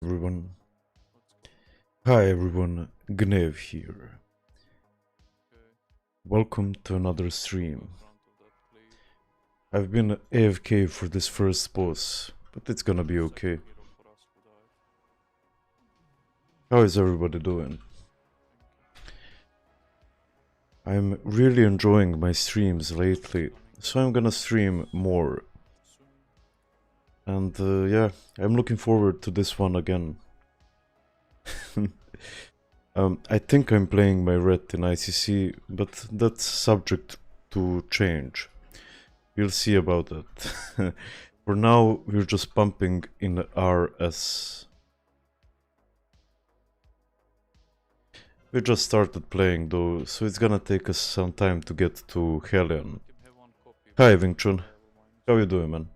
Everyone. Hi everyone, Gnev here. Welcome to another stream. I've been AFK for this first boss, but it's gonna be okay. How is everybody doing? I'm really enjoying my streams lately, so I'm gonna stream more. And yeah, I'm looking forward to this one again. I think I'm playing my Ret in ICC, but that's subject to change. We'll see about that. For now, we're just pumping in RS. We just started playing though, so it's gonna take us some time to get to Hellion. Hi Wing Chun, how you doing, man?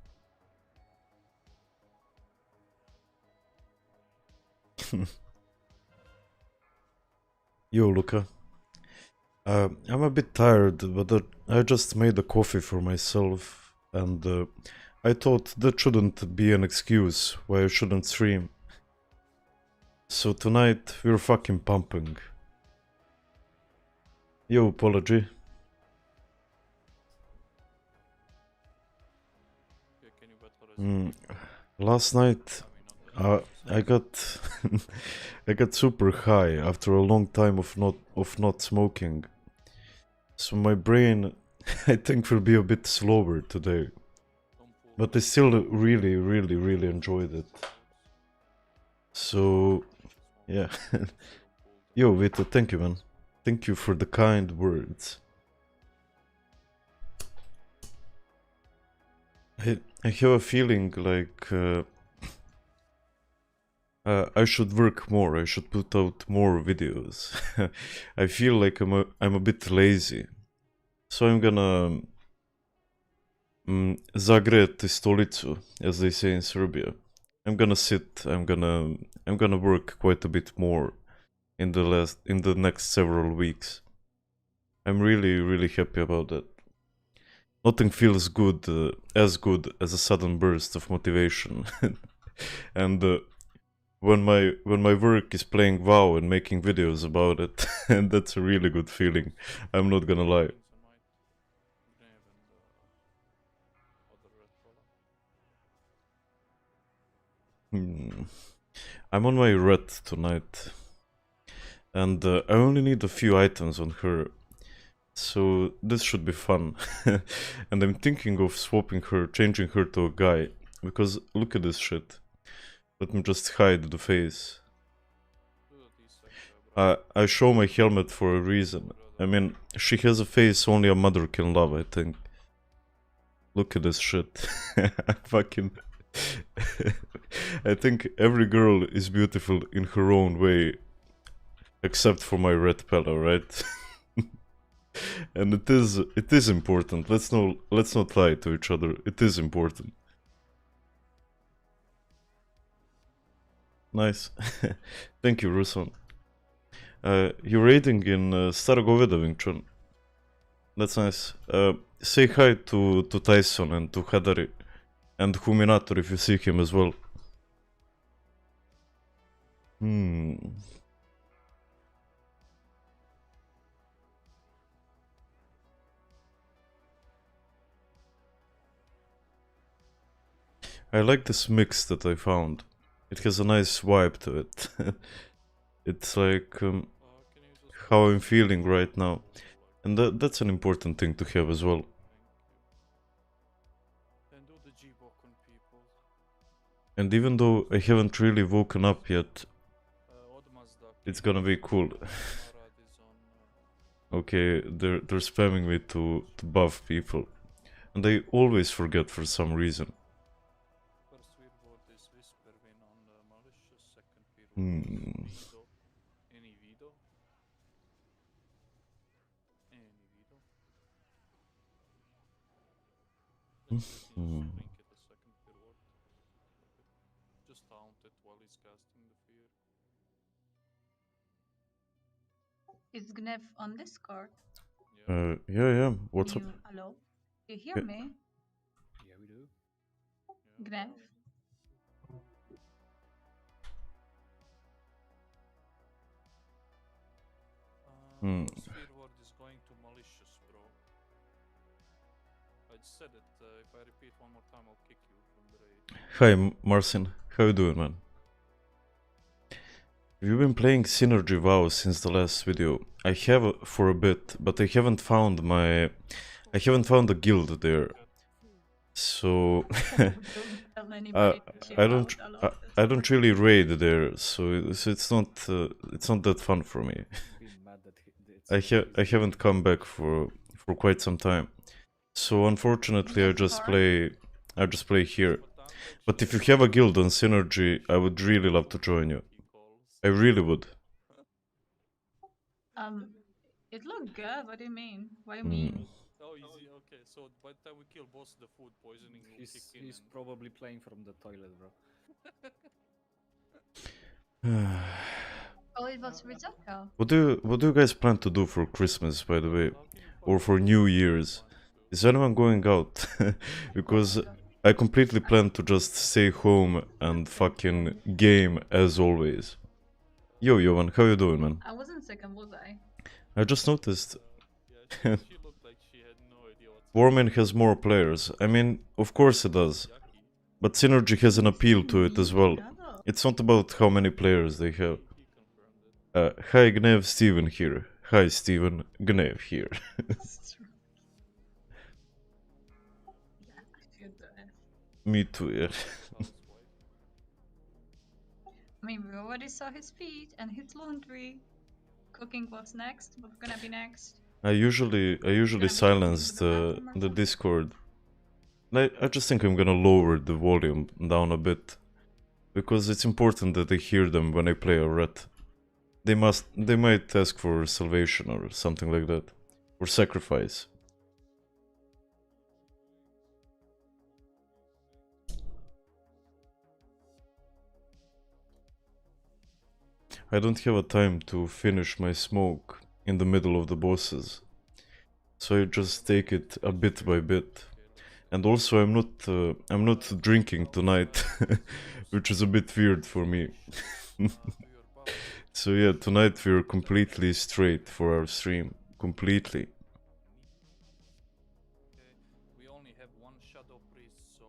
Yo, Luca. I'm a bit tired, but I just made a coffee for myself, and I thought that shouldn't be an excuse why I shouldn't stream. So tonight, we're fucking pumping. Yo, Apology. Last night, I got I got super high after a long time of not smoking. So my brain, I think, will be a bit slower today. But I still really enjoyed it. So, yeah. Yo, Vito, thank you, man. Thank you for the kind words. I have a feeling like I should work more. I should put out more videos. I feel like I'm a bit lazy, so I'm gonna zagret stolicu, as they say in Serbia. I'm gonna sit. I'm gonna work quite a bit more in the next several weeks. I'm really happy about that. Nothing feels good as a sudden burst of motivation, and when my work is playing WoW and making videos about it, and that's a really good feeling. I'm not gonna lie. I'm on my Ret tonight, and I only need a few items on her, so this should be fun. And I'm thinking of swapping her, changing her to a guy, because look at this shit. Let me just hide the face. I show my helmet for a reason. I mean, she has a face only a mother can love, I think. Look at this shit. Fucking... I think every girl is beautiful in her own way, except for my red pillow, right? And it is important. Let's not lie to each other. It is important. Nice. Thank you, Rusan. You're raiding in Starogoveda, Wing Chun. That's nice. Say hi to Tyson and to Hadari. And Huminator if you see him as well. I like this mix that I found. It has a nice vibe to it. It's like how I'm feeling right now. And that's an important thing to have as well. And even though I haven't really woken up yet, it's gonna be cool. Okay, they're spamming me to buff people. And I always forget for some reason. Is Gnev on Discord? Yeah. What's up? Hello? You hear me? Yeah, we do. Gnev? Hmm. Sphere word is going to malicious, bro. I just said it. If I repeat one more time, I'll kick you from the raid. Hi, Marcin. How you doing, man? You've been playing Synergy WoW since the last video. I have for a bit, but I haven't found a guild there. So Don't tell anybody to chill out a lot. I don't really raid there, so it's not that fun for me. Been mad that I haven't come back for quite some time. So unfortunately I just play here. But if you have a guild on Synergy, I would really love to join you. I really would. It looked good. What do you mean? What do you mean? Oh, easy. Okay, so by the time we kill boss, the food poisoning will kick in. He's probably playing from the toilet, bro. Oh, it was risotto. What do you guys plan to do for Christmas, by the way? Or for New Year's? Is anyone going out? Because I completely plan to just stay home and fucking game as always. Yo, Jovan, how you doing, man? I wasn't second, was I? I just noticed Yeah, she looked like she had no idea what's Warman has more players. I mean, of course it does. yucky. But Synergy has an appeal to it as well. Ricotta. It's not about how many players they have. He confirmed it. Hi, Gnev, Steven here. Hi, Steven, Gnev here. It's true. Yeah, I feel that. Me too, yeah. Sounds white. I mean, we already saw his feet and his laundry. Cooking what's next? What's gonna be next? I usually silence the Discord. I just think I'm gonna lower the volume down a bit. Because it's important that I hear them when I play a ret. They might ask for salvation or something like that. Or sacrifice. I don't have a time to finish my smoke in the middle of the bosses. So I just take it a bit by bit. And also I'm not drinking tonight, which is a bit weird for me. So yeah, tonight we're completely straight for our stream. Completely. Okay, we only have one shadow priest, so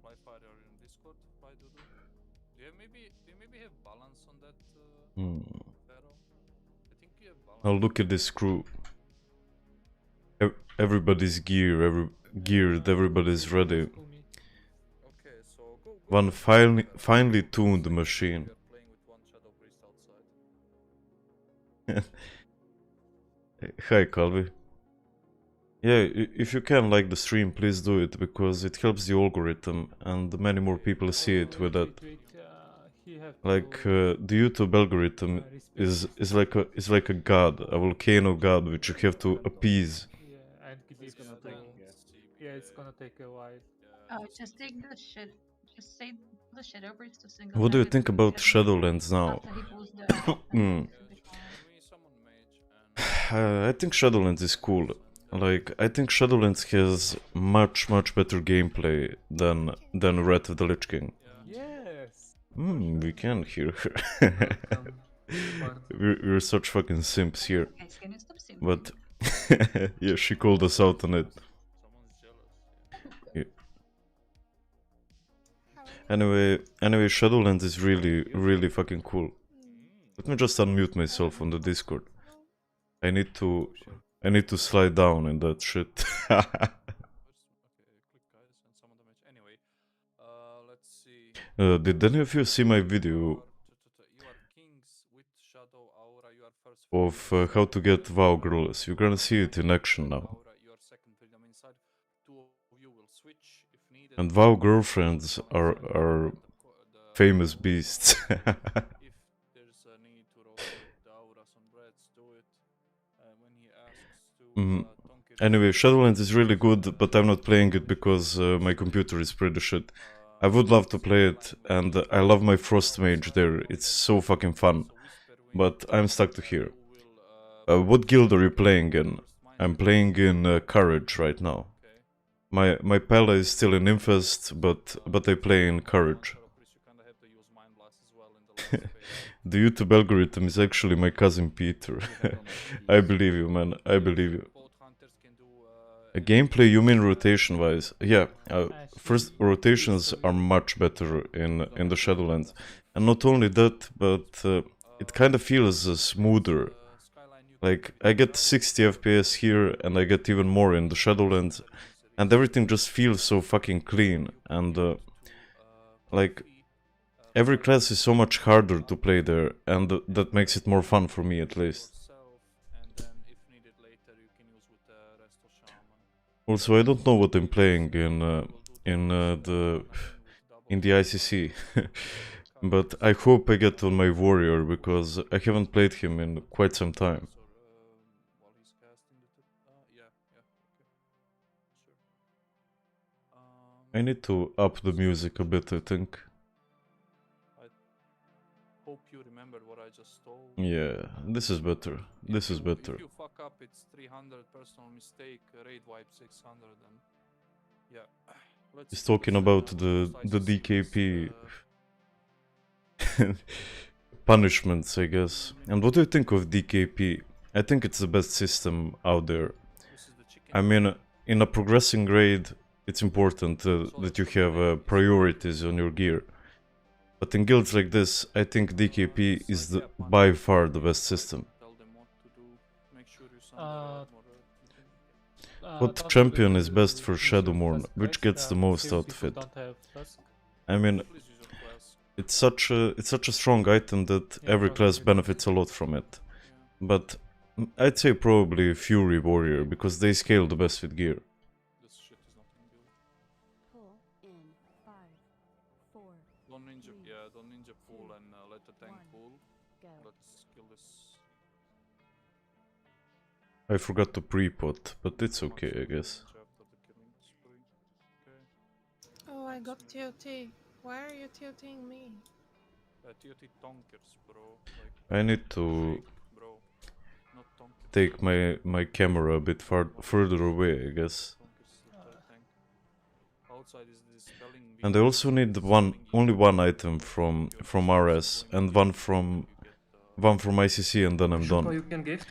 Flyfire are in Discord. Why do you maybe have balance on that Pharaoh? I think you have balance. Now look at this crew. Everybody's geared, everybody's ready. Okay, so go. One finely tuned machine. We are playing with one shadow priest outside. Hi, Calvi. Yeah, if you can like the stream, please do it, because it helps the algorithm and many more people see it with that. Like, the YouTube algorithm is like a god, a volcano god, which you have to appease. Yeah, and It's gonna take, yeah, it's gonna take a while. Oh, just take the shit. Just say the shadow priest to single. What do you target think the about shadow Shadowlands now? after he pulls the Hmm. Give me summon mage and I think Shadowlands is cool. Like, I think Shadowlands has much better gameplay than Ret of the Lich King. Yes. We can hear her. Welcome. Part. We're such fucking simps here. Guys, can you stop simping? But yeah, she called us out on it. someone's jealous. Yeah. Anyway, Shadowlands is really fucking cool. Let me just unmute myself on the Discord. I need to slide down in that shit. Okay, click guys and summon the mage. Anyway, let's see. Did any of you see my video You are kings with shadow aura. You are first. of how to get WoW girls? You're gonna see it in action now. Aura, you are second freedom inside. Two of you will switch if needed. And WoW girlfriends are famous beasts. If there's a need to roll the auras on Breads, do it. When he asks to Tonki Anyway, Shadowlands is really good, but I'm not playing it because my computer is pretty shit. I would love to play it, and I love my Frost Mage there. It's so fucking fun. But I'm stuck to here. What guild are you playing in? I'm playing in Courage right now. My Pella is still in Infest, but I play in Courage. Mind Blast as well in the last phase. The YouTube algorithm is actually my cousin Peter. I believe you, man. I believe you. Both hunters can do A gameplay, you mean rotation-wise? Yeah. First, Actually, rotations are much better in the Shadowlands, and not only that, but it kind of feels smoother. Skyline you Like I get 60 FPS here, and I get even more in the Shadowlands, and everything just feels so fucking clean. And like every class is so much harder to play there, and that makes it more fun for me at least. and then if needed later you can use with Resto Shaman. Also, I don't know what I'm playing in the ICC, but I hope I get on my warrior because I haven't played him in quite some time. While he's casting yeah, okay. Sure. I need to up the music a bit, I think. Hope you remembered what I just told. Yeah, this is better. This is better. If you fuck up, it's 300 personal mistake, raid wipe 600 and yeah. Let's He's do talking this, about most the ICC DKP is, punishments, I guess. And what do you think of DKP? I think it's the best system out there. this is the chicken. I mean, in a progressing raid, it's important that you have priorities on your gear. But in guilds like this, I think DKP is by far the best system. Tell them what to do. Make sure you sound more, What champion is best for Shadowmourne? Which gets the most out of it? I mean, please use your class. it's such a strong item that Yeah, every class probably. benefits a lot from it. But I'd say probably Fury Warrior because they scale the best with gear. This shit is not in build. Pull in 5, 4, Don't ninja, don't ninja pool and let the tank pool. go. Let's kill this. I forgot to pre-pot, but it's okay, I guess. After the killing spree. Okay. Oh, I got TOT. Why are you TOTing me? TOT tonkers, bro. I need to Fake, bro. Not tonkers. take my camera a bit further away, I guess. Tonkers is the tank. Outside is this spelling bee. And I also need only one item from RS and one from ICC, and then I'm done. You can give.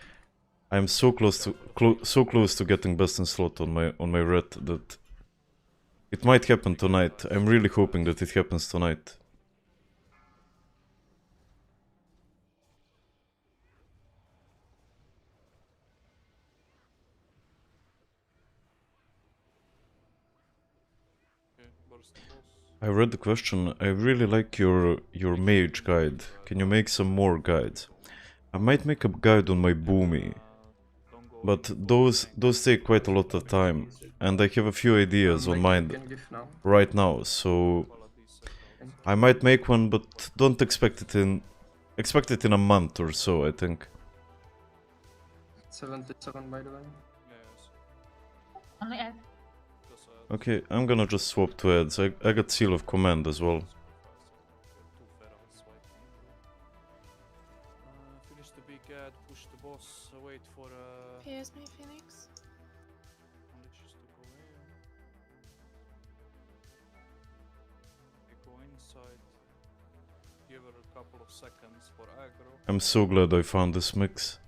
I'm so close to getting best in slot on my ret that it might happen tonight. I'm really hoping that it happens tonight. Okay, burst the boss. I read the question. I really like your mage guide. Can you make some more guides? I might make a guide on my boomy, Don't go but in those take quite a lot of time, and I have a few ideas on mind right now. So Paladin set out. I might make one, but don't expect it in a month or so, I think. 77 by the way. Yes. Only add. Just, Okay, I'm gonna just swap to ads. I got Seal of Command as well. Finish the big ad, push the boss, wait for PS me, Phoenix. Liches to go in. Okay, go inside. Give her a couple of seconds for aggro. I'm so glad I found this mix.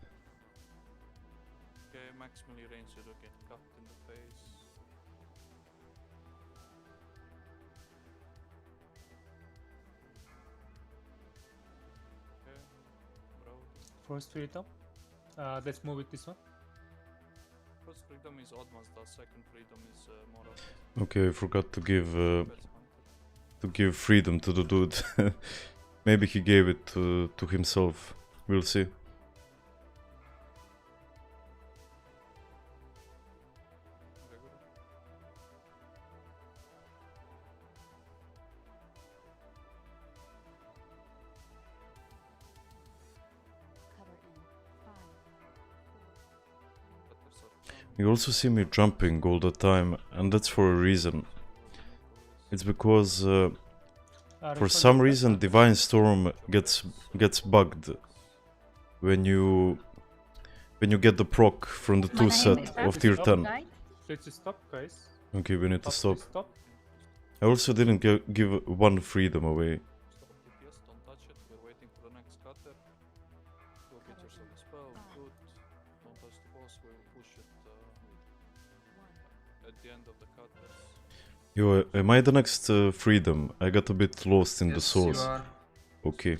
Okay, max melee range, you don't get cut in the face. Okay, bro. First freedom. Let's move it this one. First freedom is odd Mazda, second freedom is Moral. Okay, I forgot to give Best hunter. freedom to the dude. Maybe he gave it to himself. We'll see. Regular. Cover in 5, 4, Better search. You also see me jumping all the time, and that's for a reason. It's because for some reason Divine Storm gets bugged when you get the proc from the My 2 name set is of Rapid tier Stop 10. Guy. Let's stop, guys. Okay, we need to stop. Stop. I also didn't give one freedom away. Stop DPS, stop touch it. We're waiting for the next cutter. Go get yourself a spell. Good. Don't touch the boss. We will push it at the end of the cutters. Yo, am I the next freedom? I got a bit lost in the source. You are. Okay.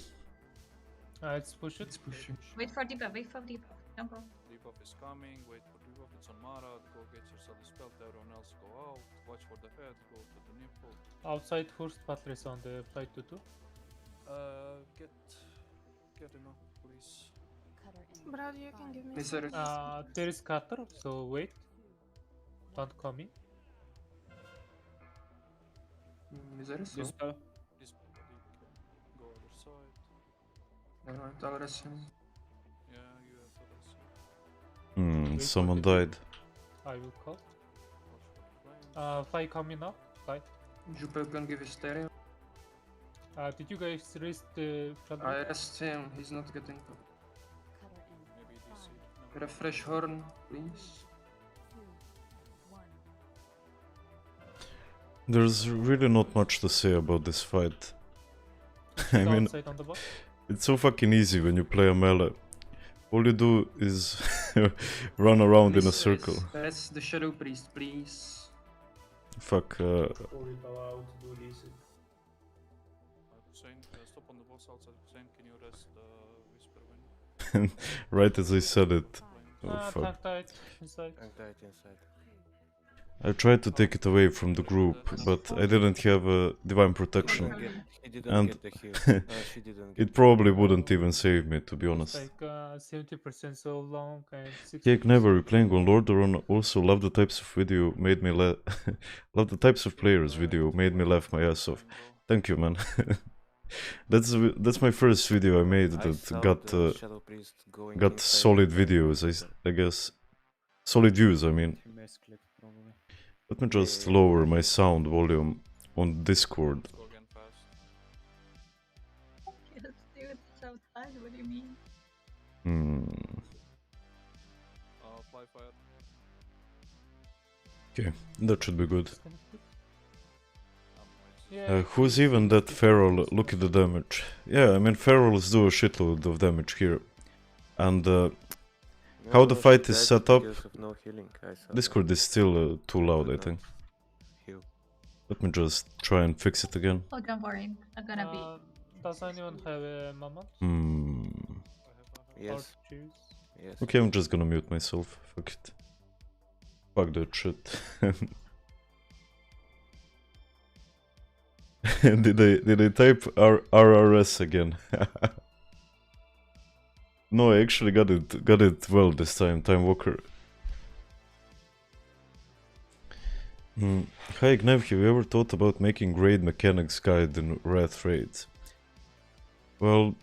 Let's push it. Let's push it. Wait for debuff, wait for debuff. Don't go. Debuff is coming. Wait for debuff. It's on Mara. Go get yourself a spell. Everyone else go out. Watch for the head. Go to the nipple. Outside first, Patris on the flight to 2. Get enough, please. Cutter in. Brad, you can give me Is some. there There is cutter, so wait. Don't come in. is there a soul? Dispel. This body can go other side. Alright, I'll rest him. Yeah, you have the rest. Wait, Someone what is died. I will call. Watch for the flames. Fly coming now. Fly. Jupo can give his stereo. Did you guys rest the front? I rest him, he's not getting up. Cutter in. Maybe DC. Five, No. Refresh horn, please. 2, 1. There's really not much to say about this fight. I mean, Outside on the box. it's so fucking easy when you play a melee. All you do is run around in a circle. That's the Shadow Priest, please. Fuck, Hussein, stop on the boss outside. Hussein, can you rest Whisper Wind? right as I said it. Flames. Oh fuck. Tank died inside. I tried to take it away from the group, but I didn't have a divine protection. He didn't And get the heal. She didn't get it probably wouldn't even save me, to be honest. Like 70% so long and 60%. Cake never replaying on Lord Oron. Also love the types of video made me laugh. Love the types of players video made me laugh my ass off. Thank you, man. That's my first video I made I that saw got the Shadow Priest going got inside solid the- videos. I guess solid views. I mean, He misclicked probably. let me just lower my sound volume on Discord. Go again fast. Yes, dude, it's outside. What do you mean? Fly fire. Okay, that should be good. Disconnected. It's Yeah. Who's even that feral? Look at the damage. Yeah, I mean ferals do a shitload of damage here, and No, how the no, fight she is died set up. because of no healing. I saw Discord is still too loud, I think. Heal. Let me just try and fix it again. Oh, don't worry. I'm gonna be. Does anyone have a moment? I have. Yes, Or choose? yes. Okay, I'm just gonna mute myself. Fuck it. Fuck that shit. did I type RRS again? No, I actually got it well this time, Time Walker. Hi Gnev, have you ever thought about making raid mechanics guide in Ret raids? Well,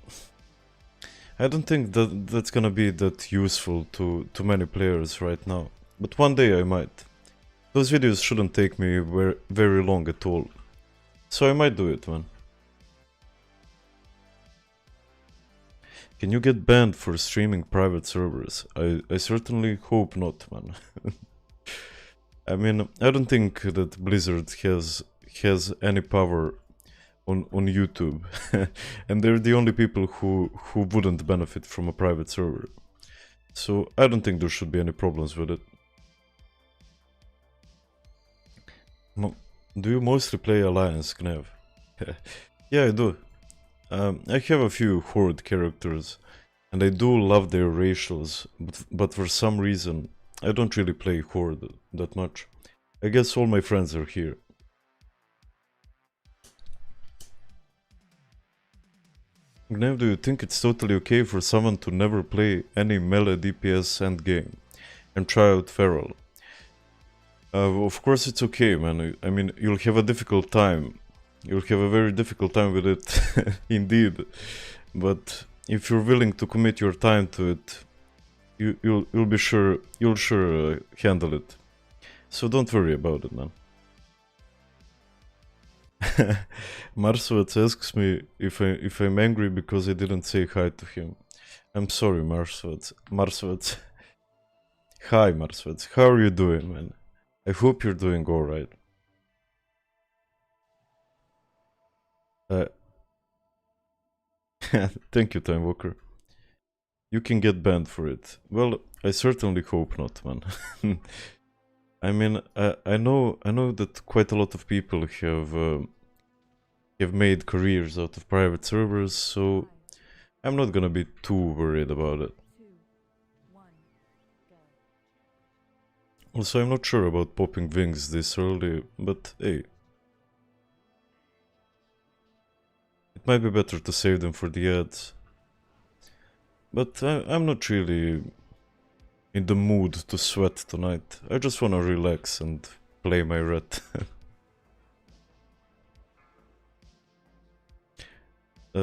I don't think that's gonna be that useful to many players right now, but one day I might. Those videos shouldn't take me very long at all, so I might do it, man. Can you get banned for streaming private servers? I certainly hope not, man. I mean, I don't think that Blizzard has any power on YouTube, and they're the only people who wouldn't benefit from a private server. So I don't think there should be any problems with it. No, do you mostly play Alliance, Gnev? Yeah, I do. I have a few Horde characters, and I do love their racials, but for some reason I don't really play Horde that much. I guess all my friends are here. Gnev, do you think it's totally okay for someone to never play any melee DPS endgame and try out Feral? Of course it's okay, man. I mean, you'll have a difficult time. You'll have a very difficult time with it, indeed. But if you're willing to commit your time to it, you'll sure handle it. So don't worry about it, man. Marswatz asks me if I'm angry because I didn't say hi to him. I'm sorry, Marswatz. Hi, Marswatz. How are you doing, man? I hope you're doing alright. Thank you, Time Walker. You can get banned for it. Well, I certainly hope not, man. I mean, I know that quite a lot of people have made careers out of private servers, so I'm not gonna be too worried about it. 2, 1, go. Also, I'm not sure about popping wings this early, but hey. It might be better to save them for the ads. But I'm not really in the mood to sweat tonight. I just wanna relax and play my ret.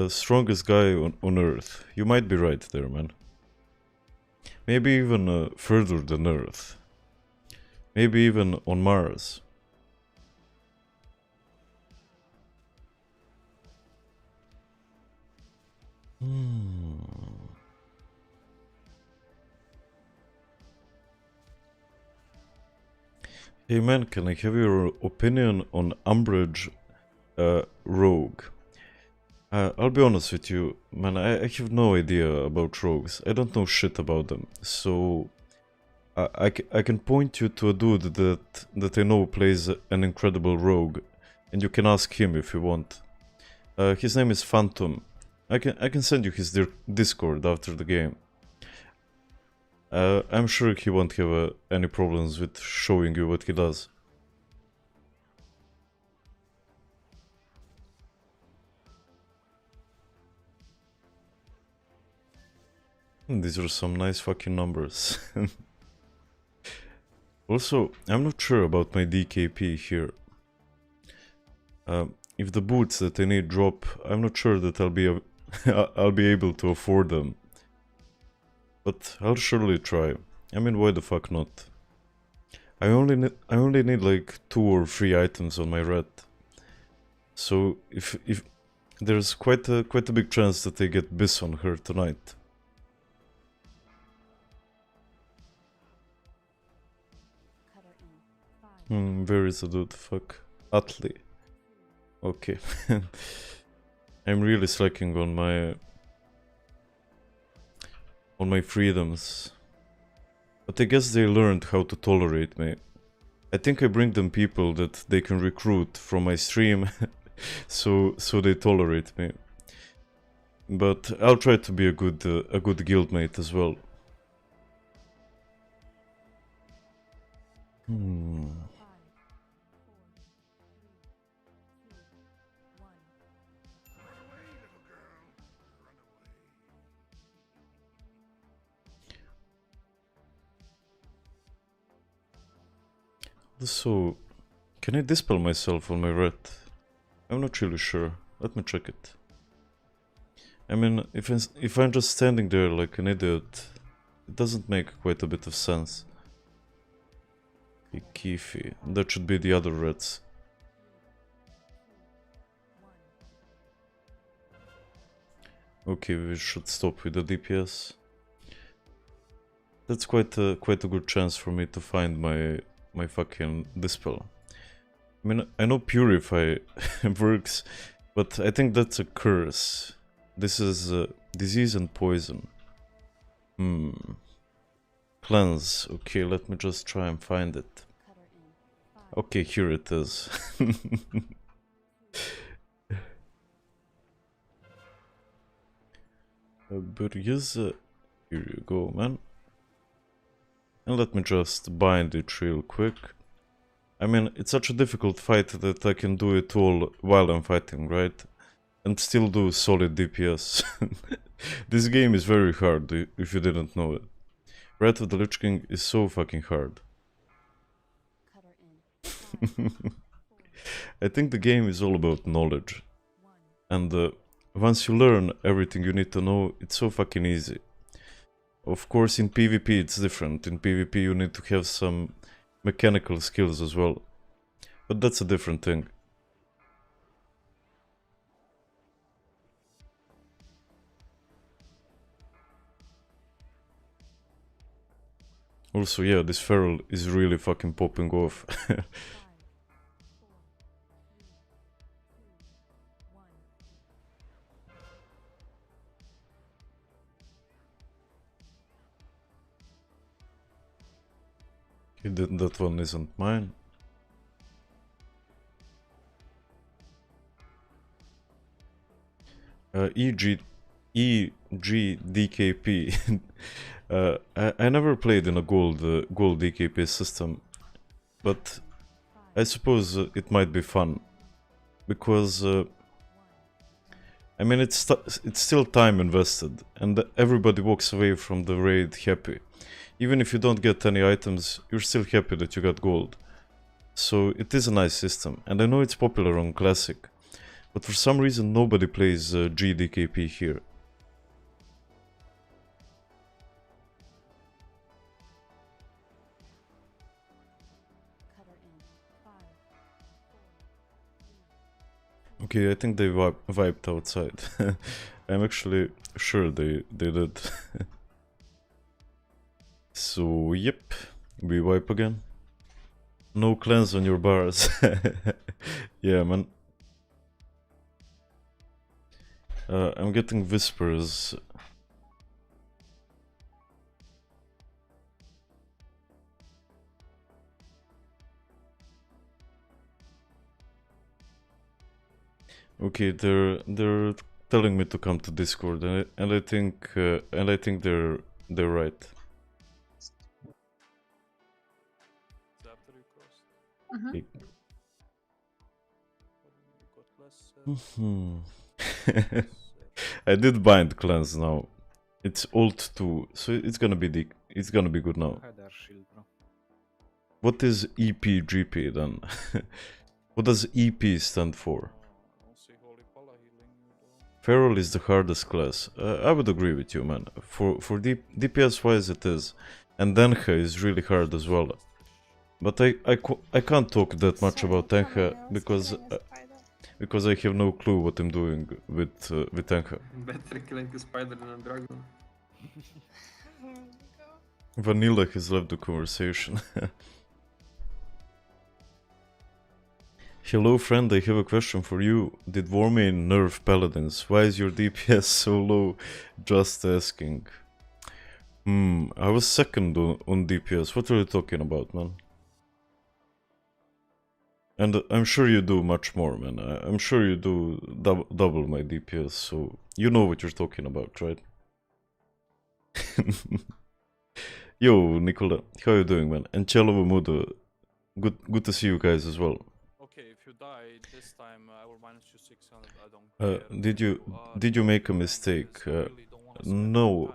Strongest guy on Earth. You might be right there, man. Maybe even further than Earth. Maybe even on Mars. Hey man, can I have your opinion on Umbridge Rogue? I'll be honest with you, man, I have no idea about rogues. I don't know shit about them. So I can point you to a dude that I know plays an incredible rogue, and you can ask him if you want. His name is Phantom. I can send you his Discord after the game. I'm sure he won't have any problems with showing you what he does. These are some nice fucking numbers. Also, I'm not sure about my DKP here. If the boots that I need drop, I'm not sure that I'll be able to afford them. But I'll surely try. I mean, why the fuck not? I only need like 2 or 3 items on my ret. So if there's quite a big chance that I get Biss on her tonight. Cutter in 5, Where is the dude? Fuck. Atli. Okay. I'm really slacking on my freedoms. But I guess they learned how to tolerate me. I think I bring them people that they can recruit from my stream, so they tolerate me. But I'll try to be a good guildmate as well. 5, 4, 3, 2, 1. So, can I dispel myself on my ret? I'm not really sure. Let me check it. I mean, if I'm just standing there like an idiot, it doesn't make quite a bit of sense. Kifi. That should be the other reds. Okay, we should stop with the DPS. That's quite a good chance for me to find my fucking dispel. I mean, I know Purify works, but I think that's a curse. This is disease and poison. Cleanse. Okay, let me just try and find it. Cutter in 5, Okay, here it is. But yes, here you go, man. And let me just bind it real quick. I mean, it's such a difficult fight that I can do it all while I'm fighting, right? And still do solid DPS. This game is very hard, if you didn't know it. Ret of the Lich King is so fucking hard. cutter in 5, 4, I think the game is all about knowledge. 1. And once you learn everything you need to know, it's so fucking easy. Of course, in PvP it's different. In PvP you need to have some mechanical skills as well. But that's a different thing. Also, yeah, this feral is really fucking popping off. 5, 4, 3, 2, 1. That one isn't mine. EGDKP. I never played in a gold DKP system, but I suppose it might be fun because I mean it's still time invested, and everybody walks away from the raid happy. Even if you don't get any items, you're still happy that you got gold. So it is a nice system, and I know it's popular on Classic, but for some reason nobody plays GDKP here. Cutter in. 5, 4, 3, Okay, I think they wiped outside. I'm actually sure they did. So, yep, we wipe again. No cleanse on your bars. Yeah, man. I'm getting whispers. Okay, they're telling me to come to Discord, and I think they're right. Is after you crossed? Mhm. Okay. You got less. I did bind cleanse now. It's Alt 2, so it's gonna be good now. Had our shield, bro. What is EPGP then? What does EP stand for? I don't see Holy Pala healing you though. Feral is the hardest class. I would agree with you, man. For DPS wise it is. And Denha is really hard as well. But I can't talk that much Sorry, about I'm coming, Denha I was because I have no clue what I'm doing with Denha. Better killing a spider than a dragon. There you go. Vanilla has left the conversation. Hello friend, I have a question for you. Did Warmane nerf paladins? Why is your DPS so low? Just asking. I was second on DPS. What are you talking about, man? And I'm sure you do much more, man. I'm sure you do double my DPS, so you know what you're talking about, right? Yo, Nicola, how you doing, man? And Cello Mudo, good to see you guys as well. Okay, if you die this time, I will minus you 600. I don't care. Did you make a mistake? No.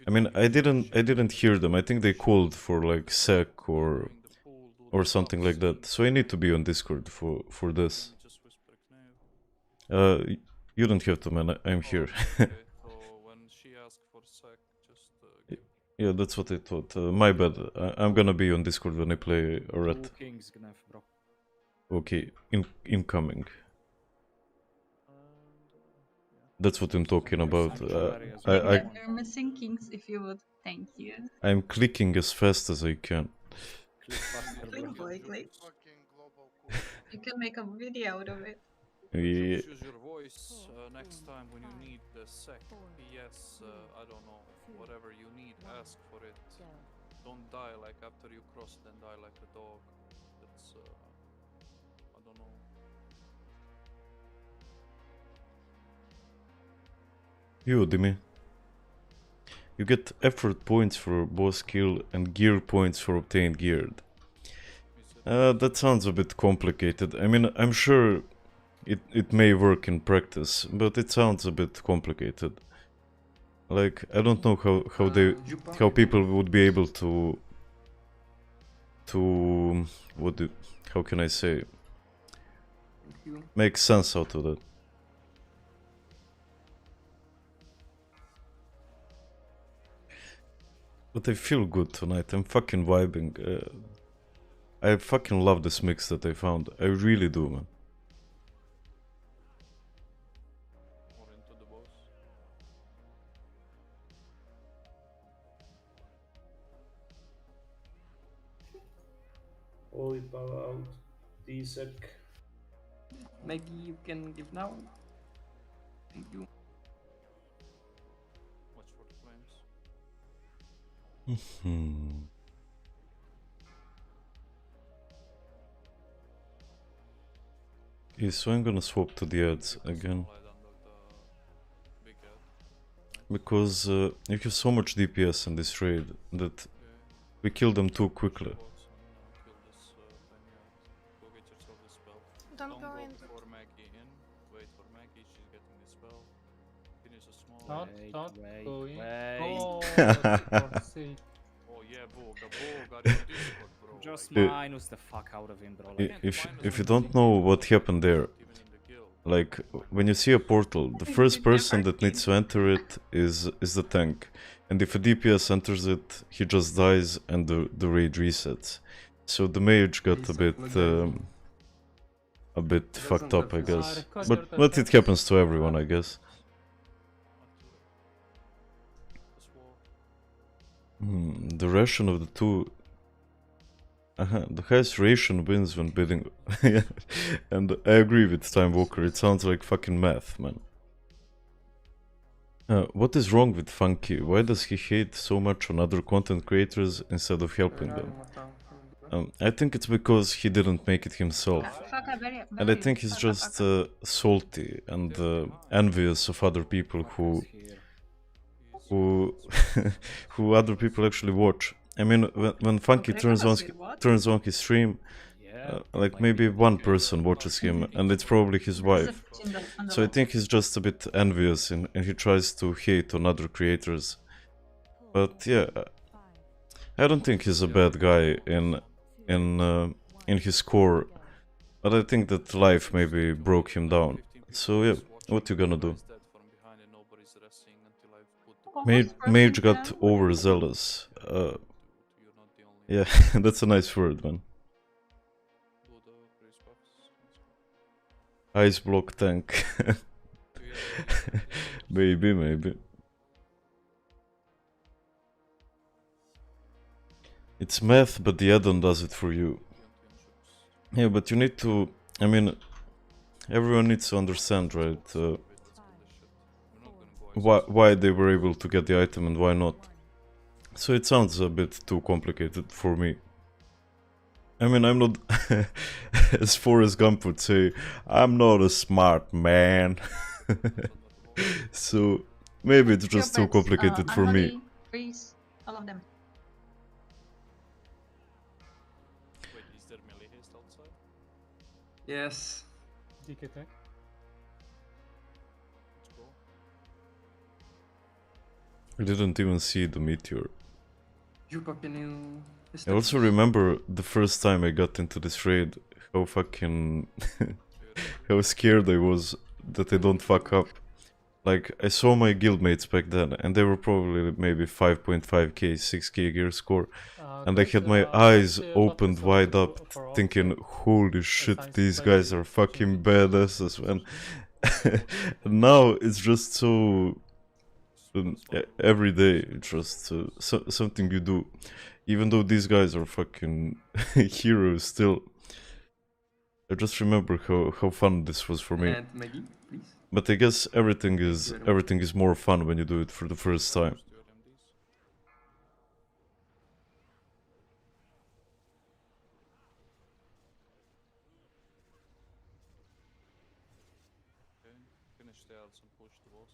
I mean, I didn't hear them. I think they called for like sec or something like that. So I need to be on Discord for this. You don't have to, man. I'm here. Okay, so when she asks for sec, just give. Yeah, that's what I thought. My bad. I'm gonna be on Discord when I play Ret. 2 kings, Gnef, bro. Okay, incoming. That's what I'm talking about. You're missing kings if you would. Thank you. I'm clicking as fast as I can. Click faster, bro. Click, boy, click. You can make a video out of it. Yeah. Use your voice next time when you need the sec. PS, I don't know, whatever you need, ask for it. Don't die like after you cross, then die like a dog. That's, I don't know. You, Dimi. You get effort points for boss kill and gear points for obtained geared. That sounds a bit complicated. I mean, I'm sure it may work in practice, but it sounds a bit complicated. Like, I don't know how people would be able to how can I say, make sense out of that. But I feel good tonight. I'm fucking vibing. I fucking love this mix that I found. I really do, man. More into the boss. Holy power out. D-sec. Maybe you can give now. Thank you. Watch for the flames. Yeah, so I'm gonna swap to the ads again. Because you have so much DPS in this raid that we kill them too quickly. Don't go in. for Maggie in. Wait for Maggie, she's getting the spell. Finish a small. Don't wait, go in. wait. Oh, for sake. Oh yeah, Boga, Boga, in Discord, bro. Just like, minus the fuck out of him, bro. Like, If you don't know what happened there, even in the guild. like when you see a portal, the first person that needs to enter it is the tank, and if a DPS enters it, he just dies and the raid resets. So the mage got a bit fucked up, I guess. But it happens to everyone, I guess. The ration of the two. The highest ration wins when bidding. Yeah. And I agree with Time Walker, it sounds like fucking math, man. What is wrong with Funky? Why does he hate so much on other content creators instead of helping them? I think it's because he didn't make it himself. And I think he's just salty and envious of other people who other people actually watch. I mean, when Funky turns on his stream, like maybe one person watches him, and it's probably his wife. So I think he's just a bit envious, and he tries to hate on other creators. But yeah, I don't think he's a bad guy in his core. But I think that life maybe broke him down. So yeah, what you gonna do? Mage got overzealous. Yeah, that's a nice word, man. Ice block tank. Maybe. It's math, but the add-on does it for you. Yeah, but you need to... I mean, everyone needs to understand, right? Why they were able to get the item and why not. So it sounds a bit too complicated for me. I mean, I'm not... as Forrest Gump would say, I'm not a smart man. So maybe it's just too complicated for me. Freeze, all of them. Wait, is there melee haste outside? Yes. DK tech. Let's go. I didn't even see the meteor. I I also remember the first time I got into this raid, how fucking... how scared I was that I don't fuck up. Like, I saw my guildmates back then, and they were probably maybe 5.5k, 6k gear score. And I had my eyes opened wide up, thinking, holy shit, these guys are fucking badasses, man. And now it's just so... every day, it's just something you do. Even though these guys are fucking heroes still. I just remember how fun this was for me. And Maggie, please. But I guess everything is more fun when you do it for the first time. Okay, finish the ads and push the boss.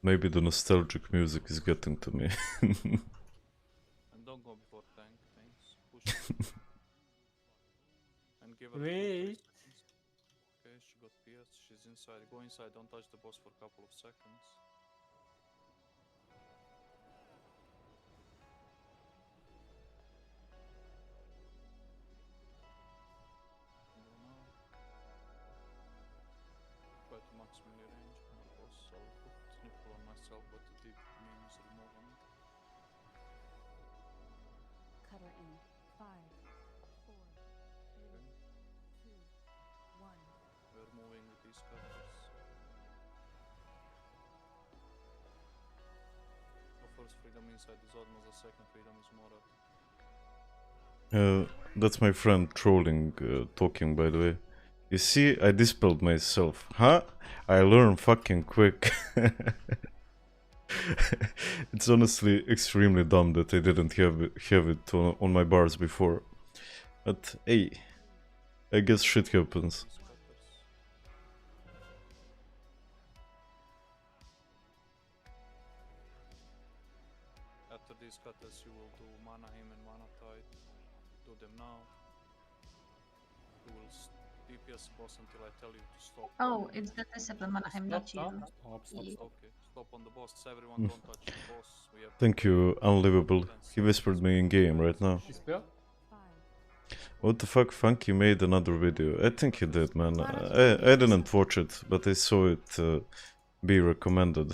Maybe the nostalgic music is getting to me. And don't go before tank, thanks. Push it. And give her 20 Wait. seconds. Okay, she got PS, she's inside. Go inside, don't touch the boss for a couple of seconds. Go now. Try to max melee range on the boss. I'll put nipple on myself, but the deep means removing. Cutter in. 5, 4, 3, 2, 1. We're moving with these cutters. The first freedom inside is almost the second freedom is more up. That's my friend trolling, talking, by the way. You see, I dispelled myself. Huh? I learn fucking quick. It's honestly extremely dumb that I didn't have it on my bars before. But hey, I guess shit happens. These cutters. After these cutters, you will do mana him and mana tide. Do them now. You will DPS boss until I tell you to stop. Oh, it's the discipline Manaheim, not you. Stop, stop, Yeah. stop. Okay, stop on the boss. Everyone, don't touch the boss. We have Thank you, Unlivable. He whispered me in game right now. Dispel? What the fuck, Funky made another video. I think he did, man. I didn't watch it, but I saw it be recommended.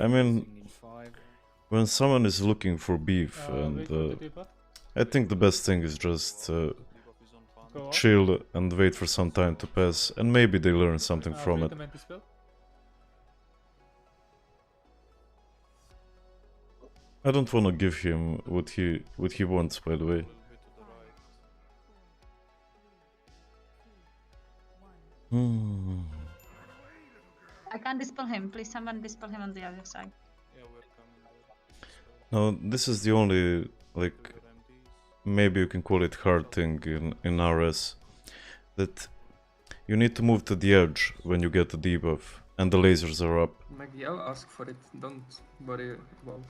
I mean, Need 5. when someone is looking for beef, Wait and for the debuff. I think the best thing is just debuff is on fan. Go off. chill and wait for some time to pass, and maybe they learn something from Wait it. a minute, dispel. I don't want to give him what he wants, by the way. A little bit to the right. Hmm. I can't dispel him. Please, someone dispel him on the other side. Yeah, we're coming there. No, this is the only, like, Your MDs. maybe you can call it hard thing in RS, that you need to move to the edge when you get the debuff, and the lasers are up. Maggie, I'll ask for it. Don't worry about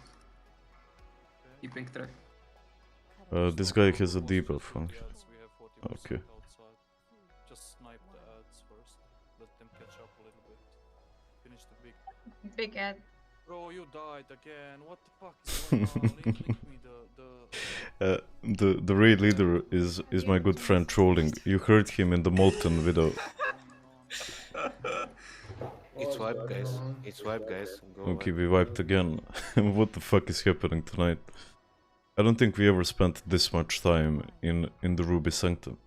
keeping track. This guy has a debuff, huh? The ads, we have 40% Okay. outside. Just snipe the ads first. Let them catch up a little bit. Finish the big. Big ad. Bro, you died again. What the fuck is going on? Link me The raid leader is my good friend trolling. You heard him in the Molten video. It's wipe, guys. It's wipe, guys. Go Okay, wipe. we wiped again. What the fuck is happening tonight? I don't think we ever spent this much time in the Ruby Sanctum.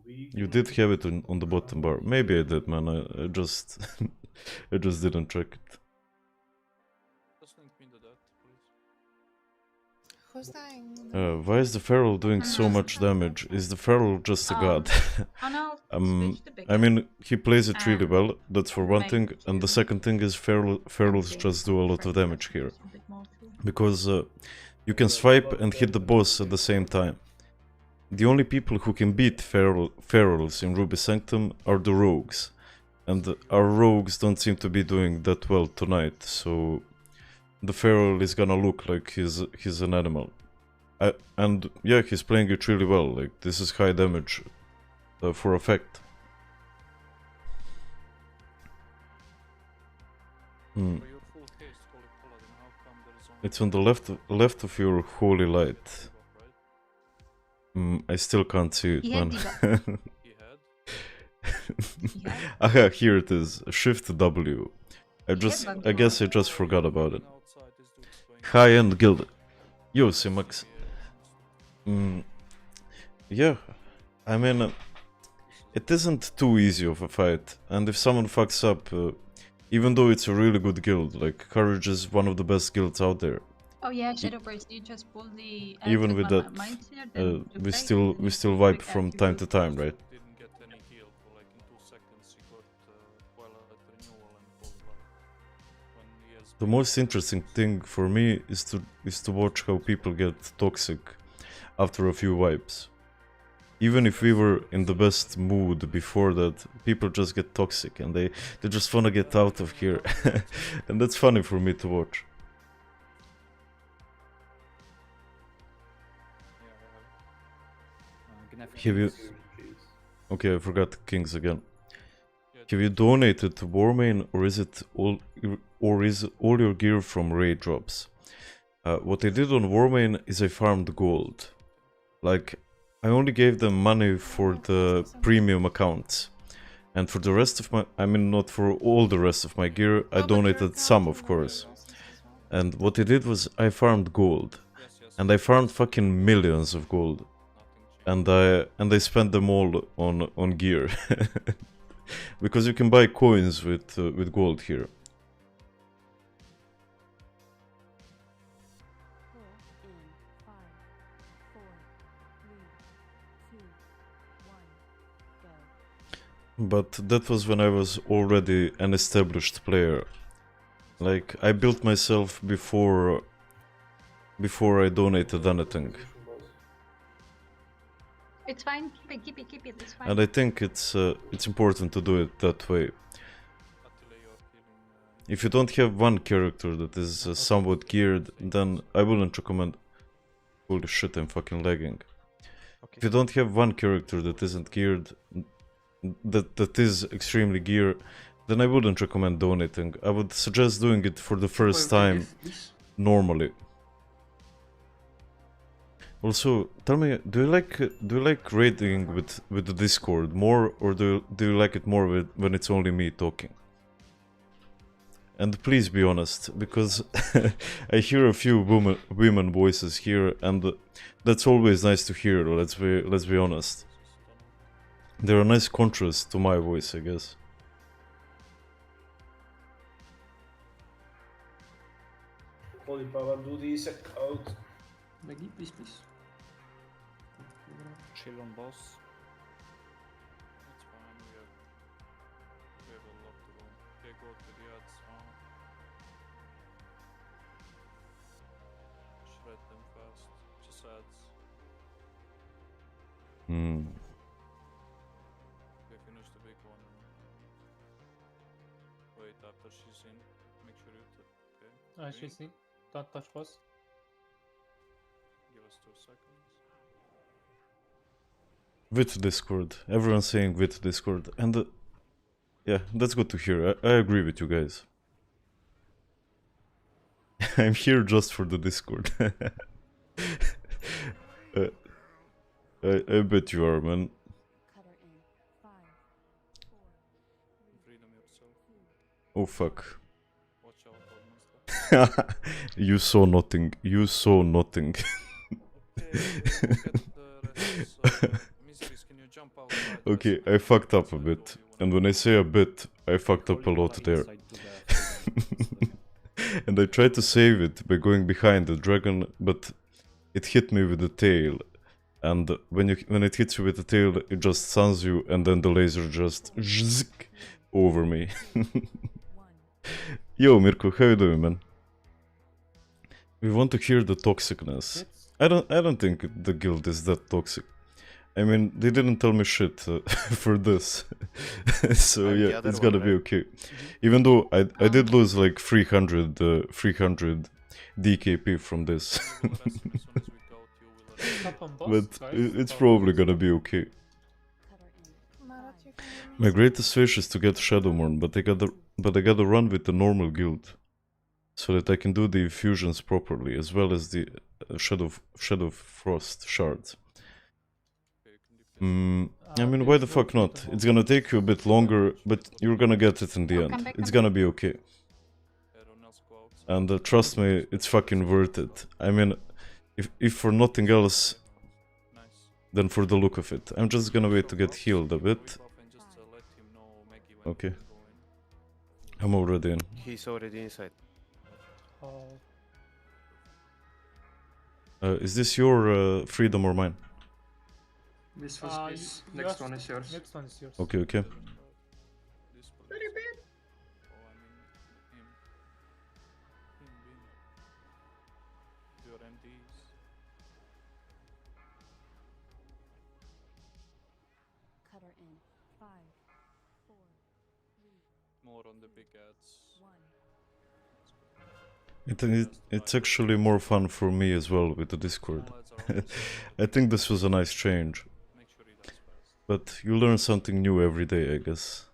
You did have it on the bottom bar. Maybe I did, man. I just I just didn't check it. Just link me to that, please. Who's dying? Why is the Feral doing so much damage? Is the Feral just a god? Oh no, switch to big I ad. mean, he plays it really And well, that's for one thing, make and the two second thing is Ferals Okay, just do a lot of right, damage that's here. a bit more too. Because you can swipe and hit the boss at the same time. The only people who can beat Ferals in Ruby Sanctum are the rogues. And our rogues don't seem to be doing that well tonight, so the Feral is gonna look like he's an animal. And yeah, he's playing it really well, like this is high damage for effect. Hmm. For your full haste, Holy Paladin, how come there is only It's on the left of your holy light. debuff, right? I still can't see it, He had man. debuff. He had. He had. Aha, here it is. Shift W. I bug guess I just forgot about it. Outside, this dude's going High end guild. Yo, Simax. Yeah, I mean, it isn't too easy of a fight, and if someone fucks up, even though it's a really good guild, like Courage is one of the best guilds out there. Oh yeah, Shadowbreeze, you just pull the Even ad with one that, mindseer, then you we play, still and you still do wipe big ad, from you time do- to time, right? didn't get any heal for like in 2 seconds. He got Twilight Renewal and Cold Light. When he has The most interesting thing for me is to watch how people get toxic after a few wipes. Even if we were in the best mood before that, people just get toxic and they just wanna get out of here. And that's funny for me to watch. Have you... Okay, I forgot Kings again. Have you donated to Warmane, or is all your gear from raid drops? What I did on Warmane is I farmed gold. Like, I only gave them money for the premium accounts. And for the rest of my... I mean, not for all the rest of my gear, I donated some, of course. And what I did was I farmed gold. And I farmed fucking millions of gold. And I spent them all on gear. Because you can buy coins with gold here. Pull in 5, 4, 3, 2, 1, go. But that was when I was already an established player. Like, I built myself before I donated anything. It's fine. Keep it. It's fine. And I think it's important to do it that way. Attila, you're healing. If you don't have one character that is somewhat geared, then I wouldn't recommend. Holy shit, I'm fucking lagging. If you don't have one character that isn't geared, that is extremely geared, then I wouldn't recommend donating. I would suggest doing it for the first time normally. Also, tell me, do you like raiding with the Discord more, or do you like it more when it's only me talking? And please be honest, because I hear a few women voices here, and that's always nice to hear. Let's be honest. They're a nice contrast to my voice, I guess. Holy power, do this out. Maggie, please. Chill on boss. It's fine, we have a lot to go. Okay, go to the ads. Shred them fast. Just ads. Okay, finish the big one. Wait, after she's in, make sure you okay. She's in. Don't touch boss. Give us 2 seconds. With Discord, everyone's saying with Discord, and yeah, that's good to hear. I agree with you guys. I'm here just for the Discord. I bet you are, man. Cutter in. 5, 4, 3, Freedom yourself. Oh fuck. Watch out, monster. You saw nothing. You saw nothing. Miseries, can you jump outside? Okay, I fucked up a bit. And when I say a bit, I fucked up a lot there. And I tried to save it by going behind the dragon, but it hit me with the tail. And when it hits you with the tail, it just stuns you, and then the laser just zzz over me. Yo, Mirko, how you doing, man? We want to hear the toxicness. I don't think the guild is that toxic. I mean, they didn't tell me shit for this. So yeah, it's gonna be okay. Even though I did lose like 300 DKP from this. But it's probably gonna be okay. My greatest wish is to get Shadowmourne, but I gotta run with the normal guild, so that I can do the infusions properly, as well as the Shadow Frost shards. I mean, why the fuck not? It's gonna take you a bit longer, but you're gonna get it in the end. It's gonna be okay. And trust me, it's fucking worth it. I mean, if for nothing else, then for the look of it. I'm just gonna wait to get healed a bit. Okay. I'm already in. He's already inside. Is this your freedom or mine? This was his. Next one is yours. Next one is yours. Okay, okay. Cutter in. 5, 4, 3, More on the big ads. 1. It's actually more fun for me as well with the Discord. I think this was a nice change. But you learn something new every day, I guess.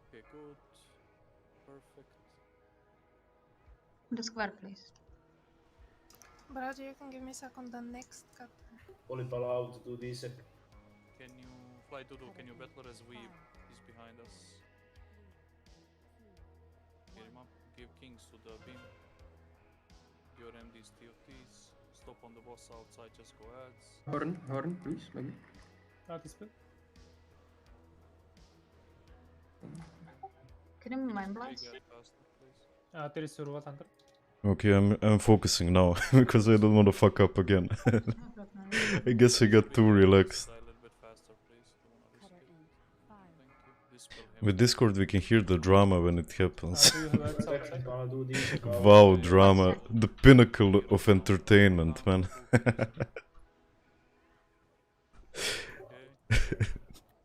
Okay, good. Perfect. The square, please. Brad, you can give me a second the next cut. Holy power, out, do this. Can you fly Dudu? Can you battle as we? He's behind us. Get him up. Give kings to the beam. Your MDs, TOTs. Stop on the boss outside. Just go ads. Horn, please, maybe. Display. Can you mind blast? Big ad faster, please. There is your under. Okay, I'm focusing now because I don't want to fuck up again. I guess I got too relaxed. A little bit faster, please. Don't wanna risk Cutter it. in. 5, Thank you. Dispel him. With Discord we can hear the drama when it happens. Do you have ads outside? Gonna do this. Wow, drama. The pinnacle of entertainment, man. Okay.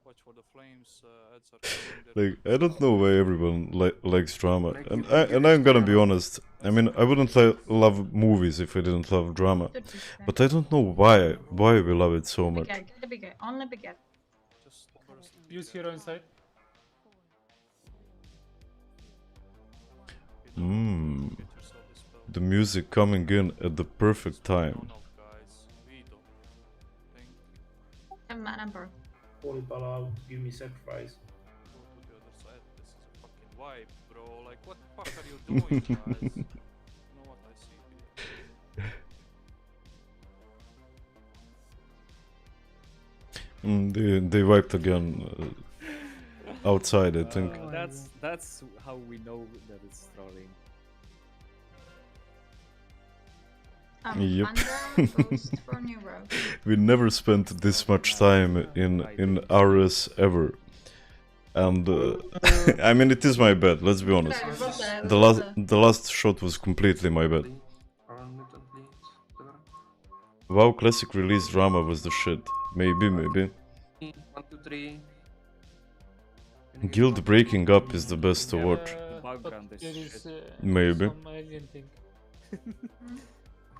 Watch for the flames. Ads are coming. They're Like, I don't know why everyone likes drama, Like, and you can give I'm it gonna to be them. honest. I mean, I wouldn't love movies if I didn't love drama, Should be fair. but I don't know why we love it so Big much. guy, get the big guy. Only big guy. just first. Use hero inside. Mmm, Get yourself this spell. the music coming in at the perfect No, time. no, guys. Vito. Thank you. And man number. Holy pal out, give me sacrifice. Go to the other side. This is a fucking vibe, bro. Like, what the fuck are you doing, guys? You know what I see here? They wiped again outside, I think. That's how we know that it's trolling. Yep. Andra goes for new road. We never spent this much time in RS ever, and I mean, it is my bad. Let's be honest. The last shot was completely my bad. WoW Classic release drama was the shit. Maybe. 1, 2, 3. Guild breaking up is the best to watch. But Background is there is Maybe. some alien thing.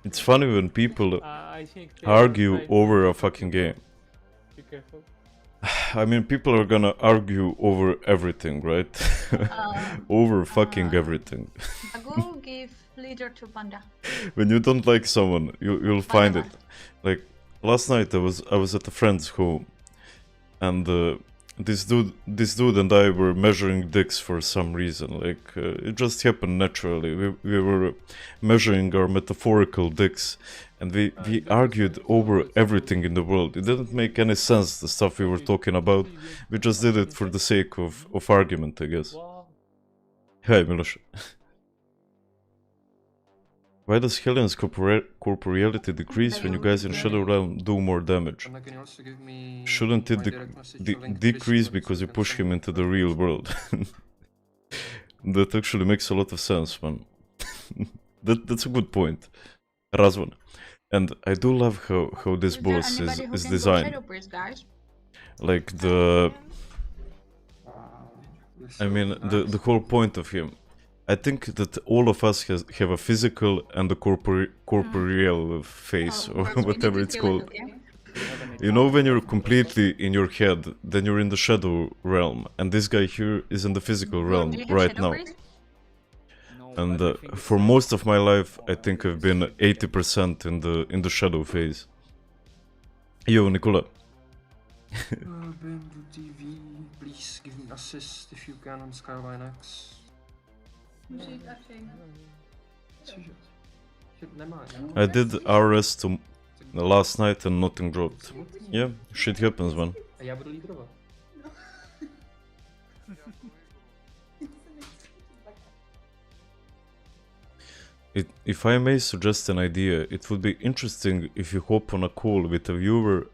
It's funny when people I think they argue are trying over to- a fucking game. Be careful. I mean, people are gonna argue over everything, right? Over fucking everything. Go give leader to Panda. When you don't like someone, you'll find it. Like last night, I was at a friend's home, and this dude and I were measuring dicks for some reason. Like it just happened naturally. We were measuring our metaphorical dicks, and we argued over everything in the world. It didn't make any sense, the stuff we were talking about. We just did it for the sake of argument, I guess. Wow. Hi, Miloš. Why does Helion's corporeality decrease when you guys in Shadow Realm do more damage? And can you also give me Shouldn't it my direct message link to decrease Discord because so you I can push send him it into to the my real friends? world? That actually makes a lot of sense, man. That's a good point. Razvan. And I do love how this boss is designed. Guys? Like the... You're I so mean, nice. the whole point of him. I think that all of us have a physical and a corporeal face, or whatever it's called. You know, when you're completely in your head, then you're in the shadow realm, and this guy here is in the physical realm right now. No, And everything is for like- most of my life, I think I've been 80% in the shadow phase. Yo, Nicola. Bamboo TV, please give me assist if you can on Skyline X. Shit, never mind. I did RS last night and nothing dropped. Yeah, shit happens, man. A já budu lídrovat. If I may suggest an idea, it would be interesting if you hop on a call with a viewer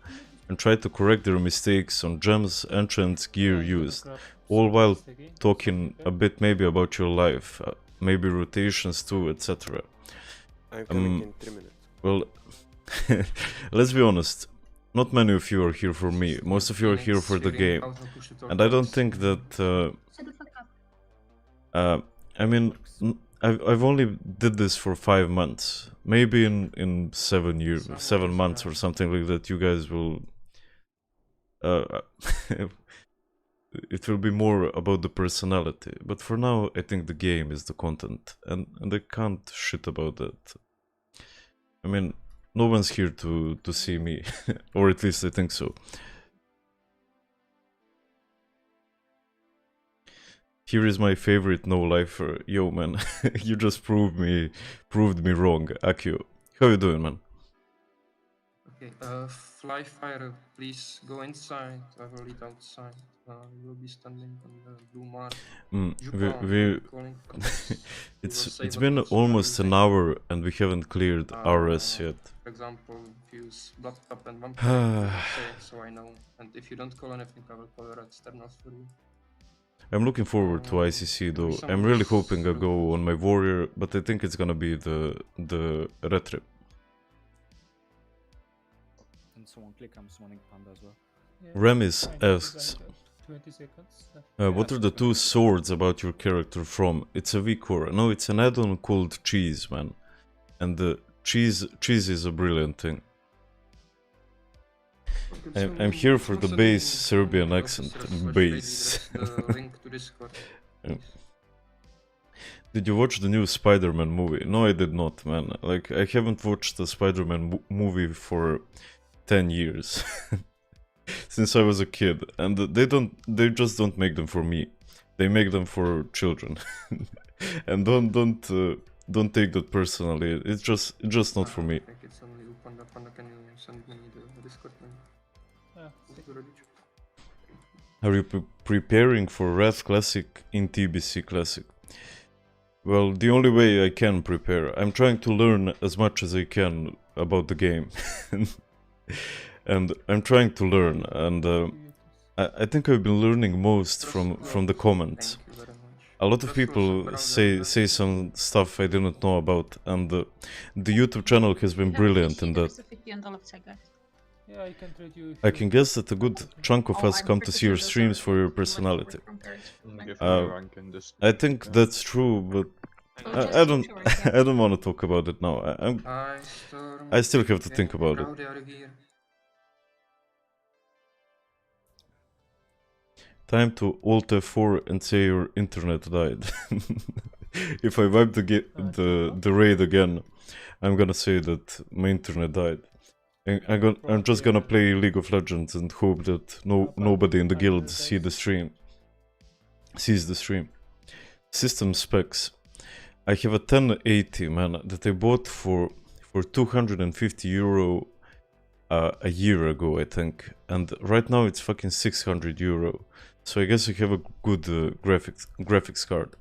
and try to correct their mistakes on gems, entrance, gear used, all while talking a bit maybe about your life, maybe rotations too, etc. I'm coming in 3 minutes. Well, let's be honest, not many of you are here for me, most of you are here for the game, and I don't think that, I mean, I've only did this for 5 months, maybe in 7 months or something like that, you guys will, it will be more about the personality, but for now I think the game is the content, and I can't shit about that. I mean, no one's here to see me, or at least I think so. Here is my favorite no-lifer. Yo, man, you just proved me wrong, Akio. How you doing, man? Okay, Fly Fire, please go inside. I will lead outside. You will be standing on the blue mark. It's been almost an hour and we haven't cleared RS yet. For example, use Blood Cup and Vampire, so I know. And if you don't call anything, I will call Red Sternos for you. I'm looking forward to ICC though. I'm really hoping I go on my warrior, but I think it's gonna be the red trip. And someone click, I'm summoning Panda as well. Yeah, Remis fine, you asks, guys have 20 seconds. what are the two swords about your character from? It's a V-Core. No, it's an add-on called Cheese, man. And the cheese is a brilliant thing. I'm here for the bass Serbian accent. Bass. Did you watch the new Spider-Man movie? No, I did not, man. Like, I haven't watched the Spider-Man movie for 10 years. Since I was a kid. And they just don't make them for me. They make them for children. And don't take that personally. It's just not for me. It's only Panda. Panda, can you send me the Discord link? Are you preparing for Wrath Classic in TBC Classic? Well, the only way I can prepare, I'm trying to learn as much as I can about the game. And I'm trying to learn, and I think I've been learning most from the comments. A lot of people say some stuff I didn't know about, and the YouTube channel has been brilliant in that. Yeah, I can trade you. I can guess that a good chunk of us come to see your streams for your personality. I think that's true, but I don't I don't want to talk about it now. I still have to think about it. Time to Alt F4 and say your internet died. If I wipe the raid again, I'm gonna say that my internet died. I'm just gonna play League of Legends and hope that nobody in the guild sees the stream. System specs. I have a 1080, man, that I bought for 250 euro a year ago, I think, and right now it's fucking 600 euro. So I guess I have a good graphics card.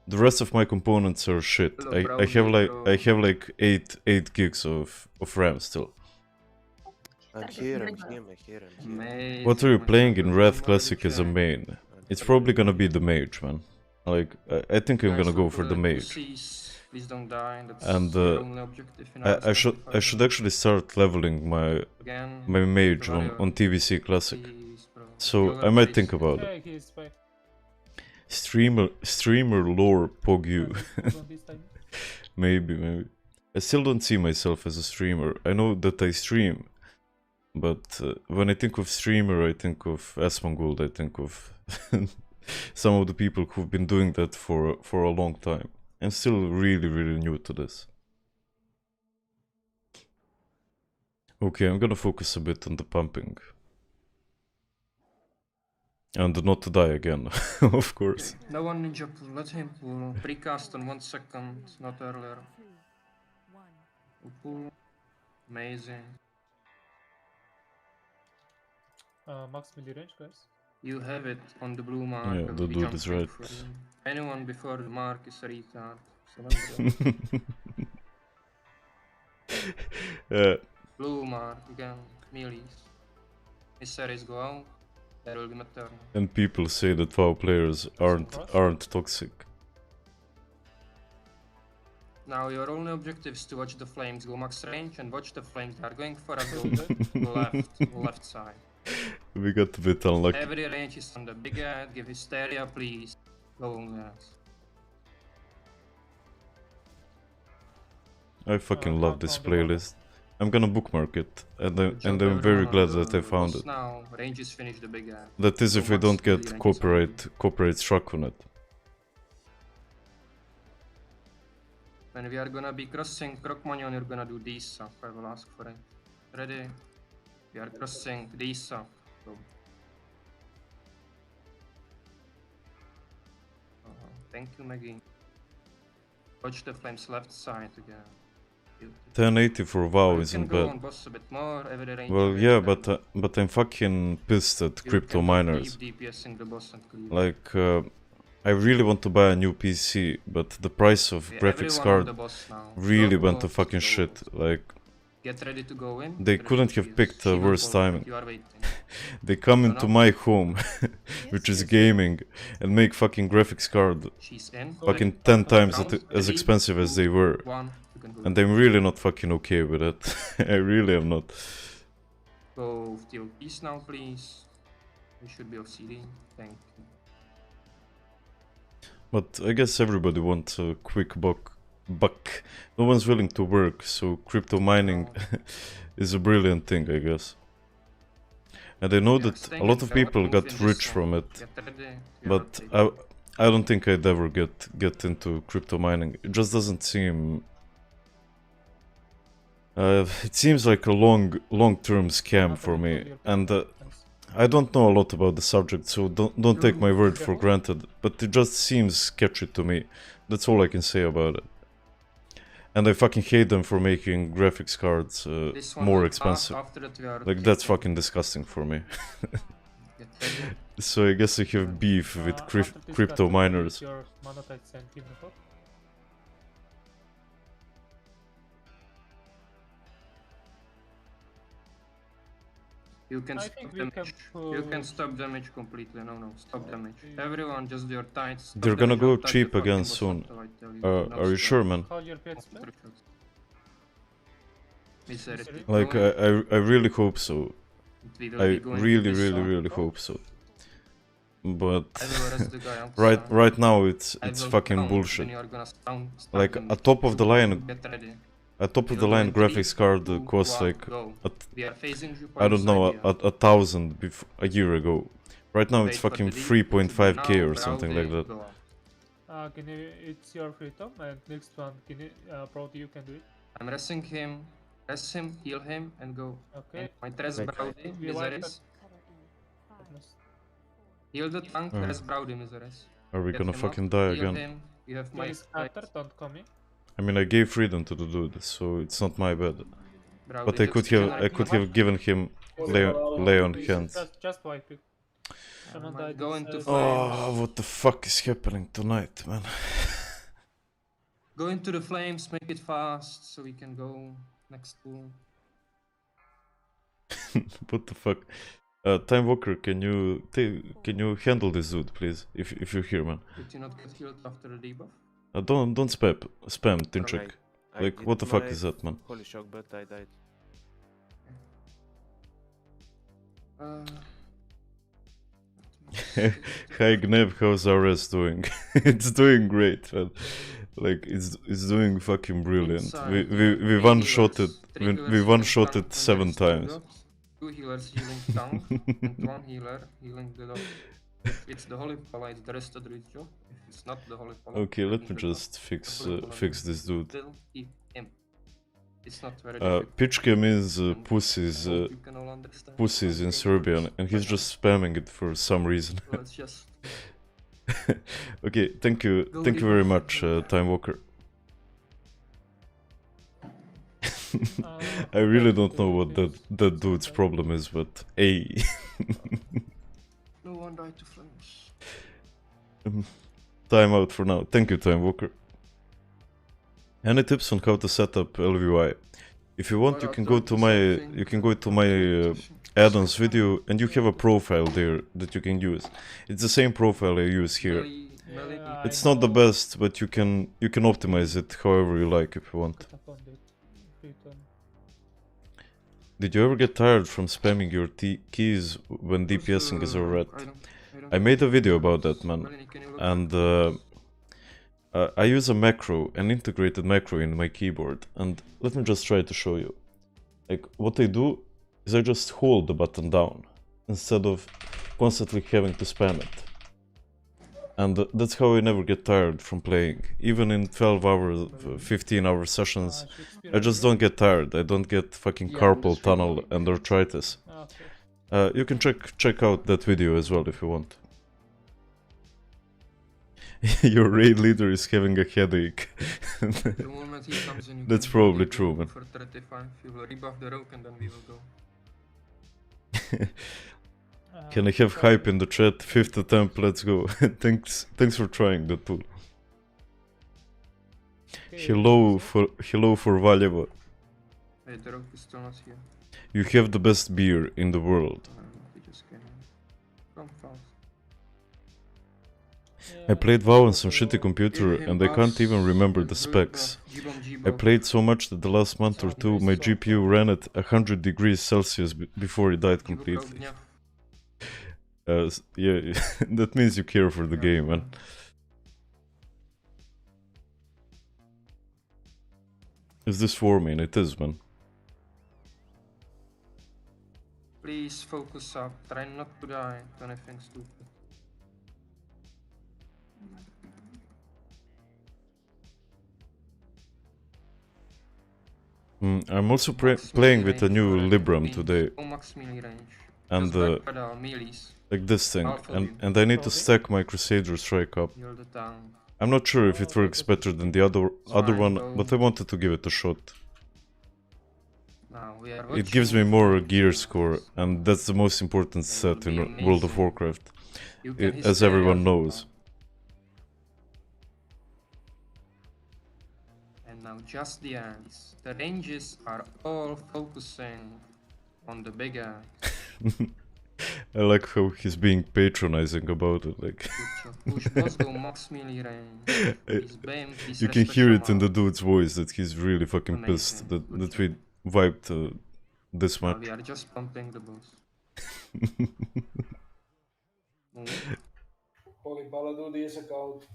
The rest of my components are shit. I have like 8 gigs of RAM still. I'm here. What are you playing in Wrath Classic as a main? It's probably gonna be the mage, man. Like, I think I'm gonna go for the mage. And I should actually start leveling my mage on TVC Classic. So I might think about it. Streamer lore Pogu. Maybe. I still don't see myself as a streamer. I know that I stream. But when I think of streamer, I think of Asmongold, I think of some of the people who've been doing that for a long time. I'm still really new to this. Okay, I'm gonna focus a bit on the pumping. And not to die again, of course. No one ninja pull, let him pull. Precast on 1 second, not earlier. Pull. Amazing. Max melee range, guys. You have it on the blue mark. Yeah, the dude is right. Anyone before the mark is a retard. Blue mark again, melees. Missaries go out. There will be maternal. And people say that WoW players aren't toxic. Now your only objective is to watch the flames go max range and watch the flames. They are going for a build left side. We got a bit unlucky. Every range is on the big ad. Give hysteria, please. Go on, guys. I fucking love this playlist. I'm gonna bookmark it, and I'm very glad that I found it. Now range is finished the big ad. That is if we don't get copyright struck on it. When we are gonna be crossing Krokmanion, you're gonna do D-Suck. I will ask for it. Ready? We are crossing D-Suck. Go. Thank you, Maggie. Watch the flames left side again. 1080 for WoW isn't bad. Well, yeah, but I'm fucking pissed at crypto miners. Like, I really want to buy a new PC, but the price of graphics card really went to fucking shit. Like, they couldn't have picked a worse timing. They come into my home, which is gaming, and make fucking graphics card fucking 10 times as expensive as they were. And I'm really not fucking okay with it. I really am not. Go TOPs now, please. We should be OCD. Thank you. But I guess everybody wants a quick buck. No one's willing to work, so crypto mining is a brilliant thing, I guess. And I know that a lot of people got rich from it, but I don't think I'd ever get into crypto mining. It just doesn't seem. It seems like a long-term scam for me, and I don't know a lot about the subject, so don't take my word for granted. But it just seems sketchy to me. That's all I can say about it. And I fucking hate them for making graphics cards more expensive. Like, that's fucking disgusting for me. So I guess I have beef with crypto miners. You can stop damage. You can stop damage completely. No, stop damage. Everyone, just do your tights. They're gonna go cheap again soon. Are you sure, man? Like, I really hope so. I really hope so. But right now it's fucking bullshit. Like a top of the line graphics card costs like I don't know, 1,000 a year ago. Right now it's fucking 3.5k or something like that. It's your freedom, and next one, Brody, you can do it. I'm resting him. Rest him, heal him, and go. Okay. My Brody, Miseris. Heal the tank, rest Brody, Miseris. Are we gonna fucking die again? You have my don't come in. I mean, I gave freedom to the dude, so it's not my bad. But I could have given him lay on hands. Just wipe it. Go into flames. Oh, what the fuck is happening tonight, man? Go into the flames, make it fast, so we can go next to. What the fuck? Time Walker, can you handle this dude, please? If you're here, man. Did you not get healed after the debuff? Don't spam Tinchek. Like, what the fuck is that, man? Holy shock, but I died. Hi Gnev, how's RS doing? It's doing great, man. Like, it's doing fucking brilliant. We one-shotted 7 times. 2 healers healing tank and 1 healer healing the dog. If it's the Holy Pala, it's the rest of the druid's job. If it's not the Holy Pala, Okay, let me just fix this dude. still keep him. It's not very difficult. Pichka means I hope you can all understand. pussies in Serbian, and he's just spamming it for some reason. So it's just Okay, thank you very much, Time Walker. I really don't know what that dude's problem is, but hey. no one died to flames. Time out for now. Thank you, Time Walker. Any tips on how to set up LVY? If you want, you can go to my add-ons video, and you have a profile there that you can use. It's the same profile I use here. It's not the best, but you can optimize it however you like if you want. Did you ever get tired from spamming your keys when DPSing as a ret? I made a video about that, man, and I use a macro, an integrated macro in my keyboard, and let me just try to show you. Like, what I do is I just hold the button down instead of constantly having to spam it. And that's how I never get tired from playing. Even in 12-hour, 15-hour sessions, I just don't get tired. I don't get fucking carpal tunnel and arthritis. You can check out that video as well if you want. Your raid leader is having a headache. The moment he comes in, you That's can probably go true, man. For 35, you will rebuff the rogue and then we will go. Can I have hype in the chat? 5th attempt, let's go. Thanks for trying that tool. Hello for Valjeva. Hey, the rogue is still not here. You have the best beer in the world. He just came in. Come fast. I played WoW on some shitty computer and I can't even remember the specs. I played so much that the last month or two my GPU ran at 100 degrees Celsius before it died completely. Yeah, that means you care for the game, man. Is this for me? And it is, man. Please focus up. Try not to die to anything stupid. I'm also playing with a new Libram today. Max melee range. And like this thing. And I need to stack my Crusader strike up. I'm not sure if it works better than the other one, but I wanted to give it a shot. It gives me more gear score, and that's the most important set in World of Warcraft, as everyone knows. And now just the ants. The ranges are all focusing on the big ants. I like how he's being patronizing about it, like... Push boss, go max melee range. You can hear it in the dude's voice that he's really fucking pissed that we wiped this much. We are just pumping the boss. Holy Pala, do this account.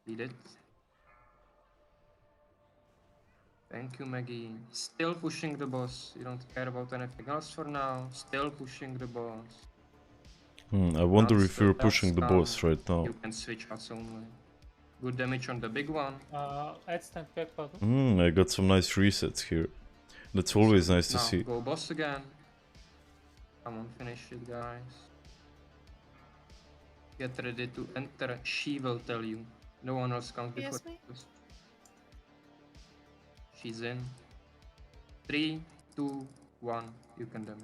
Did it. Thank you, Maggie. Still pushing the boss. You don't care about anything else for now. Still pushing the boss. I wonder if you're pushing the boss right now. You can switch us only. Good damage on the big one. Add stand back button. I got some nice resets here. That's always nice to see. Go boss again. Come on, finish it, guys. Get ready to enter. She will tell you. No one else comes before this. She's in. 3, 2, 1. You can damage.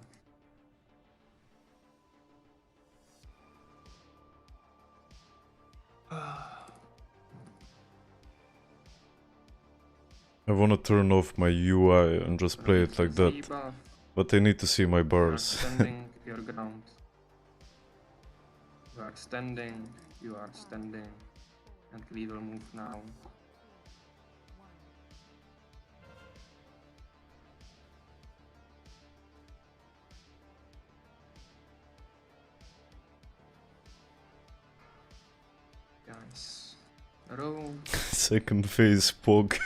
I wanna turn off my UI and just play it like that, but I need to see my bars. You are standing your ground. You are standing, you are standing, and we will move now. Guys, roll. Second phase pog.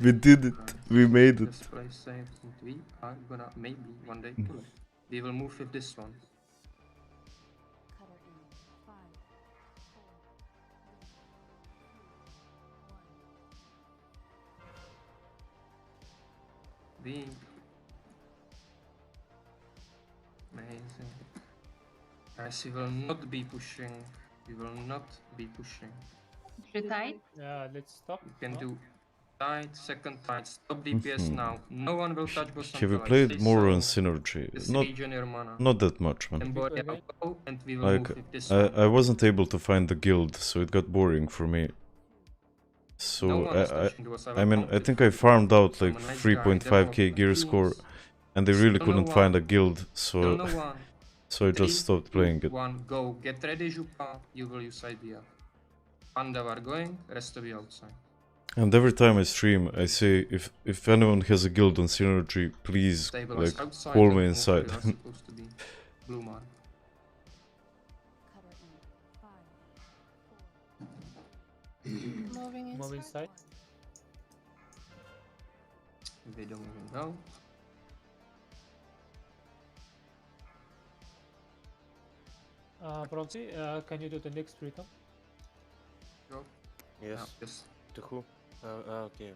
We did it. We made it. This place safe, and we are gonna maybe one day kill it. We will move with this one. Big. Amazing. Guys, we will not be pushing. We will not be pushing. Should I? Yeah, let's stop. You can do tight, second tight, stop DPS now. No one will touch boss. Have you played more on Synergy? Not that much, man. Like, I wasn't able to find the guild, so it got boring for me. So, I mean, I think I farmed out like 3.5k gear score, and I really couldn't find a guild, so I just stopped playing it. Go, get ready, Jupa. You will use idea. Panda are going, rest of you outside. And every time I stream, I say, if anyone has a guild on Synergy, please, like, call me inside. Blue man. Moving inside. They don't even know. Bronzy, can you do the next return? Go. Yes. Just to who? Okay.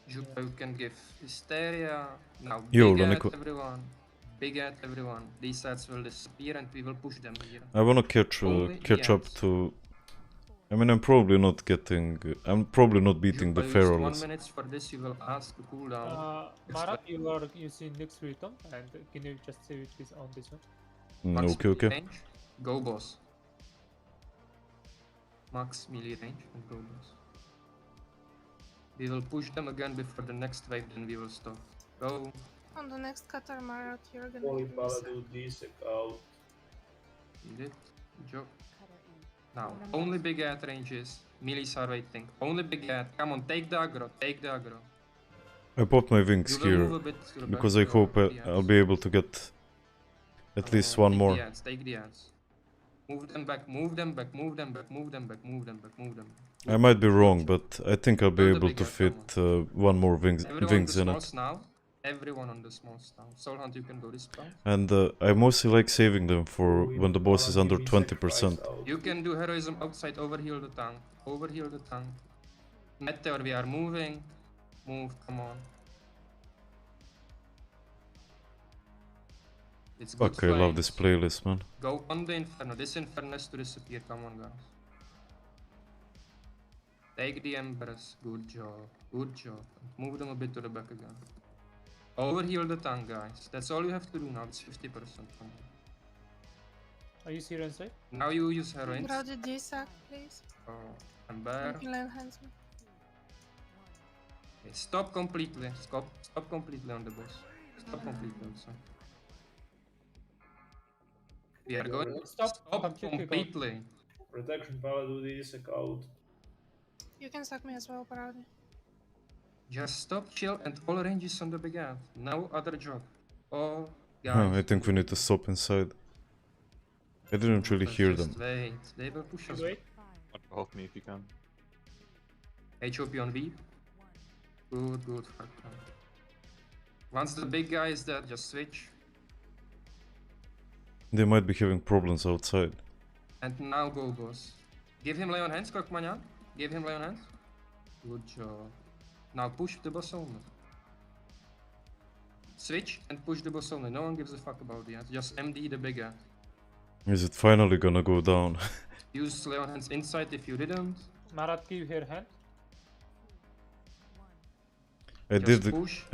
Jupa, you can give Hysteria. Now Yo, big at everyone. Big at everyone. These sets will disappear and we will push them here. I wanna catch up to... I mean, I'm probably not beating the Ferals. 1 minute for this, you will ask to cool down. Mara, you are using next return, and can you just save it on this one? Max Okay. Range, go boss. Max melee range and go boss. We will push them again before the next wave, then we will stop. Go. On the next Qatar Marat, you're gonna Holy give me Pala, some. do this account. You did. Good job. Now, only big ad ranges. Melees are waiting. Only big ad. Come on, take the aggro. Take the aggro. I popped my wings You will move here a bit to the because back I hope the I'll ads. be able to get at least one Take more. the ads. Take the ads. Move them back. Move them back. Move them back. Move them back. Move them back. Move them back. I might be wrong, but I think I'll be Build a able big to ad, fit come one more wings Everyone on the in it. smalls now. Everyone on the smalls now. Soul Hunt, you can go this path. And I mostly like saving them for We when the boss is under Paladin 20%. sacrificed out. You can do heroism outside, overheal the tank. Overheal the tank. Meteor, we are moving. Move, come on. It's good Fuck, I love this flames. playlist, man. Go on the Inferno. This Inferno has to disappear. Come on, guys. Take the Embers. Good job. Good job. Move them a bit to the back again. Overheal the tank, guys. That's all you have to do now. It's 50%. Come on. Are you serious, right? Now you use heroines. Brody D-Sack, please. Oh, Ember. Kill enhancement. Okay, stop completely. Stop completely on the boss. Stop completely on the side. We are going to Stop stop completely, go. completely. Protection Paladin is out. You can suck me as well, Brody. Just stop, chill, and all ranges on the big ad. No other job. All Huh, guys. I think we need to stop inside. I didn't really hear them. Just wait. They will push us. Wait. Help me if you can. HOP on V. Good, good. Once the big guy is dead, just switch. They might be having problems outside. And now go, boss. Give him lay on hands, Kokmanyan. Give him lay on hands. Good job. Now push the boss only. Switch and push the boss only. No one gives a fuck about the ad. Just MD the big ad. Is it finally gonna go down? Use lay on hands inside if you didn't. Marat, give her hand. I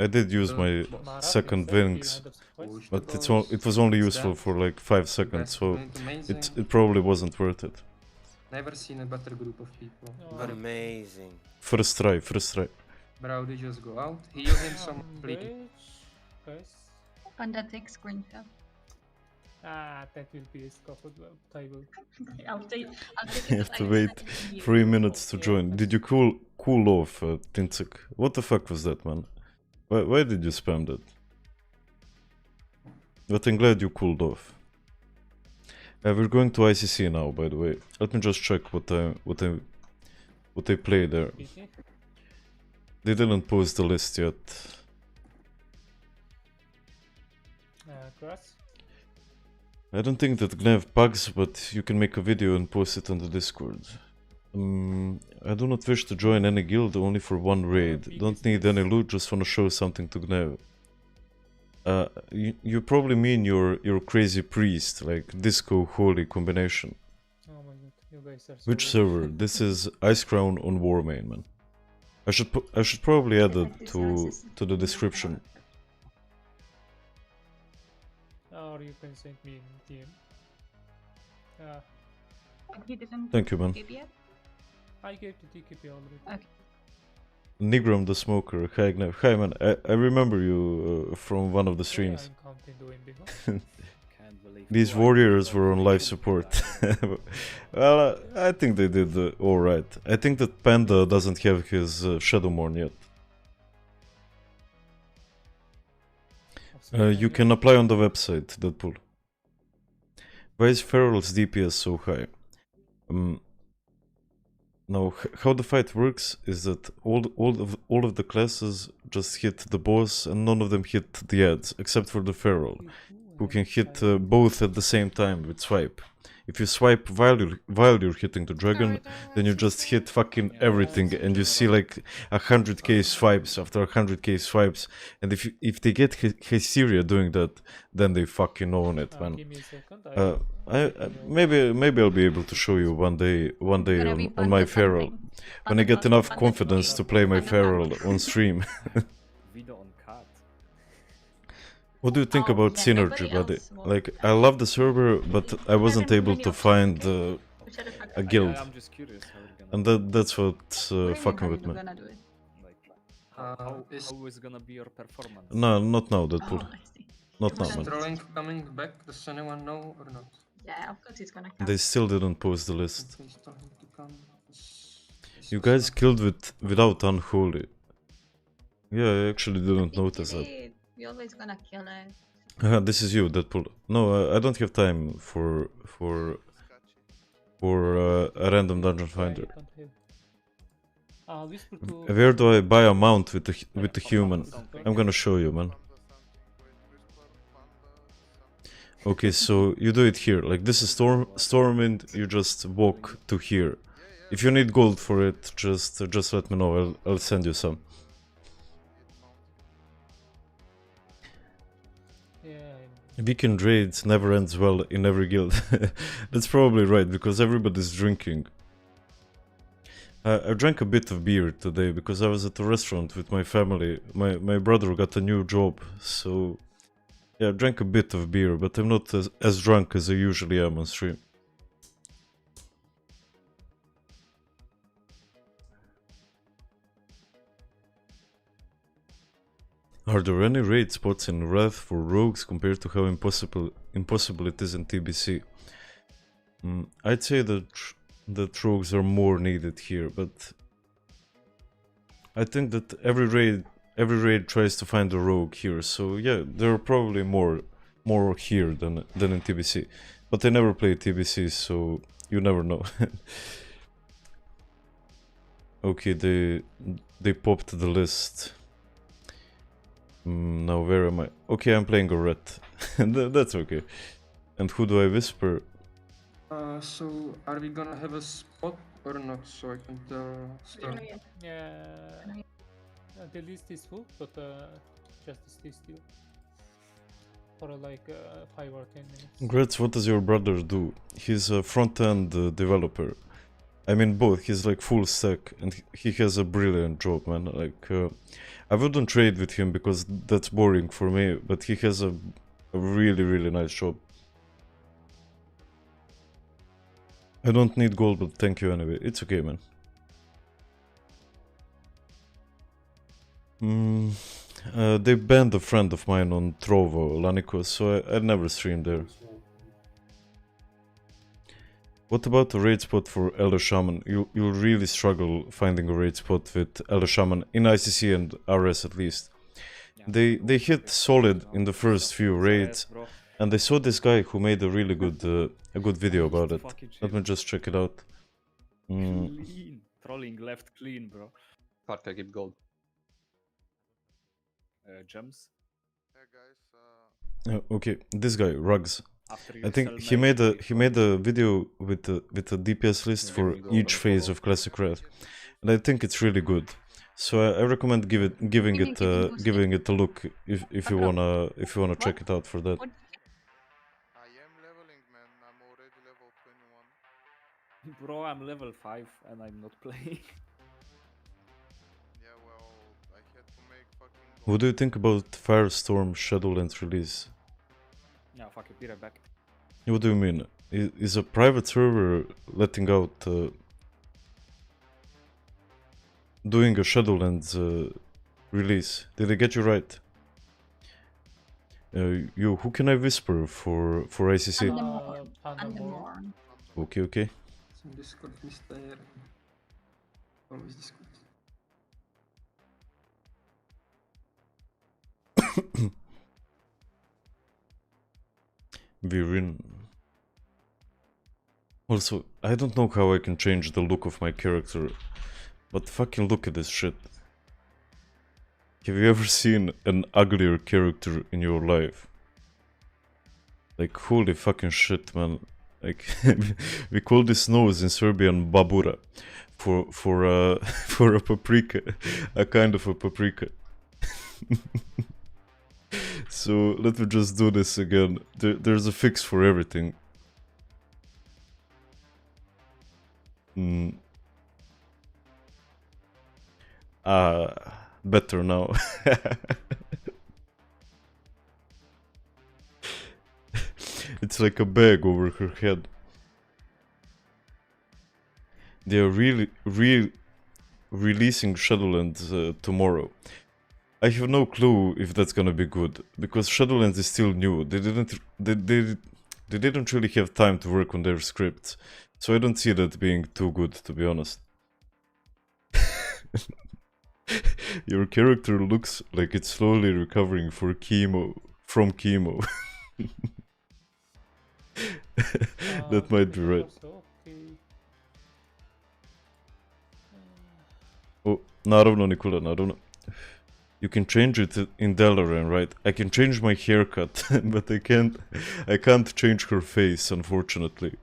did use my Marat, second give her wings, hand of support. Push but the it boss. was only It's useful dead. for like 5 You seconds, guys are so doing amazing. it probably wasn't worth it. Never seen a better group of people. Oh. Amazing. First try, first try. Browdy just go out. Heal him some please. Guys. Panda take screenshot. Ah, that will be a scuffle table. I'll take You have to wait 3 minutes to join. Did you cool off, Tintsuk? What the fuck was that, man? Why did you spam that? But I'm glad you cooled off. We're going to ICC now, by the way. Let me just check what they play there. PT? They didn't post the list yet. Grass? I don't think that Gnev bugs, but you can make a video and post it on the Discord. I do not wish to join any guild, only for one raid. Don't need any loot, just wanna show something to Gnev. You probably mean your crazy priest, like disco holy combination. Oh my god, you guys are so Which good. server? This is Ice Crown on Warmain, man. I should probably add it to the description. Or you can send me in DM. He didn't Thank you, man. give yet? I gave the TKP already. Okay. Nigram the Smoker, hi Gnev. Hi man, I remember you from one of the streams. I'm counting doing before. Can't believe These why warriors you were on life don't support. die. Well, I think they did alright. I think that Panda doesn't have his Shadowmourne yet. You can apply on the website, Deadpool. Why is Feral's DPS so high? Now, how the fight works is that all of the classes just hit the boss and none of them hit the ads, except for the Feral, who can hit both at the same time with swipe. If you swipe while you're hitting the dragon, then you just hit fucking everything, and you see like 100k swipes after 100k swipes. And if they get Hysteria doing that, then they fucking own it, man. Give me a second. Maybe I'll be able to show you one day on my Feral, when I get enough confidence to play my Feral on stream. Video on card. What do you think Oh, about yeah, Synergy, nobody buddy? else will. Like, I love the server, but I wasn't able to find a guild, I'm just curious how we're gonna and that's what's fucking with me. Gonna do it. like how is- is gonna be your performance? No, not now, Deadpool. Oh, I see. Not now, Is man. Throwing coming back, does anyone know or not? Yeah, of course it's gonna come. They still didn't post the list. They still have to come. This You was guys not- killed without Unholy. Yeah, I actually didn't We notice kill that. it. We always gonna kill it. This is you, Deadpool. No, I don't have time for a random dungeon Yeah, finder. you can't have. Whisper to. Where do I buy a mount with the human? I'm gonna show you, man. Okay, so you do it here. Like this is Stormwind. You just walk to here. If you need gold for it, just let me know. I'll send you some. Yeah. Weekend raids never ends well in every guild. That's probably right, because everybody's drinking. I drank a bit of beer today because I was at a restaurant with my family. My brother got a new job, so yeah, I drank a bit of beer, but I'm not as drunk as I usually am on stream. Are there any raid spots in Ret for rogues compared to how impossible it is in TBC? I'd say that rogues are more needed here, but I think that every raid tries to find a rogue here, so yeah, there are probably more here than in TBC. But I never play TBC, so you never know. Okay, they popped the list. Now where am I? Okay, I'm playing a Ret. That's okay. And who do I whisper? So are we gonna have a spot or not? So I can start. Yeah. The list is full, but just stay still for like 5 or 10 minutes. Gretz, what does your brother do? He's a front-end developer. I mean both, he's like full stack and he has a brilliant job, man. Like, I wouldn't trade with him because that's boring for me, but he has a really nice job. I don't need gold, but thank you anyway. It's okay, man. They banned a friend of mine on Trovo, Laniko, so I never streamed there. What about a raid spot for Elder Shaman? You'll really struggle finding a raid spot with Elder Shaman in ICC and RS at least. They hit solid in the first few raids, and I saw this guy who made a really good video about it. Let me just check it out. Clean. Trolling left clean, bro. Fuck, I keep gold. Gems. Okay, this guy Rugs. After you I think sell he made magic, a video with a DPS list for each phase of Classic Ret, and I think it's really good. So I recommend giving it a look if you wanna check it out for that. I am leveling, man. I'm already level 21. Bro, I'm level 5 and I'm not playing. Yeah, well, I had to make fucking. What do you think about Firestorm Shadowlands release? Yeah, fuck it, be right back. What do you mean? Is a private server letting out doing a Shadowlands release? Did I get you right? Who can I whisper for ICC? Undermore. Okay. It's in Discord, Mr. Always Discord. Virin. Also, I don't know how I can change the look of my character, but fucking look at this shit. Have you ever seen an uglier character in your life? Like, holy fucking shit, man. Like, we call this nose in Serbian babura for a paprika, a kind of a paprika. So let me just do this again. There's a fix for everything. Better now. It's like a bag over her head. They are releasing Shadowlands tomorrow. I have no clue if that's gonna be good, because Shadowlands is still new. They didn't really have time to work on their scripts, so I don't see that being too good, to be honest. Your character looks like it's slowly recovering from chemo. That might be right. Okay. Oh, naravno, Nikola, naravno. You can change it in Delaran, right? I can change my haircut, but I can't change her face, unfortunately.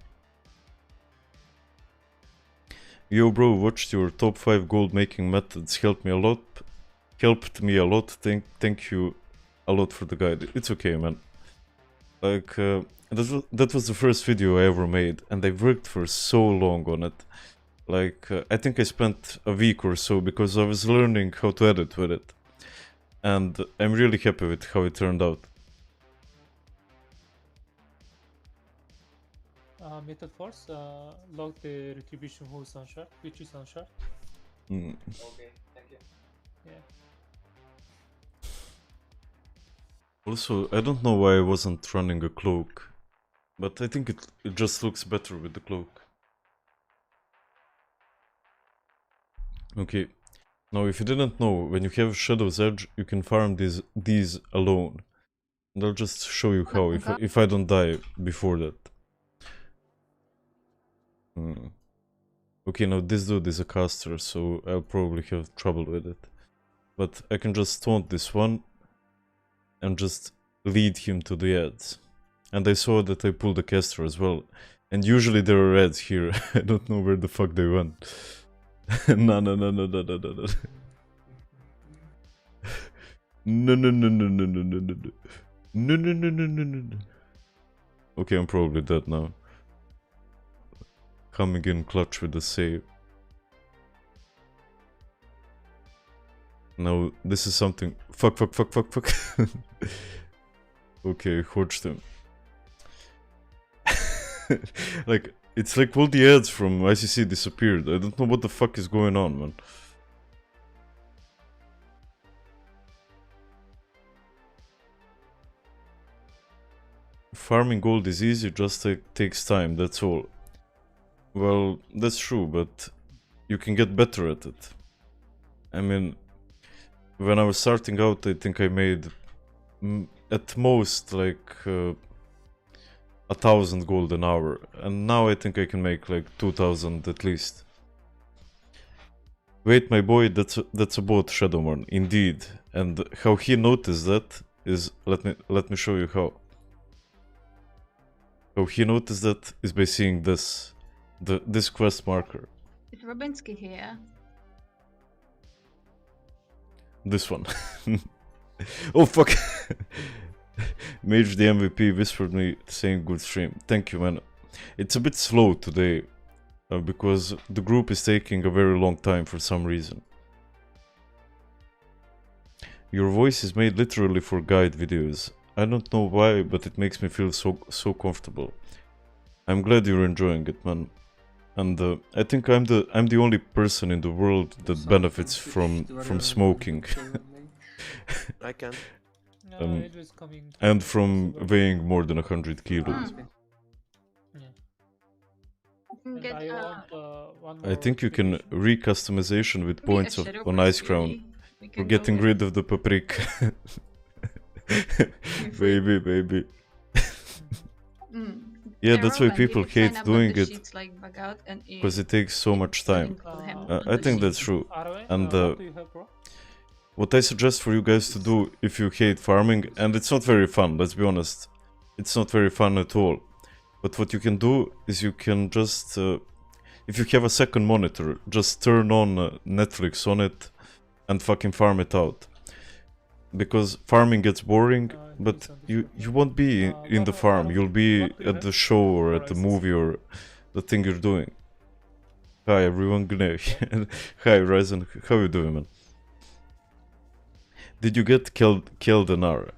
Yo bro, watched your top 5 gold making methods, helped me a lot. Thank you a lot for the guide. It's okay, man. Like, that was the first video I ever made, and I worked for so long on it. Like, I think I spent a week or so because I was learning how to edit with it. And I'm really happy with how it turned out. Method force, log the retribution who is unshard, which is unshard. Okay, thank you. Yeah. Also, I don't know why I wasn't running a cloak, but I think it just looks better with the cloak. Okay, now if you didn't know, when you have Shadow's Edge, you can farm these alone. And I'll just show you how, if I don't die before that. Okay, now this dude is a caster, so I'll probably have trouble with it. But I can just taunt this one and just lead him to the ads. And I saw that I pulled a caster as well. And usually there are ads here. I don't know where the fuck they went. No. No. Okay, I'm probably dead now. Coming in clutch with the save. Now, this is something... Fuck. Okay, forged him. Like, it's like all the ads from ICC disappeared. I don't know what the fuck is going on, man. Farming gold is easy, just takes time, that's all. Well, that's true, but you can get better at it. I mean, when I was starting out, I think I made at most like 1,000 gold an hour, and now I think I can make like 2,000 at least. Wait, my boy, that's about Shadowmourne, indeed. And how he noticed that is, let me show you how. How he noticed that is by seeing this. This quest marker. Is Robinsky here? This one. Oh fuck. Mage the MVP whispered me saying good stream. Thank you, man. It's a bit slow today because the group is taking a very long time for some reason. Your voice is made literally for guide videos. I don't know why, but it makes me feel so comfortable. I'm glad you're enjoying it, man. And I think I'm the only person in the world that benefits from smoking. I can. It was coming. And from weighing more than 100 kilos. I think you can re-customization with points on Ice Crown for getting rid of the paprika. Baby. Yeah, that's why people hate doing it, because it takes so much time. I think that's true. And what I suggest for you guys to do if you hate farming, and it's not very fun, let's be honest. It's not very fun at all. But what you can do is you can just, if you have a second monitor, just turn on Netflix on it and fucking farm it out. Because farming gets boring, but you won't be in the farm, you'll be at the show or at the movie or the thing you're doing. Hi everyone, hi Ryzen, how you doing, man? Did you get Keldenar?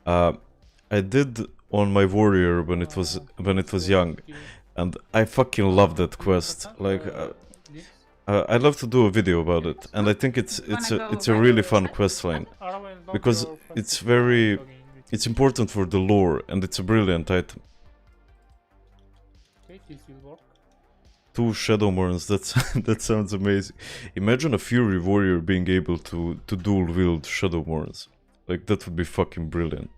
I did on my warrior when it was young, and I fucking love that quest. Like, I'd love to do a video about it, and I think it's a really fun quest line because it's important for the lore and it's a brilliant item. this will work. 2 Shadowmournes, that sounds amazing. Imagine a Fury Warrior being able to dual wield Shadowmournes. Like, that would be fucking brilliant.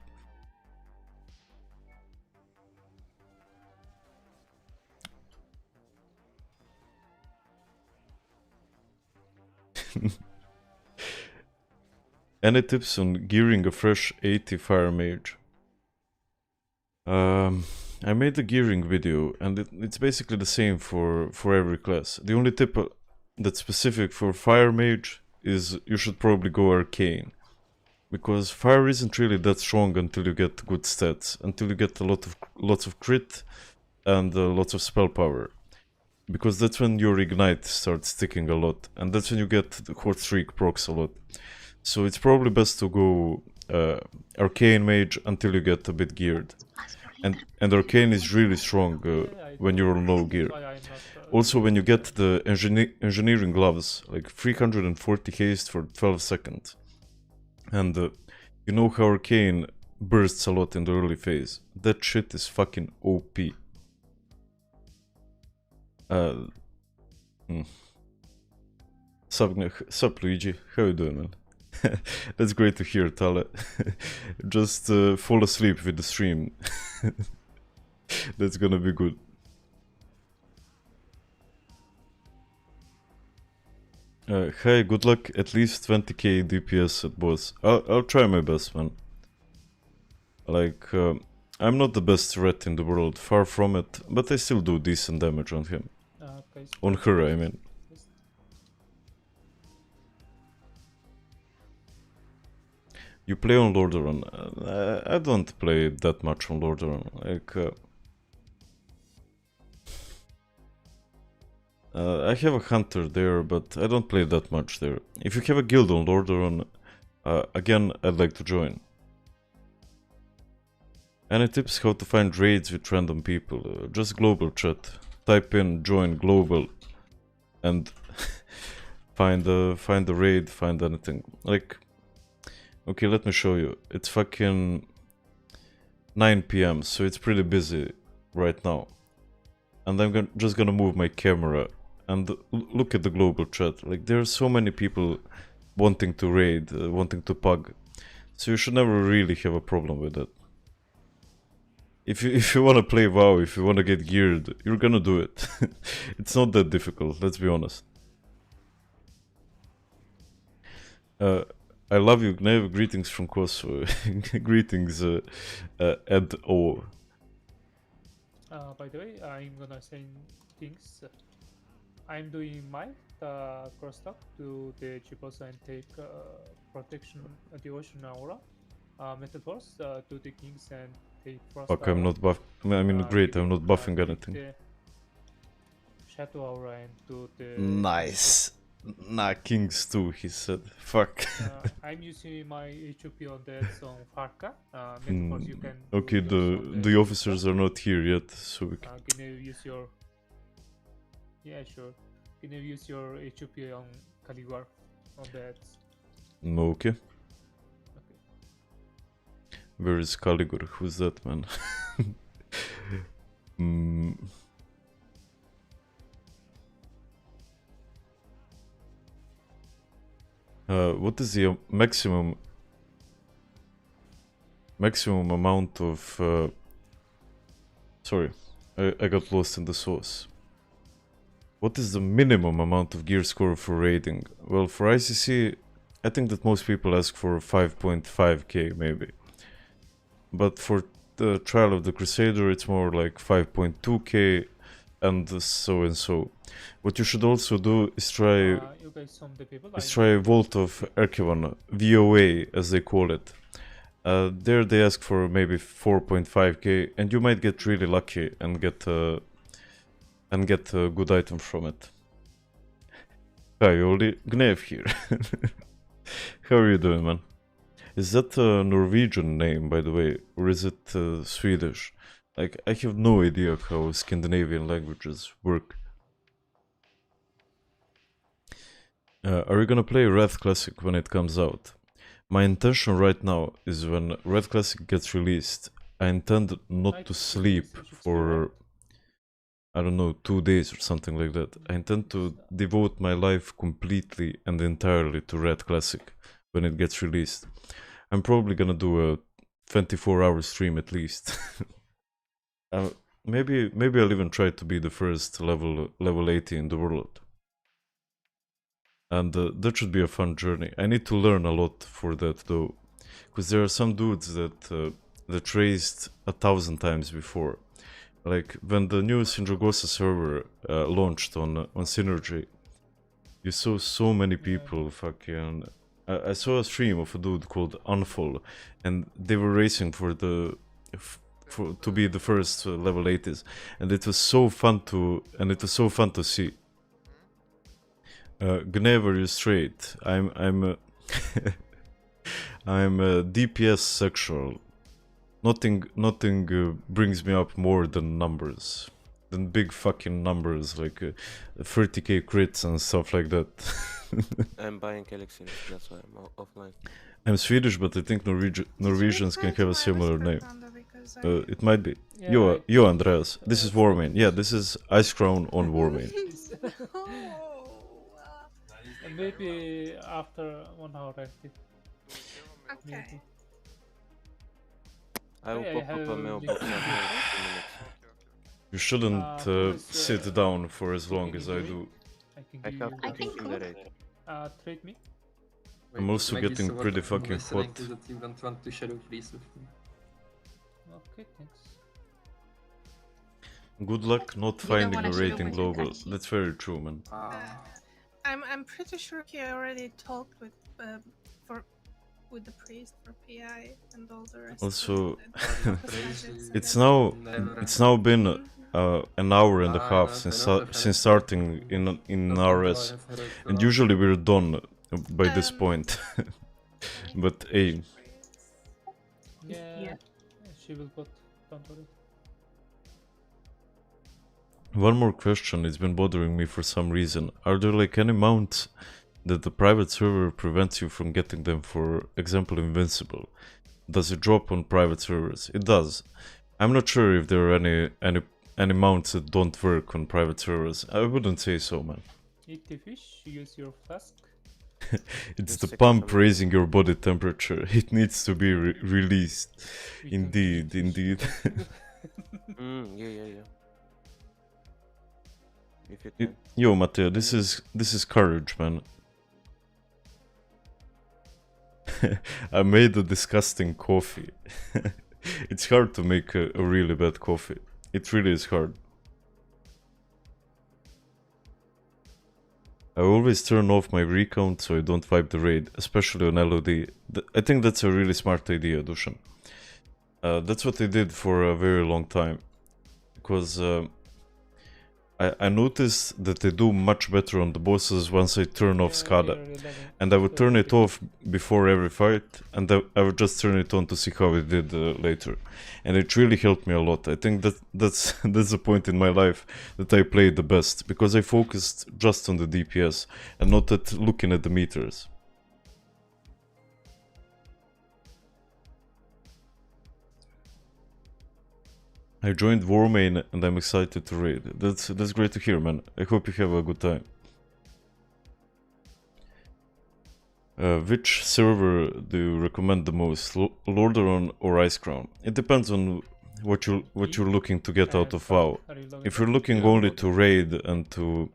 Any tips on gearing a fresh 80 Fire Mage? I made the gearing video, and it's basically the same for every class. The only tip that's specific for Fire Mage is you should probably go Arcane. Because Fire isn't really that strong until you get good stats, until you get lots of crit and lots of spell power. Because that's when your Ignite starts sticking a lot, and that's when you get the Hot Streak procs a lot. So it's probably best to go Arcane Mage until you get a bit geared. And Arcane is really strong when you're on low gear. Also, when you get the Engineering Gloves, like 340 haste for 12 seconds. And you know how Arcane bursts a lot in the early phase. That shit is fucking OP. Sup Luigi, how you doing, man? That's great to hear, Tale. Just fall asleep with the stream. That's gonna be good. Hey, good luck. At least 20k DPS at boss. I'll try my best, man. Like, I'm not the best ret in the world, far from it, but I still do decent damage on him. Okay, On her, I mean. You play on Lordaeron. I don't play that much on Lordaeron. Like, I have a hunter there, but I don't play that much there. If you have a guild on Lordaeron, again, I'd like to join. Any tips how to find raids with random people? Just global chat. Type in join global and find the raid, find anything. Like, okay, let me show you. It's fucking 9 PM, so it's pretty busy right now. And I'm just gonna move my camera and look at the global chat. Like, there are so many people wanting to raid, wanting to pug. So you should never really have a problem with it. If you wanna play WoW, if you wanna get geared, you're gonna do it. It's not that difficult, let's be honest. I love you, Gnev. Greetings from Kosovo. Greetings, Ed O. By the way, I'm gonna send things. I'm doing my crosstalk to the Chiposa and take protection at the Ocean Aura. Metal Force to the Kings and take Frost Fuck, I'm Aura. not buff. I mean, great, I'm not buffing anything. The Shadow Aura and to the... Nice. Nah, Kings too, he said. Fuck. I'm using my HOP on that on Farka. Metal Force you can... Okay, the officers are not here yet, so we can... Can you use your... Yeah, sure. Can you use your HOP on Caligwar on that? Okay. Where is Caligor? Who's that, man? What is the maximum amount of... Sorry, I got lost in the sauce. What is the minimum amount of gear score for raiding? Well, for ICC, I think that most people ask for 5.5k maybe. But for the Trial of the Crusader, it's more like 5.2k and so and so. What you should also do is try Vault of Erkevan, VOA as they call it. There they ask for maybe 4.5k, and you might get really lucky and get a good item from it. Hi, Oli, Gnev here. How are you doing, man? Is that a Norwegian name, by the way, or is it Swedish? Like, I have no idea how Scandinavian languages work. Are you gonna play Ret Classic when it comes out? My intention right now is when Ret Classic gets released, I intend not to sleep for I don't know, 2 days or something like that. I intend to devote my life completely and entirely to Ret Classic when it gets released. I'm probably gonna do a 24-hour stream at least. Maybe I'll even try to be the first level 80 in the world. And that should be a fun journey. I need to learn a lot for that though, because there are some dudes that raised 1,000 times before. Like when the new Sindragosa server launched on Synergy, you saw so many people fucking. I saw a stream of a dude called Unfall, and they were racing for to be the first level 80s, and it was so fun to see. Gnev, are you straight? I'm I'm DPS sexual. Nothing brings me up more than numbers, than big fucking numbers like 30k crits and stuff like that. I'm buying elixirs, that's why I'm offline. I'm Swedish, but I think Norwegians can have a similar name. It might be. Yeah, You Andreas. This is Warmane. Yeah, this is Ice Crown on Warmane. Maybe after 1 hour active. Okay. I will Hey, I pop up a have mailbox linked after 2 minutes. You shouldn't sit down for as long as I do. I have I can in the raid. Trade me. I'm also Maggie getting Sword pretty from fucking wrestling hot. is that you don't want to shadow freeze with me. Okay, thanks. Good luck not don't finding wanna a show raid in with global. Tachi. That's very true, man. I'm pretty sure he already talked with the priest for PI and all the rest. Also, of the it's now been an hour and a half since starting in RS, and usually we're done by this point. But hey, Yeah, she will put. Don't worry. one more question. It's been bothering me for some reason. Are there like any mounts that the private server prevents you from getting them? For example, invincible. Does it drop on private servers? It does. I'm not sure if there are any mounts that don't work on private servers. I wouldn't say so, man. Eat the fish, use your flask. It's Just the check pump some- raising your body temperature. It needs to be released. We can Indeed, eat fish. indeed. Yeah. If you can. Yo, Mateo, this is courage, man. I made a disgusting coffee. It's hard to make a really bad coffee. It really is hard. I always turn off my recount so I don't wipe the raid, especially on LOD. I think that's a really smart idea, Dushan. That's what I did for a very long time. Because I noticed that they do much better on the bosses once I turn off SCADA. And I would turn it off before every fight, and I would just turn it on to see how it did later. And it really helped me a lot. I think that's the point in my life that I played the best, because I focused just on the DPS and not at looking at the meters. I joined Warmane and I'm excited to raid. That's great to hear, man. I hope you have a good time. Which server do you recommend the most, Lordaeron or Icecrown? It depends on what you're looking to get out of WoW. If you're looking only to raid and to,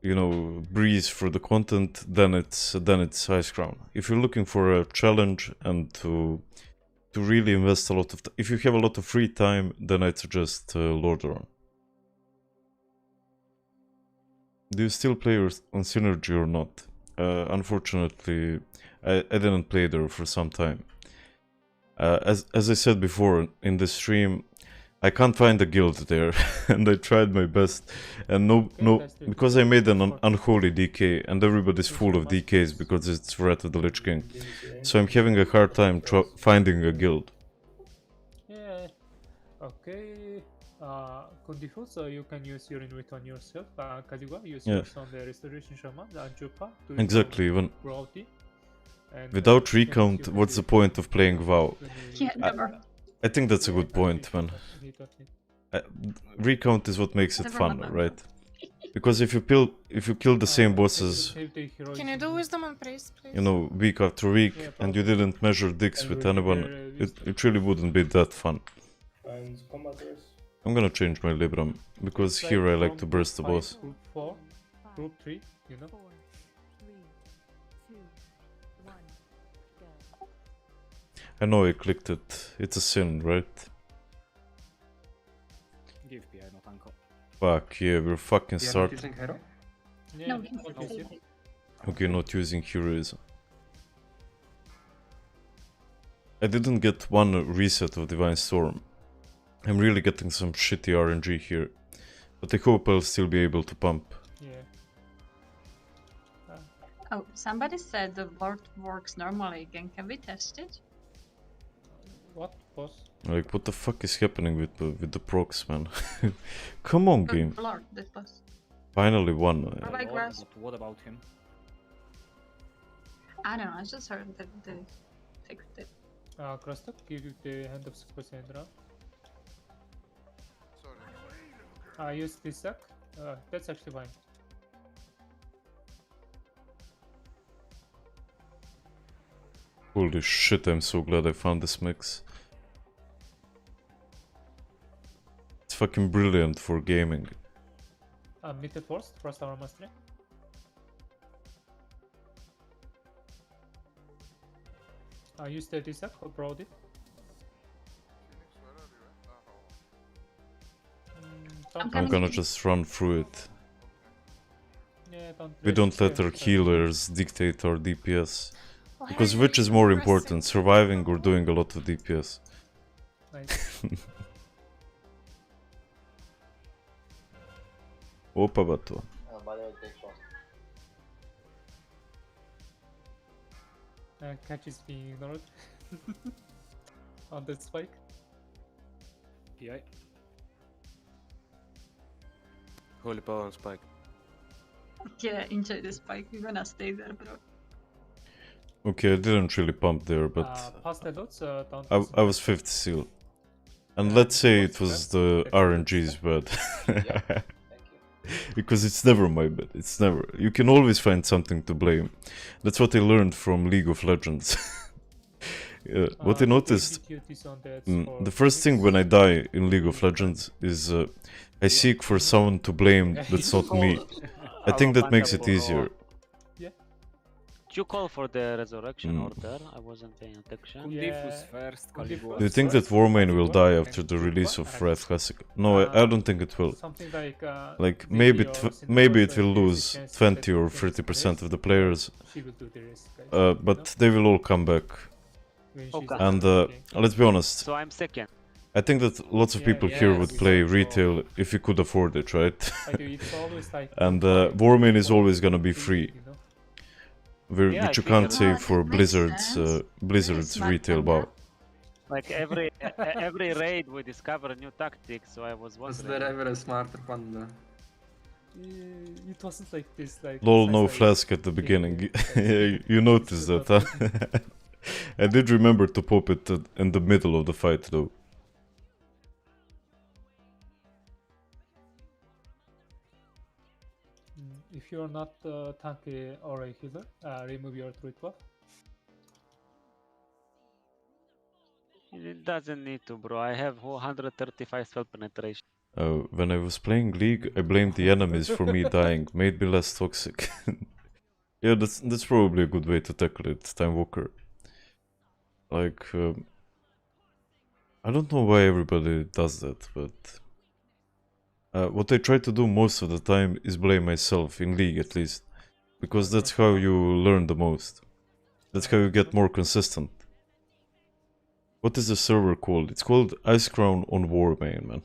you know, breeze for the content, then it's Icecrown. If you're looking for a challenge and to really invest a lot of if you have a lot of free time, then I'd suggest Lordaeron. Do you still play on Synergy or not? Unfortunately, I didn't play there for some time. As I said before in the stream, I can't find a guild there, and I tried my best, and because I made an unholy DK, and everybody's full of DKs because it's Ret of the Lich King, so I'm having a hard time finding a guild. Yeah. Okay. On default, so you can use your invite on yourself. Kadiwa, use yours on the Restoration Shaman, and Jupa to Exactly, even Growty. without recount, what's the point of playing WoW? Yeah, never. I think that's a good point, man. recount is what makes it Never fun, mind. right? Because if you kill the same bosses, Save the heroics Can you in do the- wisdom and praise, please? you know, week after week, Yeah, and you didn't measure dicks And with we'll anyone, prepare, it really wouldn't be that fun. And combaters. I'm gonna change my Libram, because It's here I like from to group burst the 5, boss. Group 4, group 3, you know? 4, 3, 2, 1, go. I know I clicked it, it's a sin, right? Give PI, not uncle. Fuck yeah, we're fucking We are not start. using hero? Yeah, No, fuck he's is it? Okay, not using heroism. I didn't get one reset of Divine Storm. I'm really getting some shitty RNG here. But I hope I'll still be able to pump. Yeah. Oh, somebody said the board works normally again. Can we test it? What, boss? Like, what the fuck is happening with the procs, man? Come on, game. Good lord, that was. Finally won. Bye bye, Lord, grass. but what about him? I don't know, I just heard that they fixed it. Crosstalk, give you the hand of Cassandra. I use this sack. That's actually fine. Holy shit, I'm so glad I found this mix. It's fucking brilliant for gaming. Meet it first, first our mastery. Use the sack or Brody. I'm gonna just run through it. Yeah, We don't let our healers dictate our DPS. Because which is more important, surviving or doing a lot of DPS? Nice. Opa, bato. Catch is being ignored. On that spike. PI. Holy power on spike. Yeah, enjoy the spike. We're gonna stay there, bro. Okay, I didn't really pump there, but Pass the dots, don't I was 50 seal. And let's say it was the RNG's bad. Because it's never my bad, it's never. You can always find something to blame. That's what I learned from League of Legends. Yeah, what I noticed, the first thing when I die in League of Legends is I seek for someone to blame that's not me. I think that makes it easier. Did you call for the resurrection order? I wasn't paying attention. Kundifus first, Caligula. Do you think that Warmane will die after the release of Ret Classic? No, I don't think it will. Something Like maybe it will lose 20 or 30% of the players, She will do the rest, guys. but they will all come back. When she's Okay. And okay. let's be honest, So I'm second. I think that lots of people here would play retail if you could afford it, right? Like, it's always like And Warmane is always gonna be free, you know? Yeah, which I you can't figured. say for That makes Blizzard's sense. Blizzard's Smart retail and WoW. Like every raid we discover a new tactic, so I was Was wondering. there ever a smarter panda? It wasn't like this, like. Lol, no precise, flask at the beginning. You noticed that, huh? I did remember to pop it in the middle of the fight, though. If you're not tanky or a healer, remove your druid buff. It doesn't need to, bro. I have 135 spell penetration. When I was playing League, I blamed the enemies for me dying, made me less toxic. Yeah, that's probably a good way to tackle it, Time Walker. Like, I don't know why everybody does that, but what I try to do most of the time is blame myself, in League at least, because that's how you learn the most. That's how you get more consistent. What is the server called? It's called Icecrown on Warmane, man.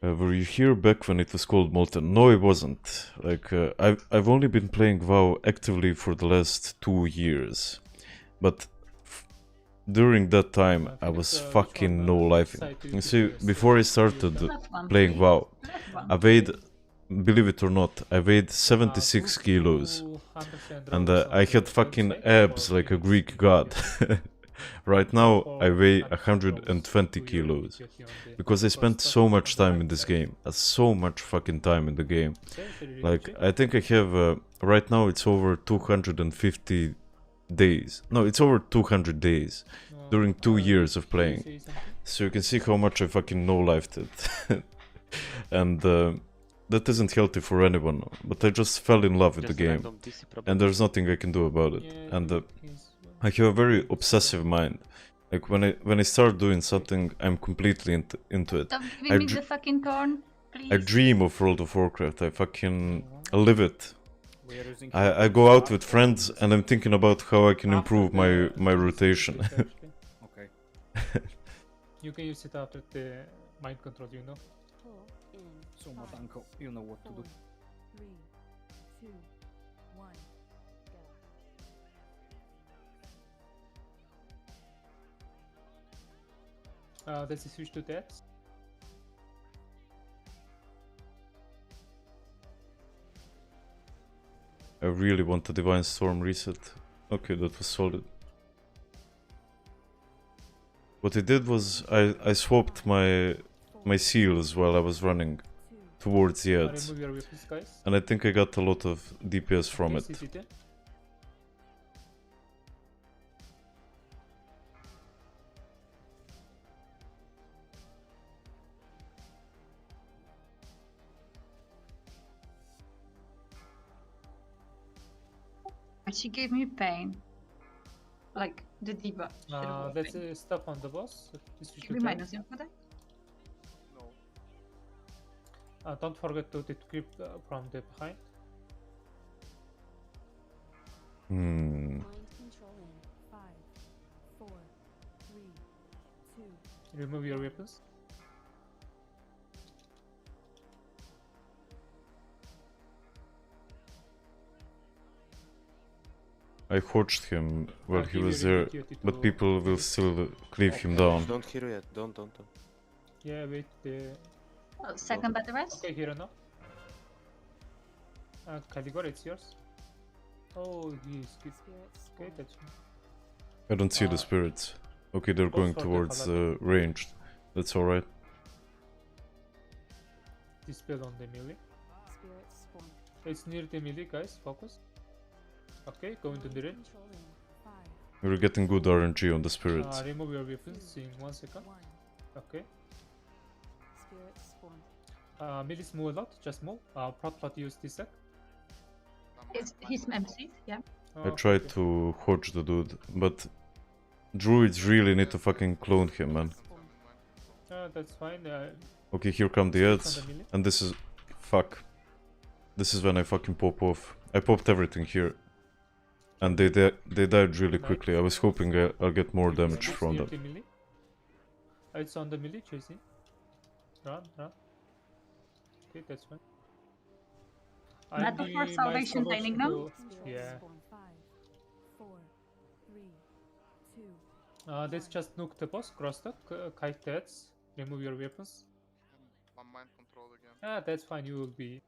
Were you here back when it was called Molten? No, it wasn't. Like, I've only been playing WoW actively for the last 2 years. But during that time, I was fucking no-lifing. You see, before I started playing WoW, I weighed, believe it or not, I weighed 76 kilos. And I had fucking abs like a Greek god. Right now I For weigh Alexander 120 was to your kilos duty on the because I spent cross so talk much on the time in right this side. game. So much fucking time in the game. Seriously, Like legit? I think I have right now it's over 250 days. No, it's over 200 days during 2 years of Can you playing. say something? So you can see how much I fucking no-lifed it. And that isn't healthy for anyone. But I just fell in love with the Just game. random DC probably. And there's nothing I can do about it. Yeah, And he's, I have a very obsessive mind. Like when I start doing something, I'm completely into it. Stop I giving me dr- the fucking corn, please. I dream of World of Warcraft. I fucking live it. We are using I go out with friends and I'm thinking about how I can improve my rotation. Okay. You can use it after the mind control, you know? Pull in. So Matanko, you know what to do. 3, 2, 1, go. Let's switch to that. I really want a Divine Storm reset. Okay, that was solid. What I did was I swapped my seals while I was running towards the ads. Remove your weapons, guys. And I think I got a lot of DPS from Okay, it. CCT. But she gave me pain. Like the debuff. Let's stop on the boss. Let's switch Should to we Jen. minus him for that? No. Don't forget to decrypt from the behind. Mind control in 5, 4, 3, 2. Remove your weapons. I forged him while I'll he give was you there, duty but to- people will still cleave him down. Don't hear yet. Don't. Yeah, wait. Oh, second battle rest? Okay, here now. Caligor, it's yours. Oh, he's good. Spirits Okay, spawn. that's fine. I don't see the spirits. Okay, they're Both going for the towards paladin. ranged. That's alright. Dispel on the melee. Spirits spawn. It's near the melee, guys. Focus. Okay, go into the red. Control in 5, We're getting good RNG on the spirits. Remove your weapons in 1 second. 1. Okay. Spirits spawn. Melee move a lot, just move. Prot use this sec. He's MC, yeah. I tried to hodge the dude, but druids really need to fucking clone him, man. That's fine. Okay, here come the Spirits ads, on the melee. and this is... fuck. This is when I fucking pop off. I popped everything here. And they died really quickly. I was hoping I'll get more damage It's from near them. the melee. It's on the melee, chasing. Run. Okay, that's fine. Metal for the salvation Mind training Salvation now? Spirits Yeah. spawn 5, 4, 3, 2. Let's just nuke the boss, crosstalk, kite heads, remove your weapons. I'm mind control again. That's fine, you will be...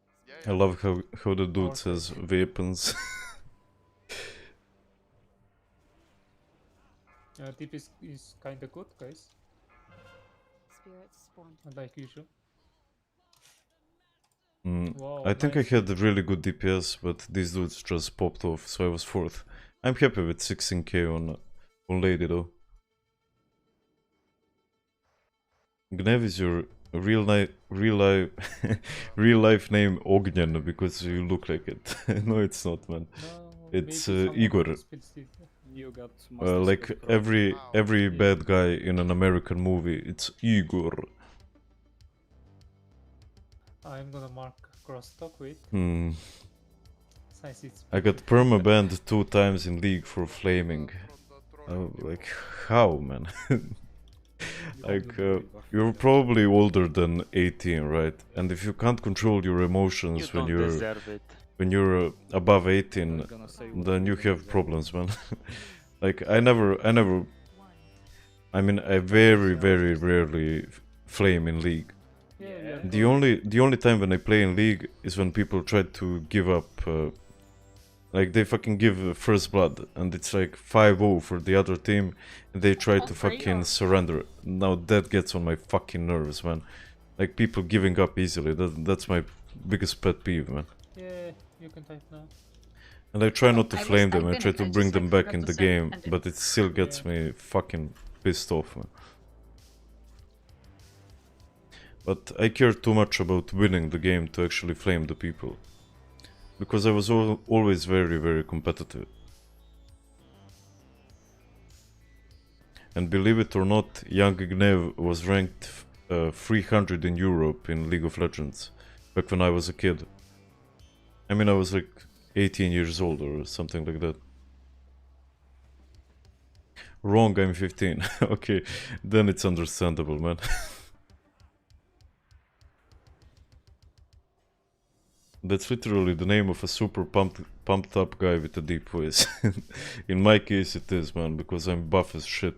I love how the dude says weapons. Tip is kinda good, guys, Spirits spawn. like usual. Wow, Wow, I think nice. I had really good DPS, but these dudes just popped off, so I was 4th. I'm happy with 16k on Lady though. Gnev is your real life name Ognjen because you look like it. No, it's not, man. No, It's maybe someone Igor. else spills it. You got Like every bad guy in an American movie, it's Igor. I'm gonna mark crosstalk, wait. Since it's I got permabanned 2 times in League for flaming. Like, how, man? Like, you're probably older than 18, right? And if you can't control your emotions You don't deserve it. when you're above 18, then you have problems, man. Like, I mean, I very rarely flame in League. Yeah. The only time when I play in League is when people try to give up Like they fucking give first blood, and it's like 5-0 for the other team, and they try to fucking surrender. Now that gets on my fucking nerves, man. Like people giving up easily. That's my biggest pet peeve, man. Yeah, you can type now. And I try not to I was flame them. I try typing, to I bring just, them like, back forgot in to the send game, and it- but it still gets me fucking pissed off, man. But I care too much about winning the game to actually flame the people. Because I was always very, very competitive. And believe it or not, young Gnev was ranked 300 in Europe in League of Legends back when I was a kid. I mean, I was like 18 years old or something like that. Wrong, I'm 15. Okay, then it's understandable, man. That's literally the name of a super pumped up guy with a deep voice. In my case it is, man, because I'm buff as shit.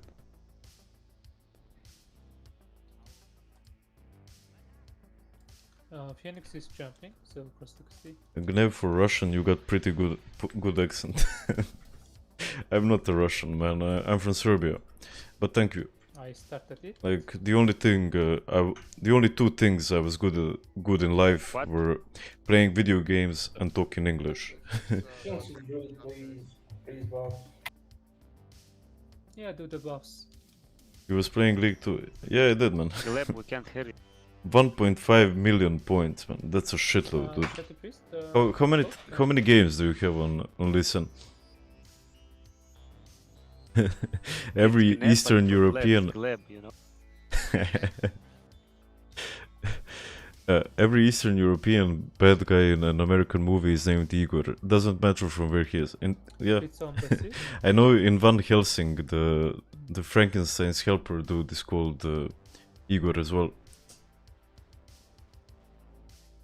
Phoenix is jumping, so cross to see. Gnev, for Russian you got pretty good accent. I'm not a Russian, man, I'm from Serbia. But thank you. I started it. Like the only thing, the only two things I was good in life were playing video games and talking English. Yeah, do the buffs. He was playing League too. Yeah, I did, man. Gleb, we can't hear you. 1.5 million points, man. That's a shitload, dude. Shadow Priest, How many games do you have on Listen? Every It's Gneb, Eastern but European. Gleb, you know? Every Eastern European bad guy in an American movie is named Igor. Doesn't matter from where he is. Yeah, It's on the sea. I know in Van Helsing the Frankenstein's helper dude is called Igor as well.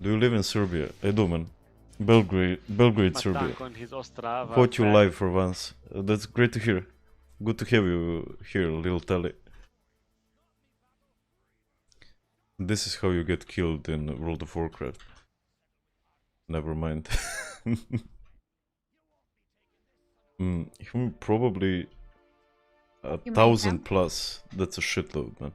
Do you live in Serbia? I do, man. Belgrade, Serbia. Matanko and his Ostrava. Caught you live for once. That's great to hear. Good to have you here, little Tally. This is how you get killed in World of Warcraft. Never mind. Probably 1,000 plus. That's a shitload, man.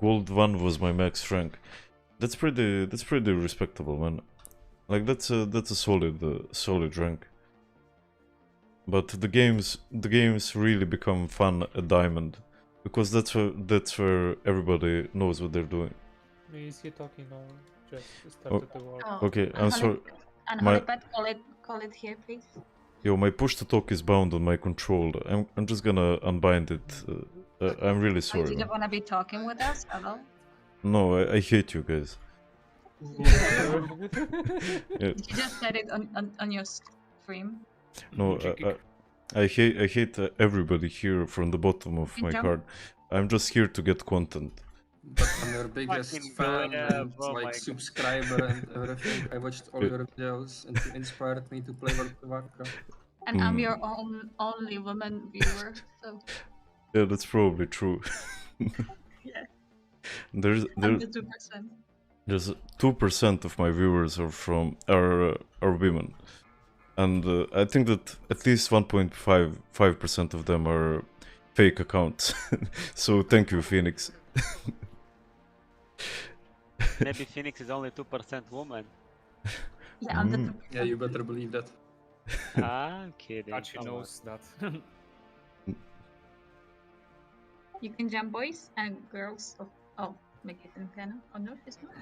Gold 1 was my max rank. That's pretty respectable, man. Like that's a solid rank. But the games really become fun at Diamond, because that's where everybody knows what they're doing. Is he talking or just started the war? Okay, I'm sorry. And My- Holipet, call it here, please. Yo, my push to talk is bound on my control. I'm just gonna unbind it. I'm really Oh, sorry. you Man. don't want to be talking with us at all? No, I hate you guys. Yeah. You just said it on your stream. No, I hate everybody here from the bottom of my Jump. heart. I'm just here to get content. But I'm your biggest Fucking fan Gleb, and oh like my subscriber and everything. I watched all your videos and you inspired me to play World of Warcraft. And I'm your only woman viewer, so Yeah, that's probably true. yeah. There's I'm the 2%. There's 2% of my viewers are women, and I think that at least 1.5% of them are fake accounts. So thank you, Phoenix. Maybe Phoenix is only 2% woman. Yeah, I'm the 2%. Yeah, you better believe that. I'm kidding. Archie come on. knows that. You can jump, boys and girls. Oh, make it in canon. Oh no, it's not.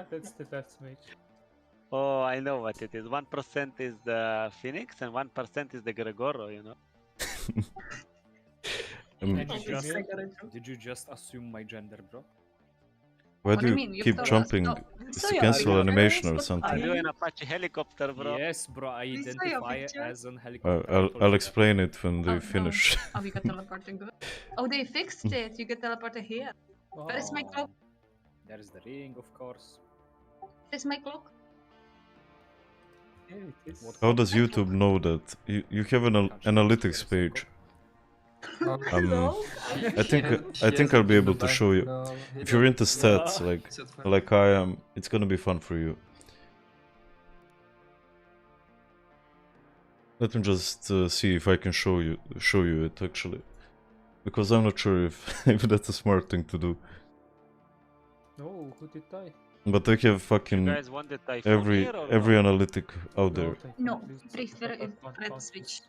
That's the death mage. Oh, I know what it is. 1% is the Phoenix and 1% is the Gregoro, you know? Did you just assume my gender, bro? Why What do do you you mean? You've keep told us. jumping? No, Is so to yeah, cancel yeah, animation or that's Are something? you an Apache helicopter, bro? Yes, bro, I We saw your identify picture. as an helicopter. I told you I'll that. explain it when they Oh, finish. No. Oh, we got teleported. Good. Oh, they fixed it. You get teleported here. Where is my clock? There is the ring, of course. Where is my clock? Here it is. How does YouTube know that? You have an analytics page. I think I'll be able to show you. If you're into stats like I am, it's gonna be fun for you. Let me just see if I can show you it actually, because I'm not sure if if that's a smart thing to do. No, who did die? But I have fucking You guys want the typhoon here or every no? analytic out there. No, prefer if red switch.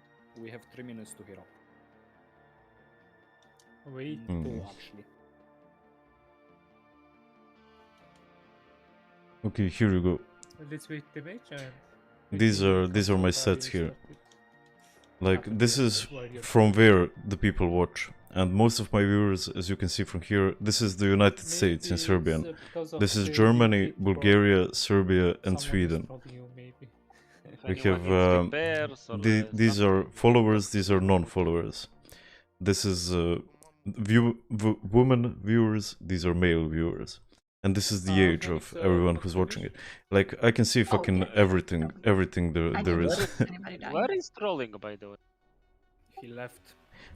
We have 3 minutes to hero. Wait. Two, actually. Okay, here you go. Let's wait the match and These are my sets here. Like this is from where the people watch, and most of my viewers, as you can see from here, this is the United States in Serbian. This is Germany, Bulgaria, Serbia, and Sweden. We have these are followers, these are non-followers. This is women viewers, these are male viewers. And this is the age of everyone who's watching it. Like, I can see fucking everything there is. Where is trolling, by the way? He left.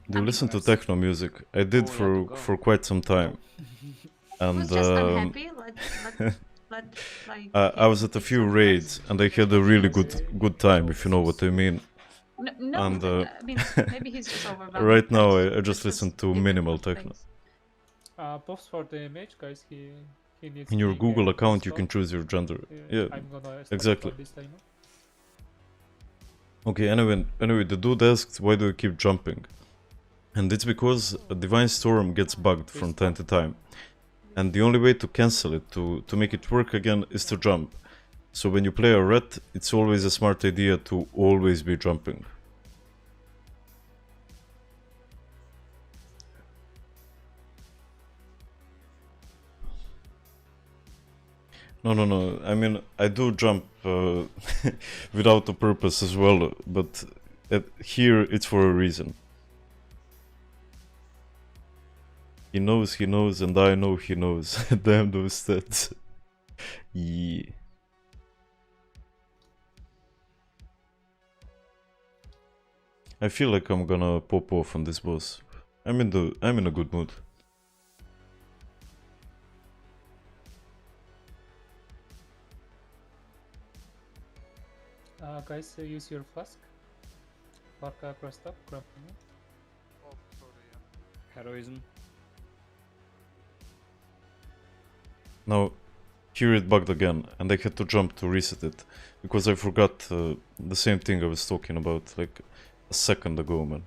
Do you listen to techno music? I did for quite some time. And I was at a few raids and I had a really good time, if you know what I mean. No, And I mean, maybe he's just overwhelmed. right now I just listen to minimal techno. Post for the match, guys. He needs In your to Google make a account, you stop. can choose your gender. Yeah, I'm gonna stop exactly. for this timer. Okay, anyway, the dude asked, why do you keep jumping? And it's because a Divine Storm gets bugged from time to time. And the only way to cancel it, to make it work again, is to jump. So when you play a ret, it's always a smart idea to always be jumping. No. I mean, I do jump without a purpose as well, but here it's for a reason. He knows, and I know he knows. Damn those stats. Yeah. I feel like I'm gonna pop off on this boss. I'm in a good mood. Guys, use your flask. Barca crossed up, grab me. Oh, sorry, yeah. Heroism. Now, here it bugged again, and I had to jump to reset it, because I forgot the same thing I was talking about like a second ago, man.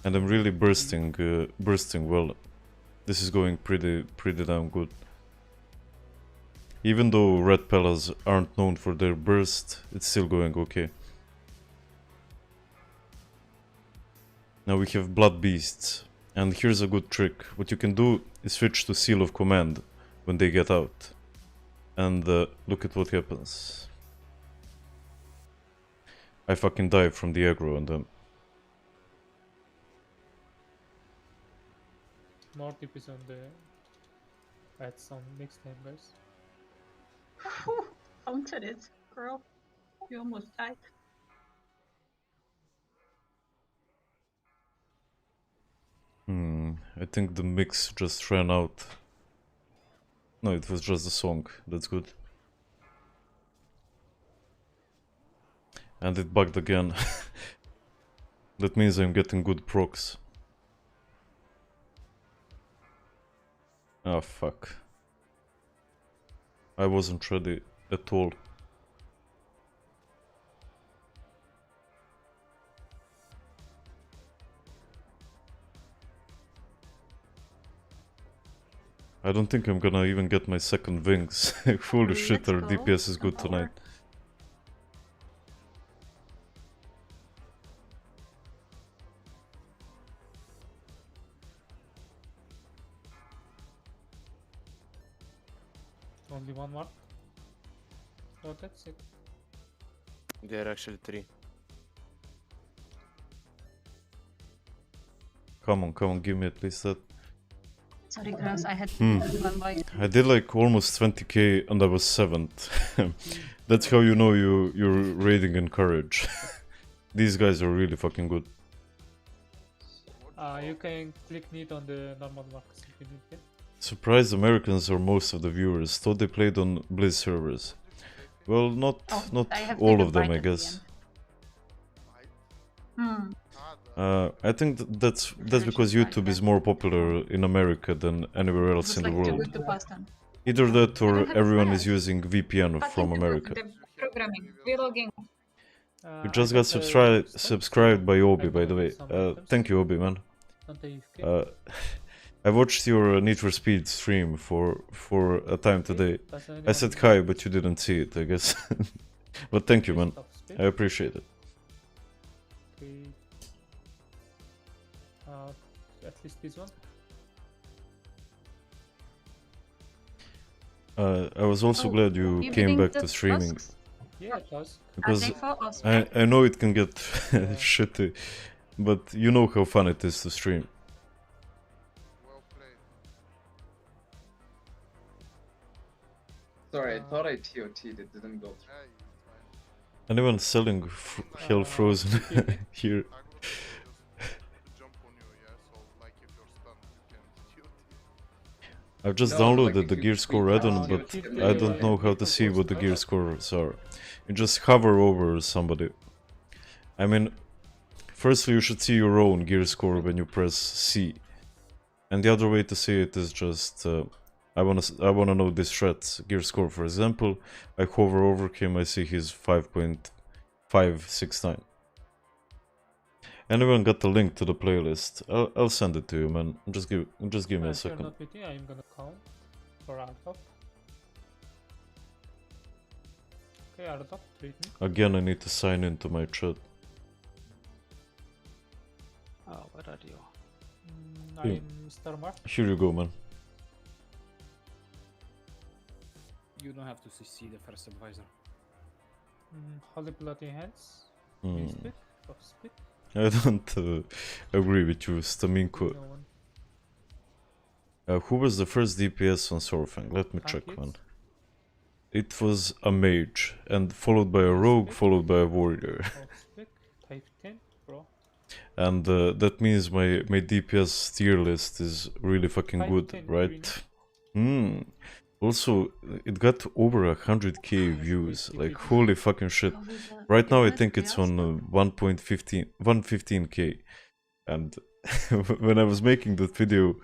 And I'm really bursting well. This is going pretty damn good. Even though red Pellas aren't known for their burst, it's still going okay. Now we have Blood Beasts, and here's a good trick. What you can do is switch to Seal of Command when they get out. And look at what happens. I fucking die from the aggro on them. More tips on the add some next time, guys. Counted it, girl. You almost died. I think the mix just ran out. No, it was just a song. That's good. And it bugged again. That means I'm getting good procs. Oh fuck. I wasn't ready at all. I don't think I'm gonna even get my second wings. Holy shit, our DPS is good tonight. Only one more. Oh, that's it. There are actually 3. Come on, give me at least that. Sorry, girls, I had one by. I did like almost 20k and I was 7th. That's how you know you're raiding in courage. These guys are really fucking good. You can click need on the normal markers if you need it. Surprised Americans are most of the viewers. Thought they played on Blizz servers. Well, not I have all taken of them, Bright I at the guess. end. I think that's because YouTube is more popular in America than anywhere else Just in the like to world. go to Boston. Either that or don't have everyone is fast. using VPN from America. The programming, relogging. We just got subscribed by Obi, by the way. Thank you, Obi, man. I watched your Need for Speed stream for a time today. I said hi, but you didn't see it, I guess. But thank you, man. I appreciate it. Okay. At least this one. I was also glad you came back to streaming. Yeah, it does. Because I know it can get shitty, but you know how fun it is to stream. Sorry, I thought I TOT'd, it didn't go through. Anyone selling Hell Frozen here? I've just downloaded the gear score add-on, but I don't know how to see what the gear scores are. You just hover over somebody. I mean, firstly you should see your own gear score when you press C. And the other way to see it is just, I wanna know this threat's gear score. For example, I hover over him, I see his 5.569. Anyone got the link to the playlist? I'll send it to you, man. Just give me a second. Not with me, I'm gonna count for Ardop. Okay, Ardop, treat me. Again, I need to sign into my chat. Oh, where are you? I'm Star Mark. Here you go, man. You don't have to see the first advisor. Holy Bloody Hands. Hmm. Spit, of spit. I don't agree with you, Staminko. Who was the first DPS on Sorfang? Let me check, man. It was a mage, and followed by a rogue, followed by a warrior. Type 10, bro. And that means my DPS tier list is really fucking good, right? Also, it got over 100k views, like holy fucking shit. Right now I think it's on 115k, and when I was making that video,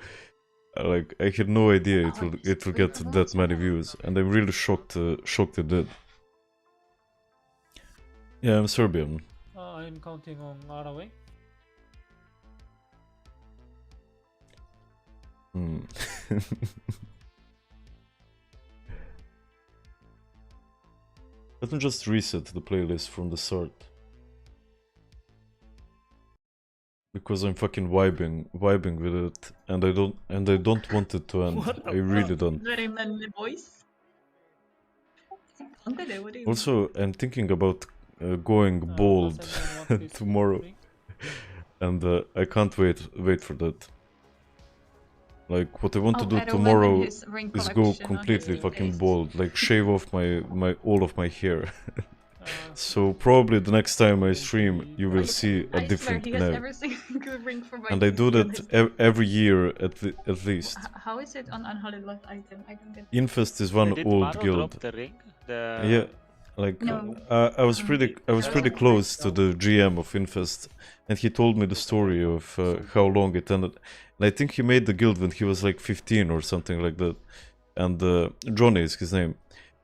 like I had no idea it will get that many views, and I'm really shocked it did. Yeah, I'm Serbian. I'm counting on Araway. Let me just reset the playlist from the start. Because I'm fucking vibing with it, and I don't want it to end. I really don't. Very manly voice. Also, I'm thinking about going bald tomorrow, and I can't wait for that. Like, what I want to do tomorrow is go completely fucking bald, like shave off all of my hair. So probably the next time I stream, you will see a different Nev. And I do that every year at least. How is it on Unholy Lot item? I don't get. Infest is one old guild. Yeah, like I was pretty close to the GM of Infest, and he told me the story of how long it ended. And I think he made the guild when he was like 15 or something like that. And Johnny is his name,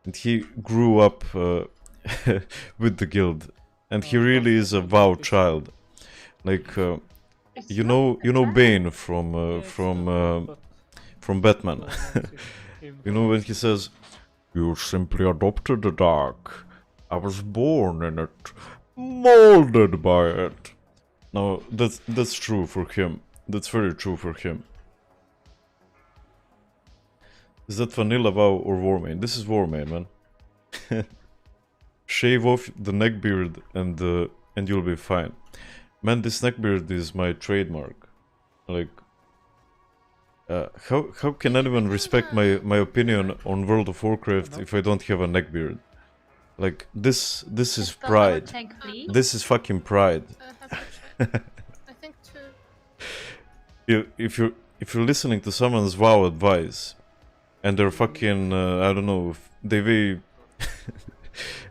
and he grew up with the guild, and he really is a WoW child. Like you know Bane from Batman. You know when he says, "You simply adopted the dark. I was born in it, molded by it." Now that's true for him. That's very true for him. Is that vanilla WoW or Warmane? This is Warmane, man. Shave off the neckbeard and you'll be fine. Man, this neckbeard is my trademark. Like, how can anyone respect my opinion on World of Warcraft if I don't have a neckbeard? Like, this is pride. This is fucking pride. I think if you're listening to someone's WoW advice, and they're fucking I don't know, they weigh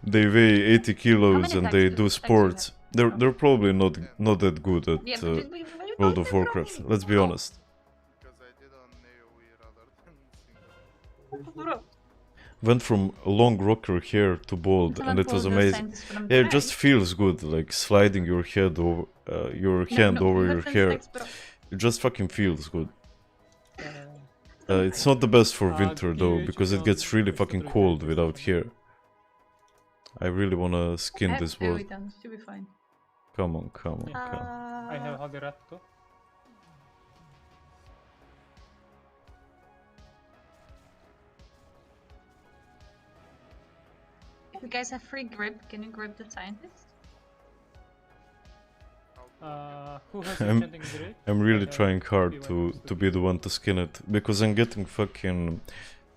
they weigh 80 kilos and they do sports, they're probably not that good at World of Warcraft. Let's be honest. Went from long rocker hair to bald, and it was amazing. Yeah, it just feels good, like sliding your head over your hand over your hair. It just fucking feels good. It's not the best for winter though, because it gets really fucking cold without hair. I really wanna skin this world. Should be fine. Come on, come on, come on. I have Hageratto. If you guys have free grip, can you grip the scientist? Who has enchanting grip? I'm really trying hard to be the one to skin it, because I'm getting fucking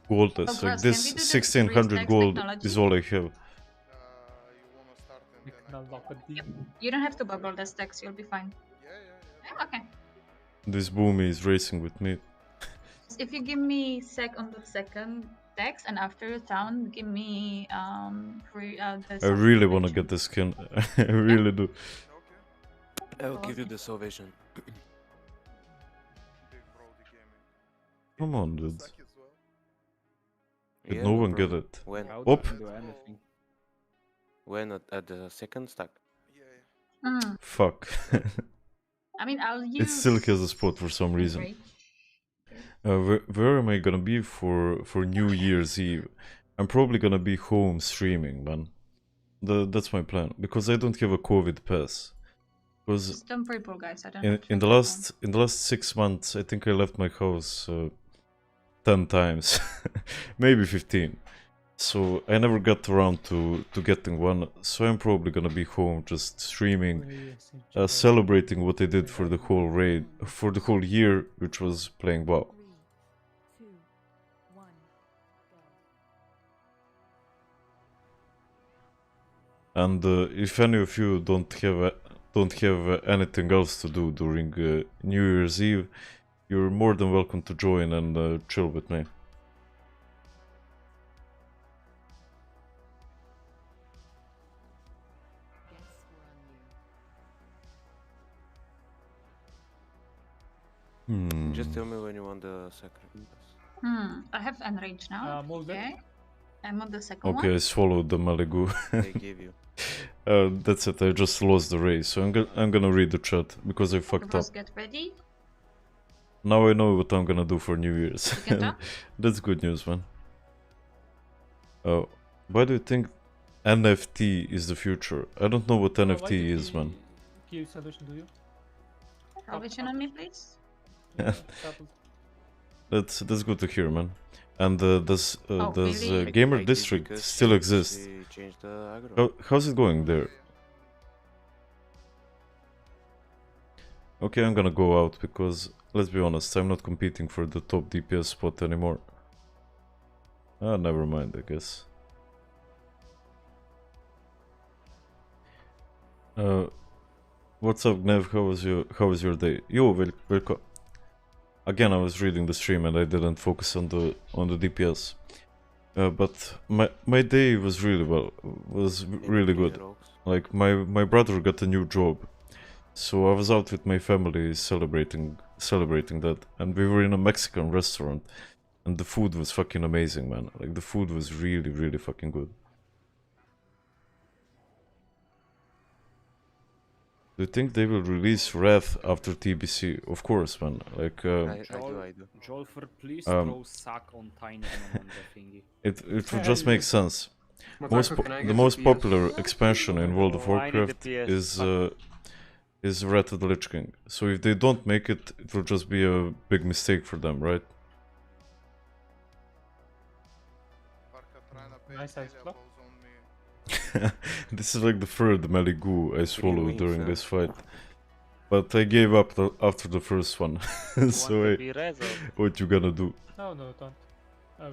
goldless. Like this 1600 gold is all I have. Yep. You don't have to bubble the stacks, you'll be fine. Yeah, okay. This boomy is racing with me. If you give me sec on the second text and after your town, give me free I really want to get the skin. I really do. I'll give you the salvation. Come on, dude. Did Yeah, no no one get problem. it? When? Op. When at the second stack? Fuck. I mean, I'll use... It still has a spot for some reason. Where am I gonna be for New Year's Eve? I'm probably gonna be home streaming, man. That's my plan, because I don't have a COVID pass. Because Just dump people, guys. I don't in the last 6 months, I think I left my house 10 times, maybe 15. So I never got around to getting one. So I'm probably gonna be home just streaming, celebrating what I did for the whole raid, for the whole year, which was playing WoW. 3, 2, 1, go. And if any of you don't have anything else to do during New Year's Eve, you're more than welcome to join and chill with me. Just tell me when you want the second. I have enrage now. Okay. I'm on the second one. Okay, I swallowed the Maligu. They give you. That's it, I just lost the race, so I'm gonna read the chat, because I fucked up. Get ready. Now I know what I'm gonna do for New Year's. That's good news, man. Why do you think NFT is the future? I don't know what NFT is, man. Give solution to you. Salvation on me, please. That's good to hear, man. And does really? Gamer District still exist? How's it going there? Okay, I'm gonna go out because, let's be honest, I'm not competing for the top DPS spot anymore. Ah, never mind, I guess. What's up, Gnev? How was your day? Yo, welcome. Again, I was reading the stream and I didn't focus on the DPS. But my day was really good. Like my brother got a new job, so I was out with my family celebrating that, and we were in a Mexican restaurant, and the food was fucking amazing, man. Like the food was really fucking good. Do you think they will release Ret after TBC? Of course, man. Like, I do. Jolfer, please throw sack on tiny on the thingy. It would just make sense. The most popular expansion in World of Warcraft is Ret the Lich King. So if they don't make it, it will just be a big mistake for them, right? Nice ice block. This is like the third Maligu I swallowed during this fight. But I gave up after the first one. So what you gonna do? No, don't.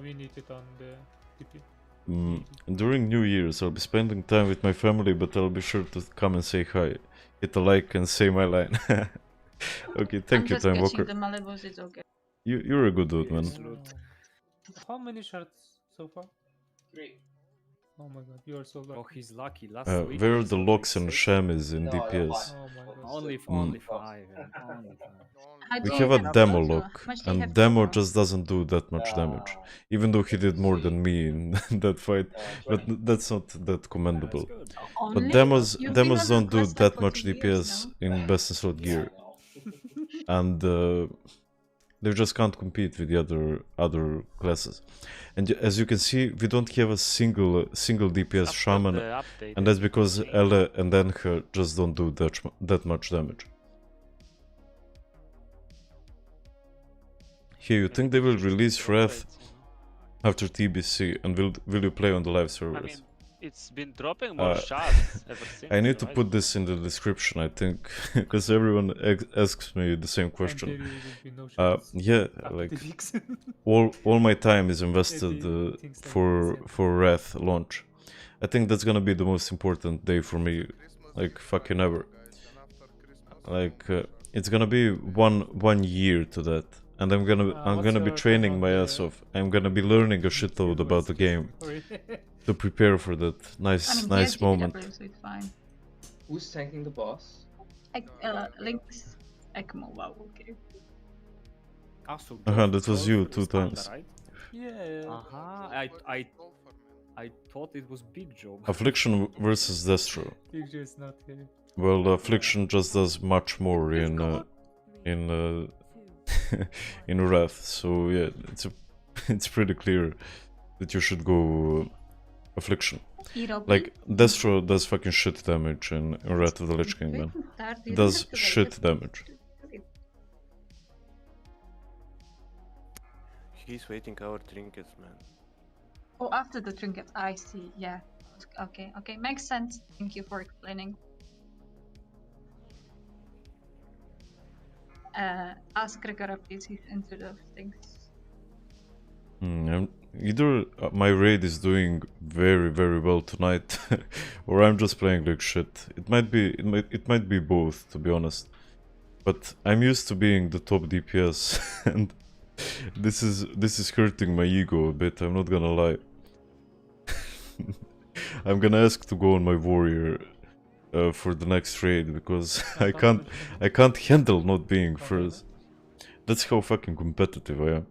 We need it on the TP. During New Year's, I'll be spending time with my family, but I'll be sure to come and say hi. Hit a like and say my line. Okay, thank I'm you, just Time catching Walker. the Malibus, it's okay. You're a good dude, man. How many shards so far? 3. Oh my god, you are so lucky. Oh, he's lucky. Last week. Where are he the got locks like and 6. shamis in No, DPS? Oh my god. Only Mm. 5. Yeah. Only 5. How We do have you a have demo total? lock, How much do you have and demo total? just doesn't do that much damage. Even though he did more than me in that fight, but that's not that commendable. Only? But demos You've been demos on don't do class like that for much 2 years DPS now. in best in slot gear, and they just can't compete with the other classes. And as you can see, we don't have a single DPS shaman, and that's because Elle and Enhe just don't do that much damage. Here, you think they will release Wrath after TBC, and will you play on the live servers? I mean, it's been dropping more shards ever since. I need to right? put this in the description, I think, because everyone asks me the same question. Yeah, like all my time is invested for Wrath launch. I think that's gonna be the most important day for me, like fucking ever. Like it's gonna be one year to that, and I'm gonna be training my ass off. I'm gonna be learning a shitload about the game to prepare for that nice moment. So it's fine. Who's tanking the boss? Links. ECMO, wow, okay. That was you 2 times. Right? Yeah. I thought it was Big Joe. Affliction versus Destro. Big Joe is not here. Well, Affliction just does much more in in Wrath, so yeah, it's pretty clear that you should go Affliction. Like Destro does fucking shit damage in Wrath of the Lich King, man. It does shit damage. He's waiting our trinkets, man. Oh, after the trinket, I see. Yeah. Okay. Makes sense. Thank you for explaining. Ask Gregor please. He's into those things. Either my raid is doing very well tonight, or I'm just playing like shit. It might be both, to be honest. But I'm used to being the top DPS, and this is hurting my ego a bit. I'm not gonna lie. I'm gonna ask to go on my warrior for the next raid because I can't handle not being first. That's how fucking competitive I am.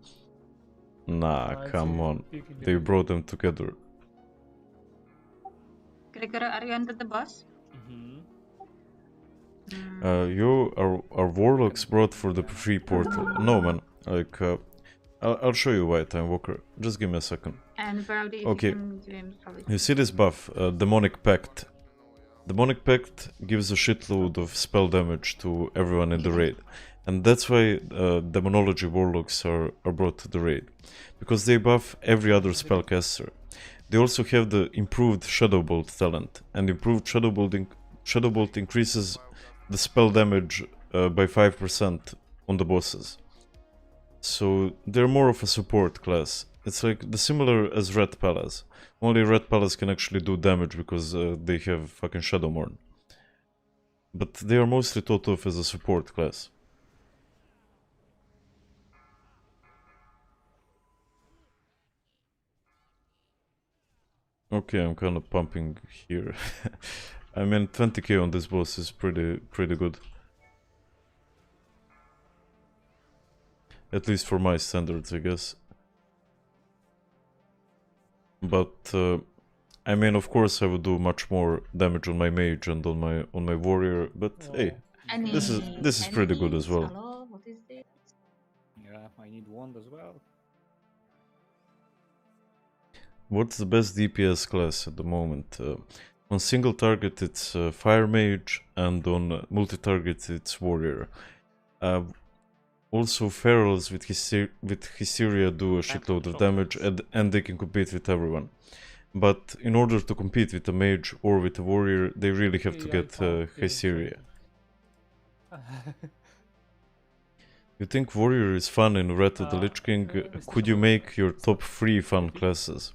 Nah, come on. They brought them together. Gregor, are you under the bus? Our warlocks brought for the free portal. No, man. Like, I'll show you why, Time Walker. Just give me a second. And Browdy, okay. You see this buff, Demonic Pact. Demonic Pact gives a shitload of spell damage to everyone in the raid. And that's why Demonology Warlocks are brought to the raid. Because they buff every other spellcaster. They also have the improved Shadowbolt talent. And improved Shadowbolt increases the spell damage by 5% on the bosses. So they're more of a support class. It's like the similar as Red Palace. Only Red Palace can actually do damage because they have fucking Shadowmourne. But they are mostly thought of as a support class. Okay, I'm kind of pumping here. I mean, 20k on this boss is pretty good. At least for my standards, I guess. But I mean, of course, I would do much more damage on my mage and on my warrior. But hey, this is pretty good as well. Hello, what is this? Yeah, I need wand as well. What's the best DPS class at the moment? On single target, it's Fire Mage, and on multi-target, it's Warrior. Also, Ferals with Hysteria do a shitload of damage, and they can compete with everyone. But in order to compete with a Mage or with a Warrior, they really have to get Hysteria. You think Warrior is fun in Ret of the Lich King? Could you make your top 3 fun classes?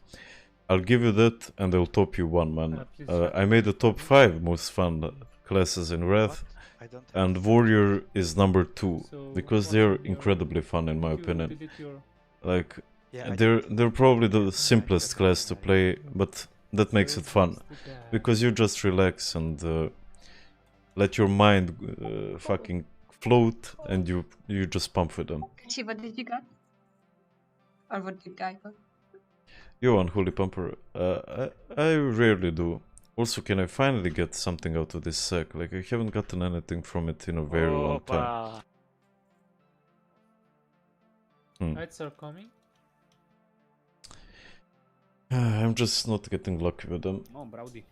I'll give you that, and I'll top you one, man. I made the top 5 most fun classes in Wrath, I don't have and Warrior is number 2 So because what they're on your- incredibly fun in my if you opinion. delete your Like Yeah, I they're probably the simplest class to play, but that makes it fun because you just relax and let your mind fucking float, and you just pump with them. Kachi, what did you got? Or what did Guy got? Yo, on Holy Pumper, I rarely do. Also, can I finally get something out of this sack? Like, I haven't gotten anything from it in a very long time. Opa. Knights are coming. I'm just not getting lucky with them. Oh, Browdy.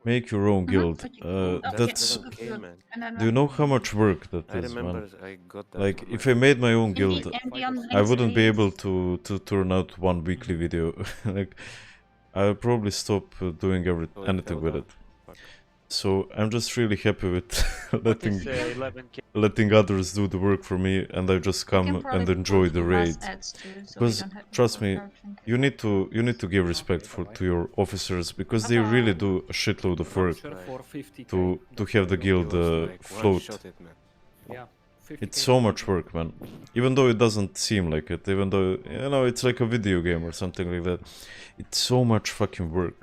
Make your own guild. That's... Do you know how much work that I is, remember man? I got that Like, on if my I made my own And the- guild, and the online I wouldn't be space. able to turn out one weekly video. Like, I'll probably stop doing Oh, it anything fell with down. it. So I'm just really happy with What is 11k? letting others do the work for me, and I just We can come probably and enjoy put the mass raid. ads too, so we Because don't have to trust go me, searching. you need to give respect to your officers, because they really do a shitload of work Voucher for 50k. to have the guild It was like float. one-shotted, man. Yeah. 50k It's so much work, man. Even though it doesn't seem like it, even though, you know, it's like a video game or something like that. It's so much fucking work.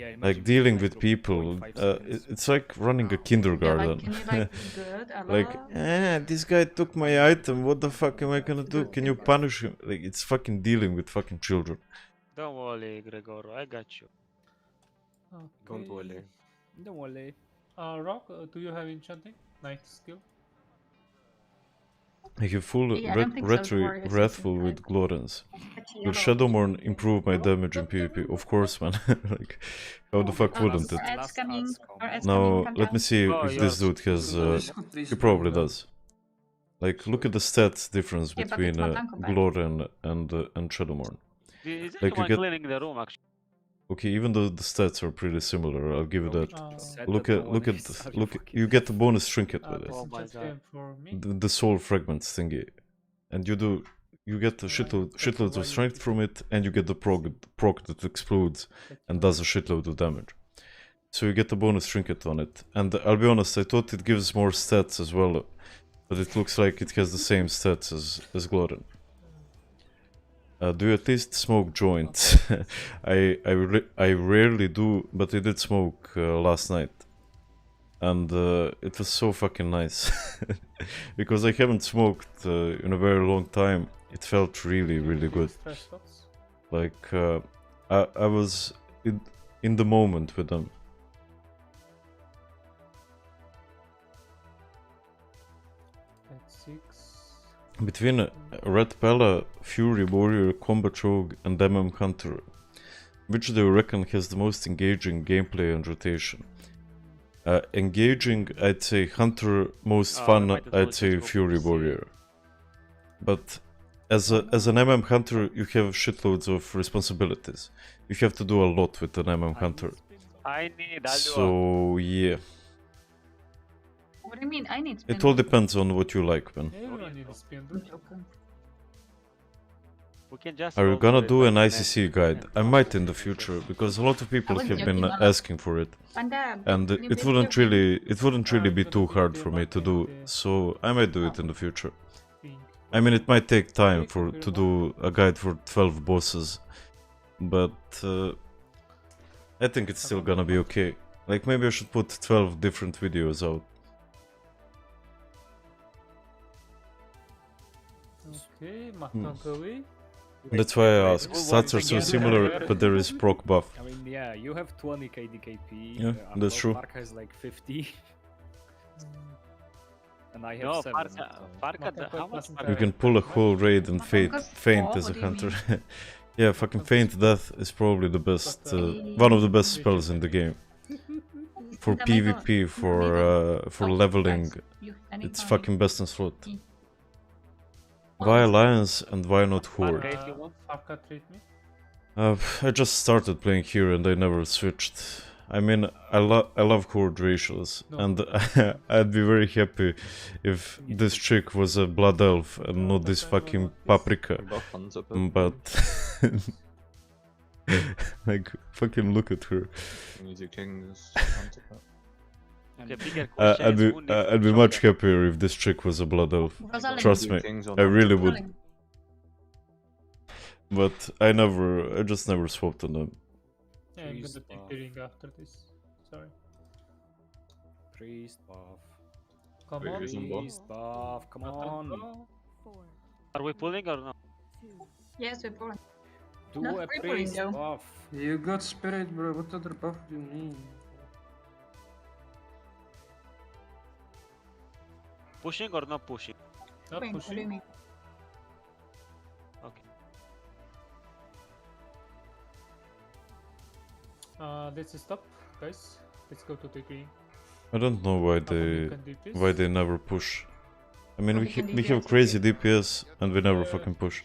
Yeah, imagine Like dealing like with to people, 0.5 seconds. it's like running a kindergarten. Yeah, like, can you like be good? Like, this guy took my item, what the fuck am I gonna do? Can you punish him? Like, it's fucking dealing with fucking children. Don't worry, Gregor, I got you. Don't Okay. worry. Don't worry. Rock, do you have enchanting? Knight skill? I have full Yeah, I don't think so, the warriors wrathful isn't with Glorens. Kachi, Will Shadowmourne improve my damage in PvP? Of course, man. Like, how the fuck wouldn't it? Ads coming. Or ads Now, coming, let me see Oh, if this dude has... he probably does. Like, look at the stats difference Yeah, but between it's not uncombined. Gloren and Shadowmourne. Is Like, you anyone get... cleaning the room actually? Okay, even though the stats are pretty similar, I'll give you that. Said Look that at, no look one at, is. Are look, fucking- you get a bonus trinket with it. Oh my Disenchant god. game for me. The soul fragments thingy. And you get a shitloads of strength from it, and you get the proc that explodes and does a shitload of damage. So you get a bonus trinket on it. And I'll be honest, I thought it gives more stats as well, but it looks like it has the same stats as Gloren. Do you at least smoke joints? I rarely do, but I did smoke last night. And it was so fucking nice. Because I haven't smoked in a very long time. It felt really, really good. Stress shots? Like, I was in the moment with them. That's 6. Between Red Pella, Fury Warrior, Combat Rogue, and MM Hunter, which do you reckon has the most engaging gameplay and rotation? Engaging, I'd say Hunter. Most fun, might as well I'd say just go for Fury C. Warrior. But as an MM Hunter, you have shitloads of responsibilities. You have to do a lot with an MM Hunter. I need Alua. So yeah, What do you mean? I need it all depends on what you like, man. Everyone needs spin. We can just Are you roll gonna for it do like an an ICC end. guide? I might in the future, because a lot of people was have been joking, Mala. asking for it, Panda, and can you it please wouldn't give me- really be too hard for me to do. So I might do it in the future. I mean, it might take time to do a guide for 12 bosses, but I think it's still gonna be okay. Like, maybe I should put 12 different videos out. Okay, Mahtankawi. That's why I ask. Stats are so similar, but there is proc buff. I mean, yeah, you have 20 KDKP. Yeah, that's true. Mark has like 50. And I have No, 7. Farka, how much You can pull a whole raid and faint as a what do you hunter. Yeah, fucking feint death is probably the best, one of the best spells in the game. For PvP, for leveling, it's fucking best in slot. Why Alliance and why not Horde? Farka, if you want. Farka treat me. I just started playing here and I never switched. I mean, I love Horde ratios, and I'd be very happy if this chick was a blood elf and not this fucking paprika. But Like, fucking look at her. You need your kings counter that. Okay, bigger question I'd is be who needs to I'd be choke much them? happier if this chick was a blood elf. Rosalind. Trust me, Kings or I not? really would. Rosalind. But I just never swapped on them. Yeah, I'm Priest gonna take buff. the ring after this. Sorry. Priest buff. Come Wait, on. who's on buff? Priest buff. Come on. Are we pulling or no? Yes, we're pulling. Do No, a we're pulling priest though. buff. You got spirit, bro. What other buff do you need? Pushing or not pushing? Not Wait, what do you pushing. mean? Okay. Let's stop, guys. Let's go to the green. I don't know why You can DPS. they never push. I mean, Oh, we we can we have DPS, crazy DPS and we never Yeah. fucking push.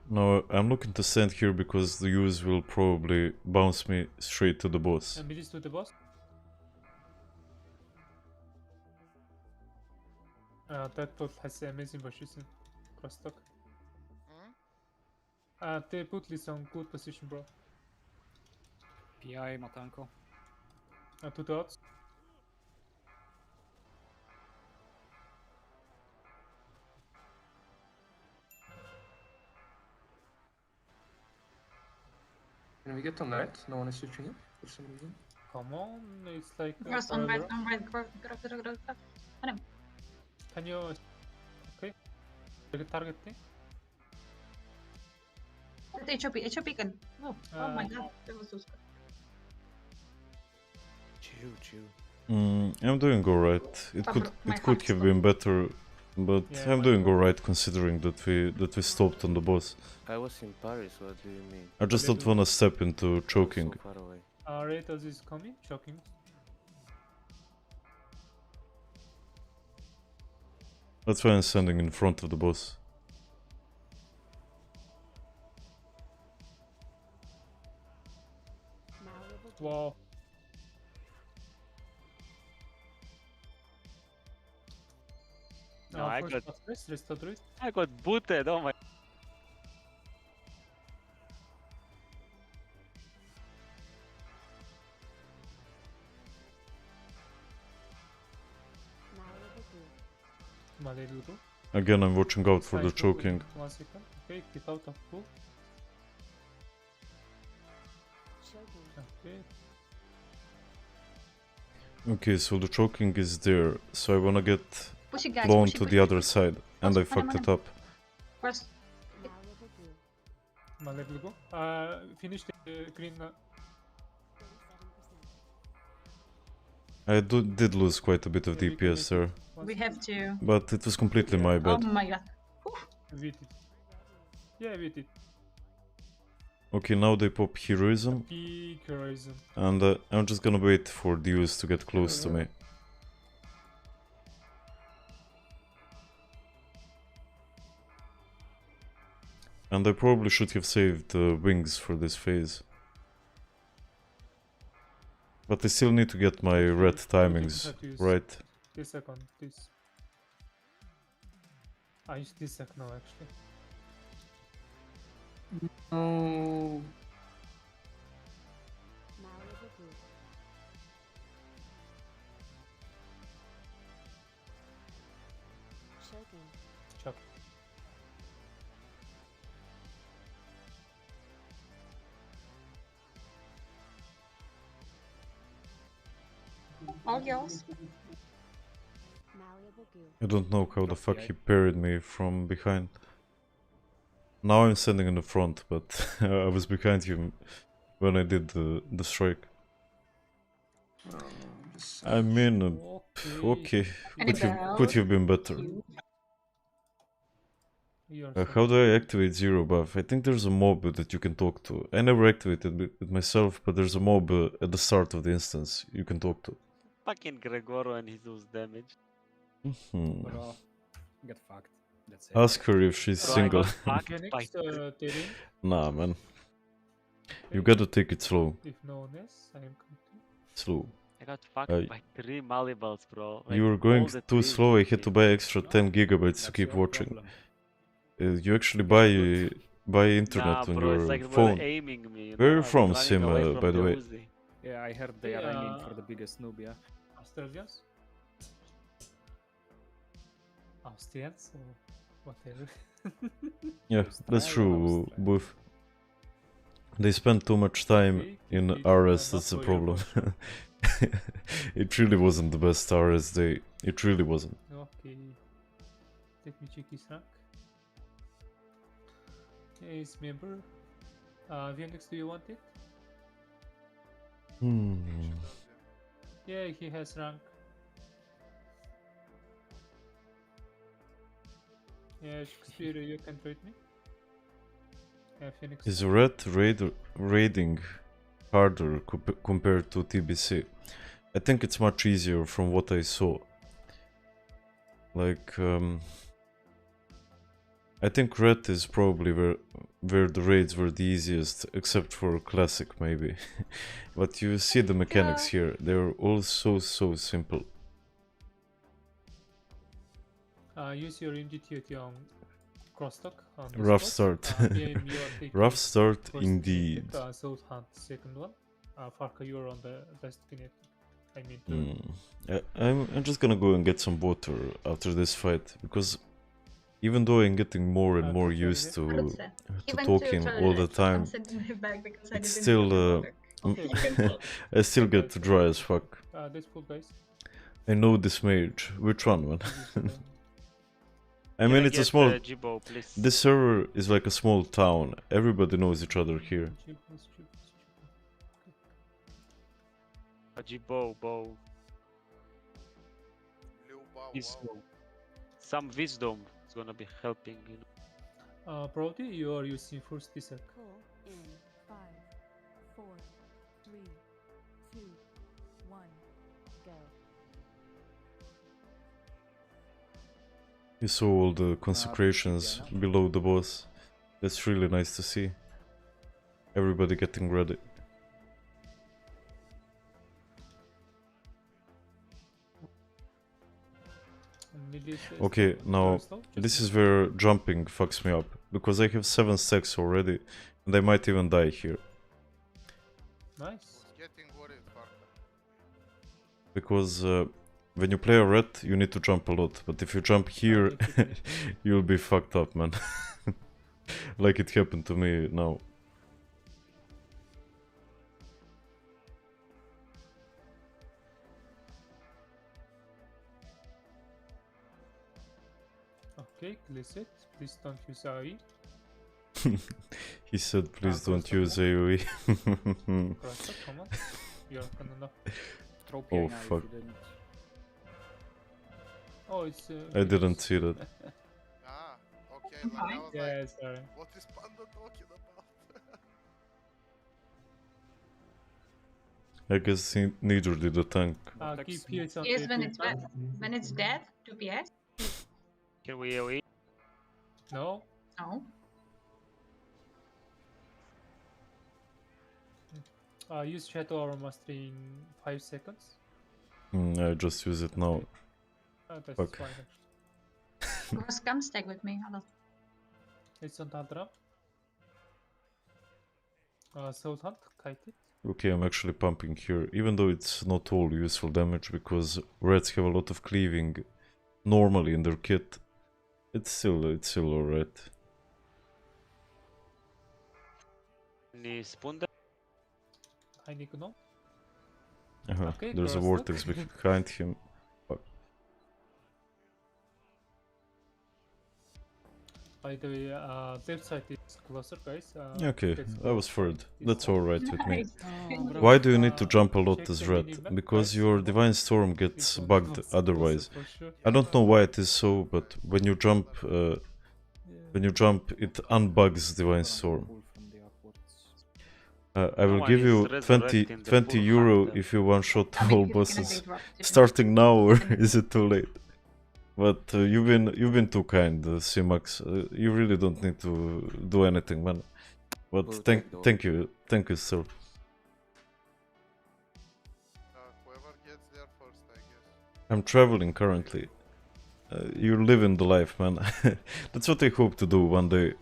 No, I'm looking to stand here because the use will probably bounce me straight to the boss. And this to the boss. That bot has amazing position. Crosstalk. They put Lisa on good position, bro. PI Matanko. 2 dots. Can we get on red? No one is switching it for some reason. Come on, it's like. Cross on red, on red. Cross. On him. Can you. Okay. Target thing? HOP kan. Oh my god, that was so scary. Chill. I'm doing alright. It My could have been better, but Yeah, I'm my doing fault. alright considering that we stopped on the boss. I was in Paris, what do you mean? I just don't wanna step into choking. So far away. Ratos is coming, choking. That's why I'm standing in front of the boss. Wow. No, I first got- pass this, restore druid. I got booted, oh my. Malay go. Again, I'm watching out for the Side pool, choking. 1 second. Okay, get out of pool. Okay. Okay, so the choking is there, so I wanna get Push it, guys. blown push it, to push the it, other push it. side, and I Cross, fucked on it him. up. Cross. Malay go. Finish the green. I did lose quite a bit of Yeah, we can DPS make there, We have to. but it was completely my Oh bad. my god. We did. Yeah, we did. Okay, now they pop heroism, Big horizon. and I'm just gonna wait for the use to get close to me. And I probably should have saved the wings for this phase. But I still need to get my red timings have to use- right. This second, this. I use this sec now actually. Oh. Chuck. All yours. I don't know how the fuck he parried me from behind. Now I'm standing in the front, but I was behind him when I did the strike. I mean, okay, could have been better. How do I activate zero buff? I think there's a mob that you can talk to. I never activated it myself, but there's a mob at the start of the instance you can talk to. Fucking Gregoro and his use damage. Bro, get fucked. That's it. Ask her if she's So I single. got fucked by Next, Terry. Nah, man. You gotta take it slow. If no one else, I am coming. Slow. I got fucked by 3 malleables, bro. Like, You were all going the too trees slow. I hit had to me. buy extra 10 gigabytes to keep watching. You actually buy internet Nah, on bro, your it's like they were phone. aiming me. You Where know? are you I was from, running Sim? away from By the way. Uzi. Yeah, I heard they are aiming for the biggest noob, yeah. Australians? Austrians or whatever. Yeah, that's true, Booth. They spend too much time in RS, that's the problem. It really wasn't the best RS day. It really wasn't. Okay. Let me check his rank. He's member. Phoenix, do you want it? Yeah, he has rank. Yeah, Shakespeare, you can trade me. Yeah, Phoenix. Is Ret raiding harder compared to TBC? I think it's much easier from what I saw. Like, I think Ret is probably where the raids were the easiest, except for Classic maybe. But you see the mechanics here, they're all so simple. Use your ingenuity on crosstalk. Rough start. Rough start indeed. South Hunt, second one. Farka, you're on the Destiny. I mean, I'm just gonna go and get some water after this fight, because even though I'm getting more and more used to talking all the time, it's still I still get dry as fuck. That's cool, guys. I know this mage. Which one, man? I mean, it's a small. This server is like a small town. Everybody knows each other here. Bow. Some wisdom is gonna be helping, you know. Brody, you are using first desert. Call in 5, 4, 3, 2, 1, go. You saw all the consecrations below the boss. That's really nice to see. Everybody getting ready. Okay, now this is where jumping fucks me up, because I have 7 stacks already, and I might even die here. Nice. Because when you play a ret, you need to jump a lot, but if you jump here, you'll be fucked up, man. Like it happened to me now. Okay, Glisset, please don't use AoE. He said, please don't use AoE. Crosstalk, come on. You're gonna know. Oh, fuck. Oh, it's. I didn't see that. Okay, yeah, sorry. What is Panda talking about? I guess neither did the tank. Keep PS on Yes, when it's dead, 2 PS. Can we AoE? No. No. Use Shadow Armor Mastery in 5 seconds. I just use it now. That's Fuck. Or scum stack with me. Hold on. It's on that drop. South Hunt, kite it. Okay, I'm actually pumping here, even though it's not all useful damage, because reds have a lot of cleaving normally in their kit. It's still alright. Any spoon there? I need to know. Okay, there's a vortex behind him. Fuck. By the way, left side is closer, guys. Okay, I was third. That's alright with me. Bro, Why do you need to jump a lot as red? Because your Divine Storm gets bugged otherwise. I don't know why it is so, but when you jump, it unbugs Divine Storm. I will give you 20 euro if you one-shot all bosses. Starting now, or is it too late? But you've been too kind, C-Max. You really don't need to do anything, man. But We'll thank take the thank you, sir. Whoever gets there first, I guess. I'm traveling currently. You're living the life, man. That's what I hope to do one day.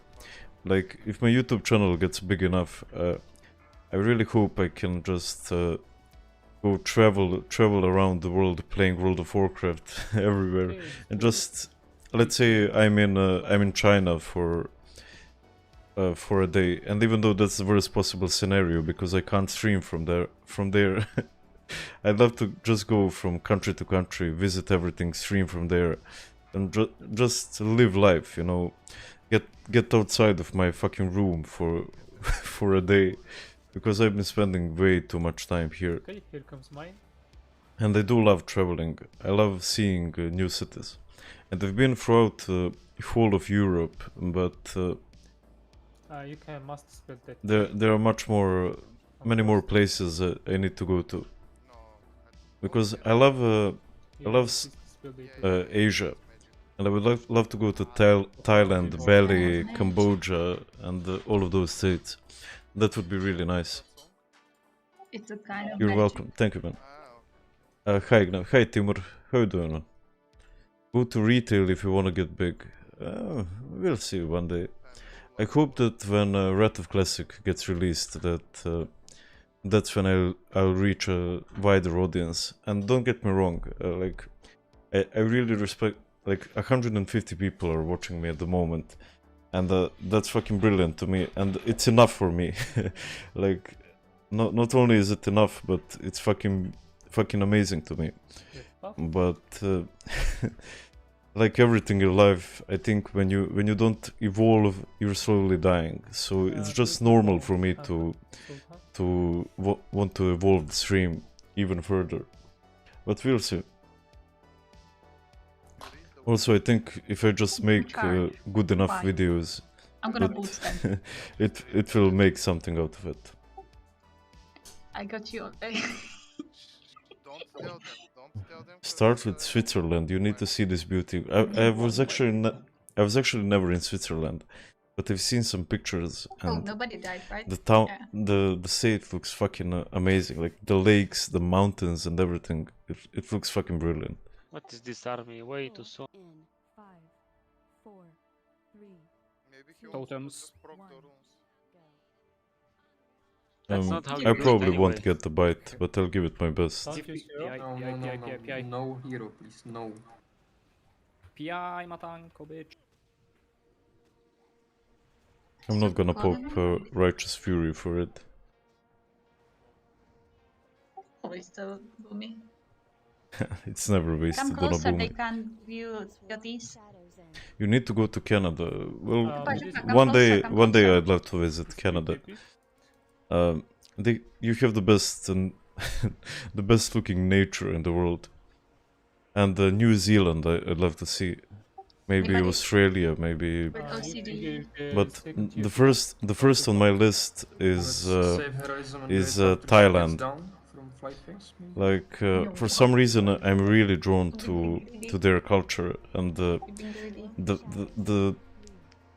Like, if my YouTube channel gets big enough, I really hope I can just go travel around the world playing World of Warcraft everywhere, and just let's say I'm in China for a day, and even though that's the worst possible scenario because I can't stream from there, I'd love to just go from country to country, visit everything, stream from there, and just live life, you know, get outside of my fucking room for for a day, because I've been spending way too much time here. Okay, here comes mine. And I do love traveling. I love seeing new cities, and I've been throughout the whole of Europe, but You must spell that. there are many more places I need to go to, because I love Asia, and I would love to go to Thailand, Bali, Cambodia, and all of those states. That would be really nice. It's a kind of You're magic. welcome. Thank you, man. Hi, hi, Timur. How you doing, man? Go to retail if you want to get big. We'll see one day. I hope that when Ret of Classic gets released, that's when I'll reach a wider audience. And don't get me wrong, like I really respect. Like 150 people are watching me at the moment, and that's fucking brilliant to me, and it's enough for me. Like, not only is it enough, but it's fucking amazing to me. But like everything in life, I think when you don't evolve, you're slowly dying. So it's just normal for me to want to evolve the stream even further. But we'll see. Also, I think if I just make good enough videos, I'm gonna boost them. it will make something out of it. I got you. Don't tell them. Start with Switzerland. You need to see this beauty. I was actually never in Switzerland, but I've seen some pictures, and nobody died, right? the town, Yeah. the state looks fucking amazing. Like the lakes, the mountains, and everything. It looks fucking brilliant. What is this army? Way too soon. In 5, 4, 3, Maybe he Totems. broke the runes. That's not how I you do it probably anyway. won't get the bite, but I'll give it my best. PI. No hero, please, no. PI, matanko, bitch. I'm not gonna pop Righteous Fury for it. Wasted, Boomy. It's never Come wasted on a closer, boom. they can't view your these. You need to go to Canada. Well, Come one closer, day, come one day closer. I'd love to visit Canada. You have the best and the best looking nature in the world, and New Zealand I'd love to see. Maybe Anybody? Australia, maybe. With OCD. But the first on my list is Save heroism and wait after she gets Thailand. down from flight phase, maybe? Like for some reason I'm really drawn to their culture, and the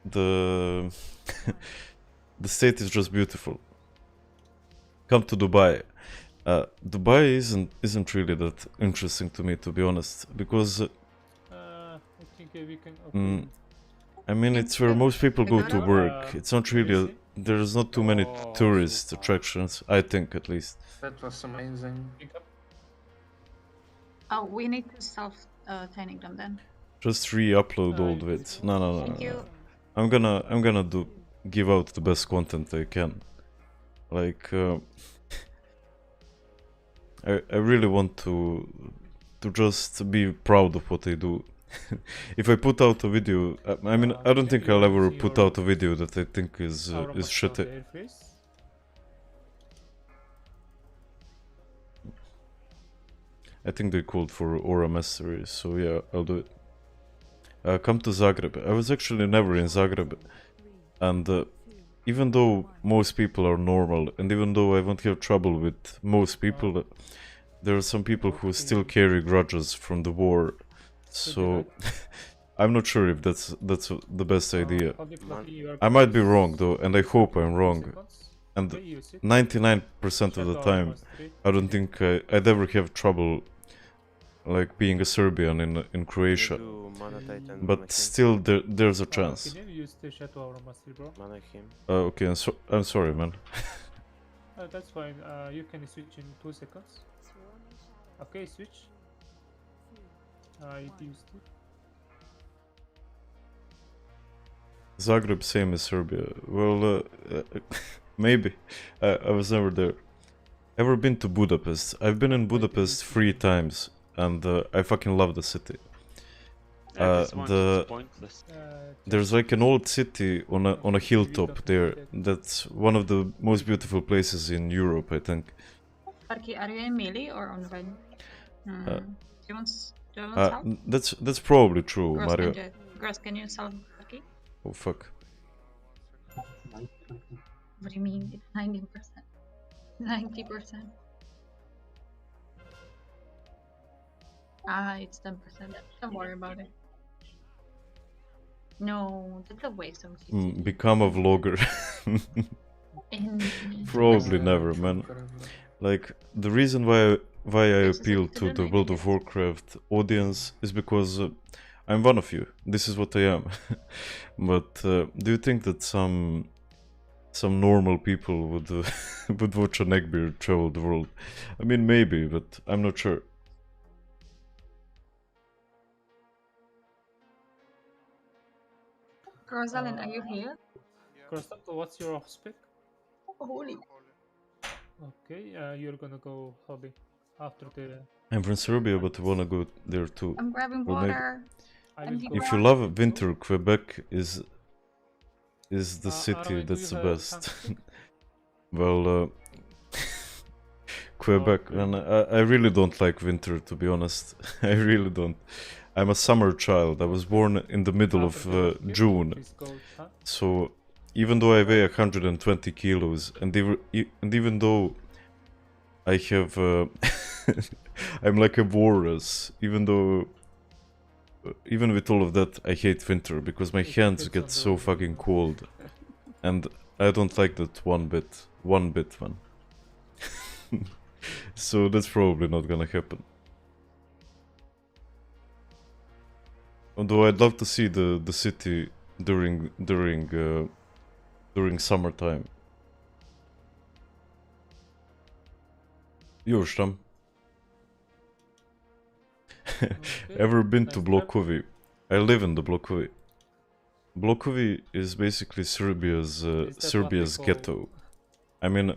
the state is just beautiful. Come to Dubai. Dubai isn't really that interesting to me, to be honest, because I think we can. I mean, it's where most people go to work. It's not really there's not too many tourist attractions, I think, at least. That was amazing. Oh, we need to stop training them then. Just re-upload old vids. No. Thank you. I'm gonna give out the best content I can. Like I really want to just be proud of what I do. If I put out a video, I mean, I don't think I'll ever put out a video that I think is shitty. I think they called for Aura Mastery, so yeah, I'll do it. Come to Zagreb. I was actually never in Zagreb, and even though most people are normal, and even though I won't have trouble with most people, there are some people who still carry grudges from the war. So I'm not sure if that's the best idea. Holy Fluffy, you are I might be close. wrong though, and I hope I'm wrong. Seconds. And Okay, use it. 99% of the Shadow time, mastery. I don't think I'd ever have trouble like being a Serbian in Croatia. do Mana Titan, Mana But him. still, there's a chance. Can you use the Shadow Aura Mastery, bro? Mana him. Okay, I'm sorry, man. That's fine. You can switch in 2 seconds. Okay, switch. I used it. Zagreb, same as Serbia. Well, maybe. I was never there. Ever been to Budapest? I've been in Budapest 3 times, and I fucking love the city. There's like an old city on a hilltop there. That's one of the most beautiful places in Europe, I think. Parky, are you in melee or on red? Do you want help? That's probably true, Gross, Mario. Gross, can you sell Parky? Oh fuck. What do you mean? It's 90%. 90%. Ah, it's 10%. Don't worry about it. No, that's a waste of GP. Become a vlogger. Probably never, man. Like, the reason why I appeal to the World of Warcraft audience is because I'm one of you. This is what I am. But do you think that some normal people would would watch a neckbeard travel the world? I mean, maybe, but I'm not sure. Rosalind, are you here? Krostok, what's your off spec? Holy. Okay, you're gonna go Holy after the. I'm from Serbia, but I wanna go there too. I'm grabbing Or maybe- water. If you love winter, Quebec is the city Arwen, do that's you the have best. tungsten? Well, Quebec, man, I really don't like winter, to be honest. I really don't. I'm a summer child. I was born in the middle of June. So, even though I weigh 120 kilos, and even though I have... I'm like a walrus, even with all of that, I hate winter, because my hands get so fucking cold. And I don't like that one bit, man. So that's probably not gonna happen. Although I'd love to see the city during summertime. Još tam. Ever been to Blokovi? I live in the Blokovi. Blokovi is basically Serbia's ghetto. I mean,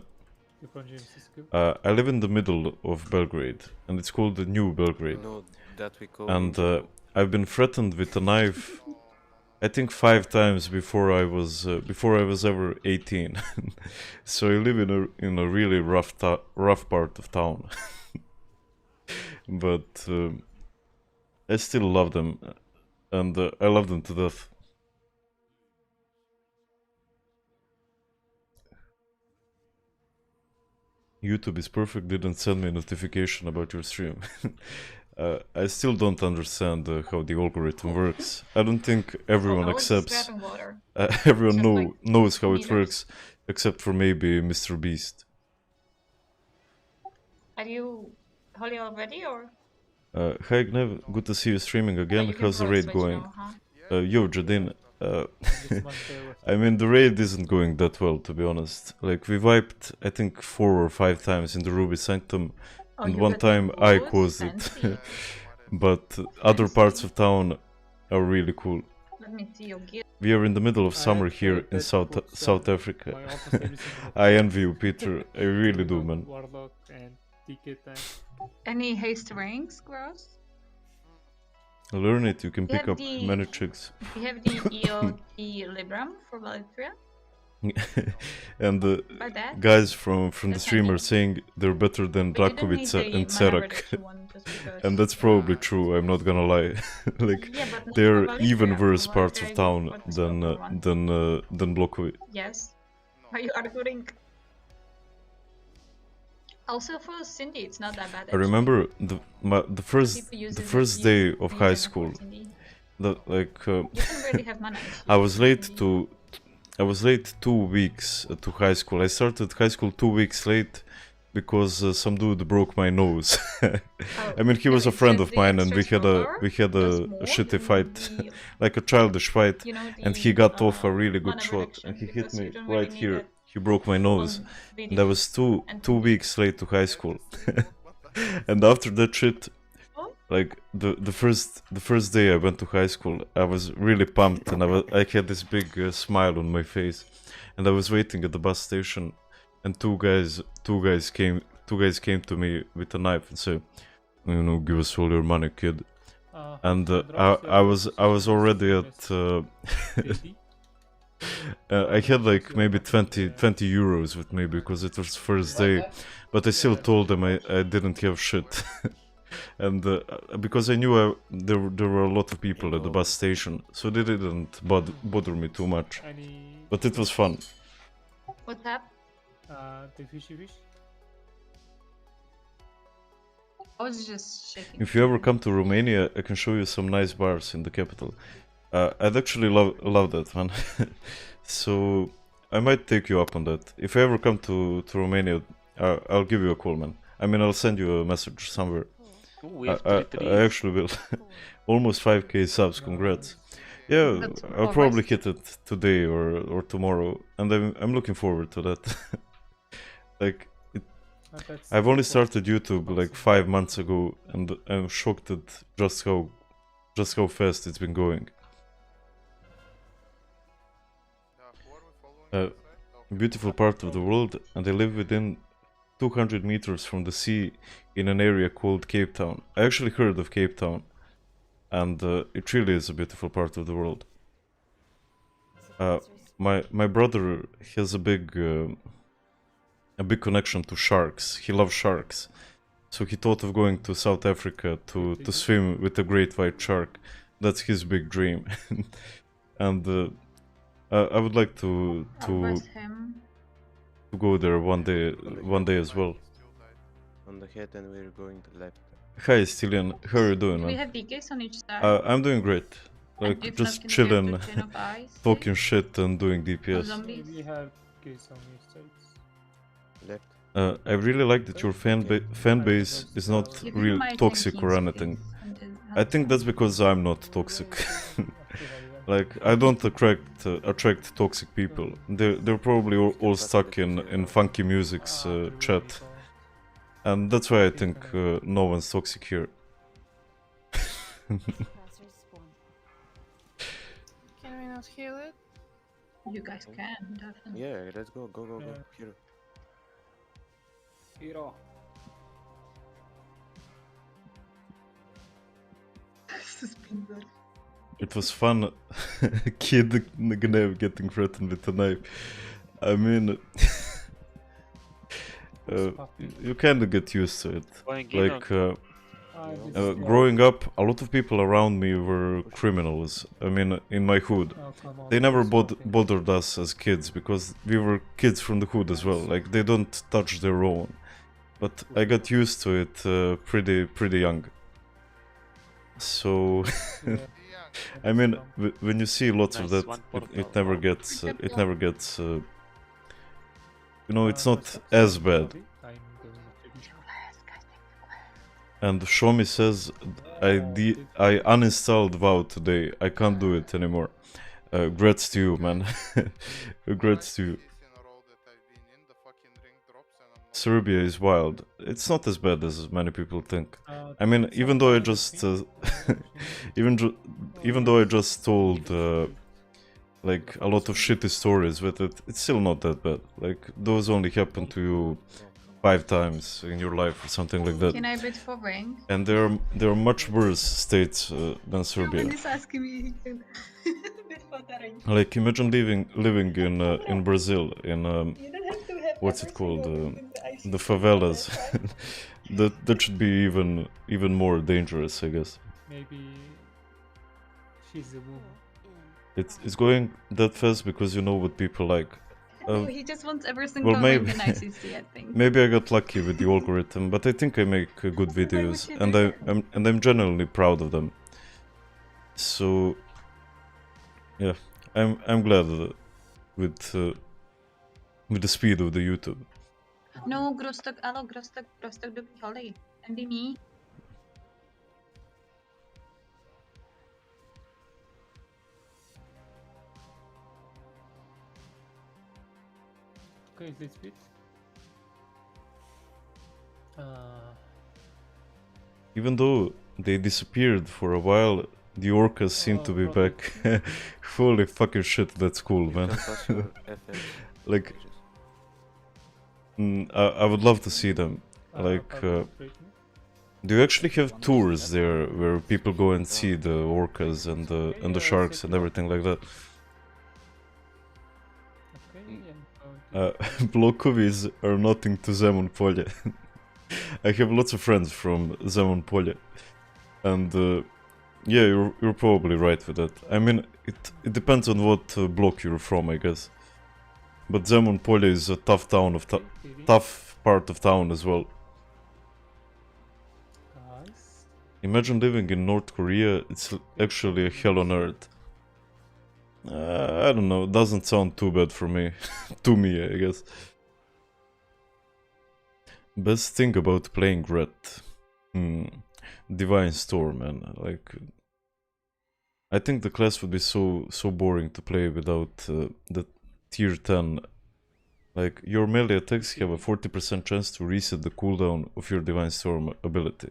I live in the middle of Belgrade, and it's called the New Belgrade. No, that we call And I've been threatened with a knife, I think 5 times before I was ever 18. So I live in a really rough part of town. But I still love them, and I love them to death. YouTube is perfect, didn't send me a notification about your stream. I still don't understand how the algorithm works. I don't think everyone accepts... everyone knows how it works, except for maybe Mr. Beast. Are you Holly already, or? Hi Gnev, good to see you streaming again. You can How's the probably raid switch going? now, huh? Yo, Jadin. I mean, the raid isn't going that well, to be honest. Like, we wiped, I think, 4 or 5 times in the Ruby Sanctum, and one time I caused it. But other parts of town are really cool. Let me see your gear. We are in the middle of summer here in South Africa. I envy you, Peter. I really do, man. Any haste rings, Gross? Learn it, you can You pick have up the- many chicks. We have the EOT Libram for Valkyria. And By that, guys from the stream are saying they're better than But you don't need Drakovica the and mana Serak. reduction one just because, And that's probably true, I'm not gonna lie. Like, Yeah, but not they're for even Valkyria. worse For parts of Valkyria, town you got the proper than Blokovi. Yes. Are you arguing? Also for Cindy, it's not that bad. I remember the People use it as first day of reason high for school. Cindy. You don't really have mana. I was late 2 weeks to high school. I started high school 2 weeks late because some dude broke my nose. I mean, he was a friend of mine, and we had a shitty fight, like a childish fight, and he got off a really good shot, and he hit me right here. He broke my nose, and I was two weeks late to high school. And after that shit, like the first day I went to high school, I was really pumped, and I had this big smile on my face, and I was waiting at the bus station, and two guys came to me with a knife and said, you know, give us all your money, kid. And I was already at I had like maybe 20 euros with me because it was first day, but I still told them I didn't have shit. And because I knew there were a lot of people at the bus station, so they didn't bother me too much. But it was fun. What's up? The fishy fish. I was just shaking. If you ever come to Romania, I can show you some nice bars in the capital. I'd actually love that, man. So I might take you up on that. If you ever come to Romania, I'll give you a call, man. I mean, I'll send you a message somewhere. I actually will. Almost 5k subs, congrats. Yeah, I'll probably hit it today or tomorrow, and I'm looking forward to that. Like, I've only started YouTube like 5 months ago, and I'm shocked at just how fast it's been going. Beautiful part of the world, and I live within 200 meters from the sea in an area called Cape Town. I actually heard of Cape Town, and it really is a beautiful part of the world. My brother has a big connection to sharks. He loves sharks, so he thought of going to South Africa to swim with a great white shark. That's his big dream. And I would like to go there one day as well. On the head, and we're going to left. Hi Stillian, how are you doing, man? We have DKs on each side. I'm doing great. Like, just chilling, talking shit and doing DPS. We have DKs on each side. Left. I really like that your fan base is not real toxic or anything. I think that's because I'm not toxic. Like, I don't attract toxic people. They're probably all stuck in funky music's chat, and that's why I think no one's toxic here. Can we not heal it? You guys can, definitely. Yeah, let's go. Hero. Hero. It was fun. Kid Gnev getting threatened with a knife. I mean, you kind of get used to it. Like, growing up, a lot of people around me were criminals. I mean, in my hood. They never bothered us as kids because we were kids from the hood as well. Like, they don't touch their own. But I got used to it pretty young. So, I mean, when you see lots of that, it never gets, you know, it's not as bad. And Shomi says, I uninstalled WoW today, I can't do it anymore. Grats to you, man. Grats to you. Serbia is wild. It's not as bad as many people think. I mean, even though I just even though I just told like a lot of shitty stories with it, it's still not that bad. Like, those only happen to you 5 times in your life or something like that. Can I bid for ring? And there are much worse states than Serbia. He's asking me he can bid for the ring. Like, imagine living in Brazil, in what's it called, the favelas. that should be even more dangerous, I guess. Maybe she's a woman. It's going that fast because you know what people like. No, he just wants every single ring in ICC, I think. Maybe I got lucky with the algorithm, but I think I make good videos, and I'm genuinely proud of them. So yeah, I'm glad with the speed of the YouTube. No, Grostok, allo, Grostok, dobrý holly. And be me. Okay, this bit. Even though they disappeared for a while, the orcas seem to be back. Holy fucking shit, that's cool, man. Like, I would love to see them. Like, do you actually have tours there where people go and see the orcas and the sharks and everything like that? Blokovis are nothing to Zemun Polje. I have lots of friends from Zemun Polje, and yeah, you're probably right with that. I mean, it depends on what block you're from, I guess. But Zemun Polje is a tough town of tough part of town as well. Imagine living in North Korea. It's actually a hell on earth. I don't know. It doesn't sound too bad for me. To me, I guess. Best thing about playing Ret. Divine Storm, man. Like, I think the class would be so boring to play without the tier 10. Like, your melee attacks have a 40% chance to reset the cooldown of your Divine Storm ability.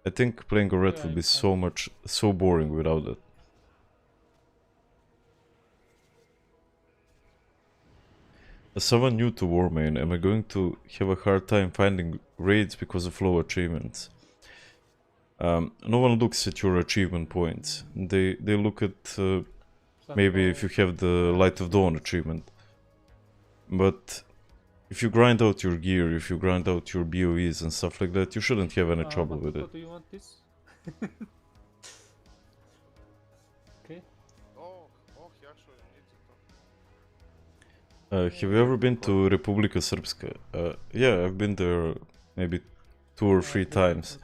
I think playing a Ret would be so boring without it. As someone new to Warmane, am I going to have a hard time finding raids because of low achievements? No one looks at your achievement points. They look at maybe if you have the Light of Dawn achievement. But if you grind out your gear, if you grind out your BOEs and stuff like that, you shouldn't have any trouble with it. Do you want this? Okay. Have you ever been to Republika Srpska? Yeah, I've been there maybe 2 or 3 times,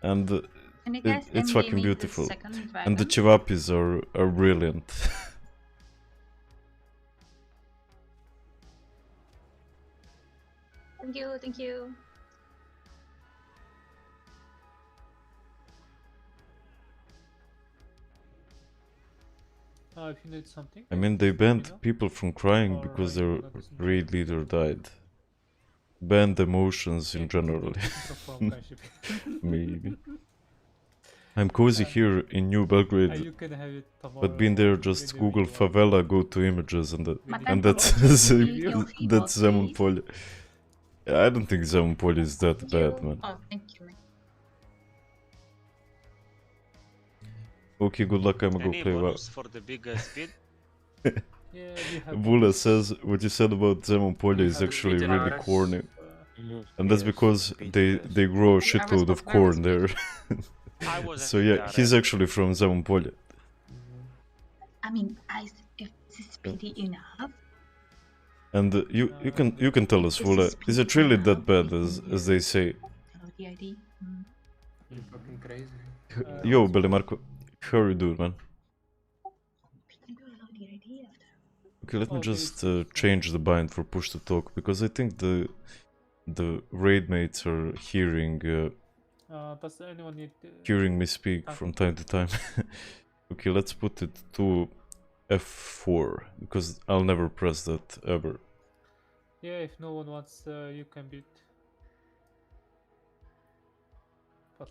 and it's fucking beautiful. And the chivapis are brilliant. Thank you, thank you. If you need something. I mean, they banned people from crying because their raid leader died. Banned emotions in general. Maybe. I'm cozy here in New Belgrade, but being there, just Google favela, go to images, and that's that's Zemun Polje. I don't think Zemun Polje is that bad, man. Oh, thank you, man. Okay, good luck. I'm gonna go play well. For the big speed? Bula says what you said about Zemun Polje is actually really corny. And that's because they grow a shitload of corn there. So yeah, he's actually from Zemun Polje. I mean, if this is speedy enough. And you can tell us, Vula, is it really that bad as they say? The ID. You're fucking crazy. Yo, Billy Marco, how are you doing, man? Okay, let me just change the bind for push to talk, because I think the raid mates are hearing Does anyone need hearing me speak from time to time. Okay, let's put it to F4, because I'll never press that ever. Yeah, if no one wants, you can beat.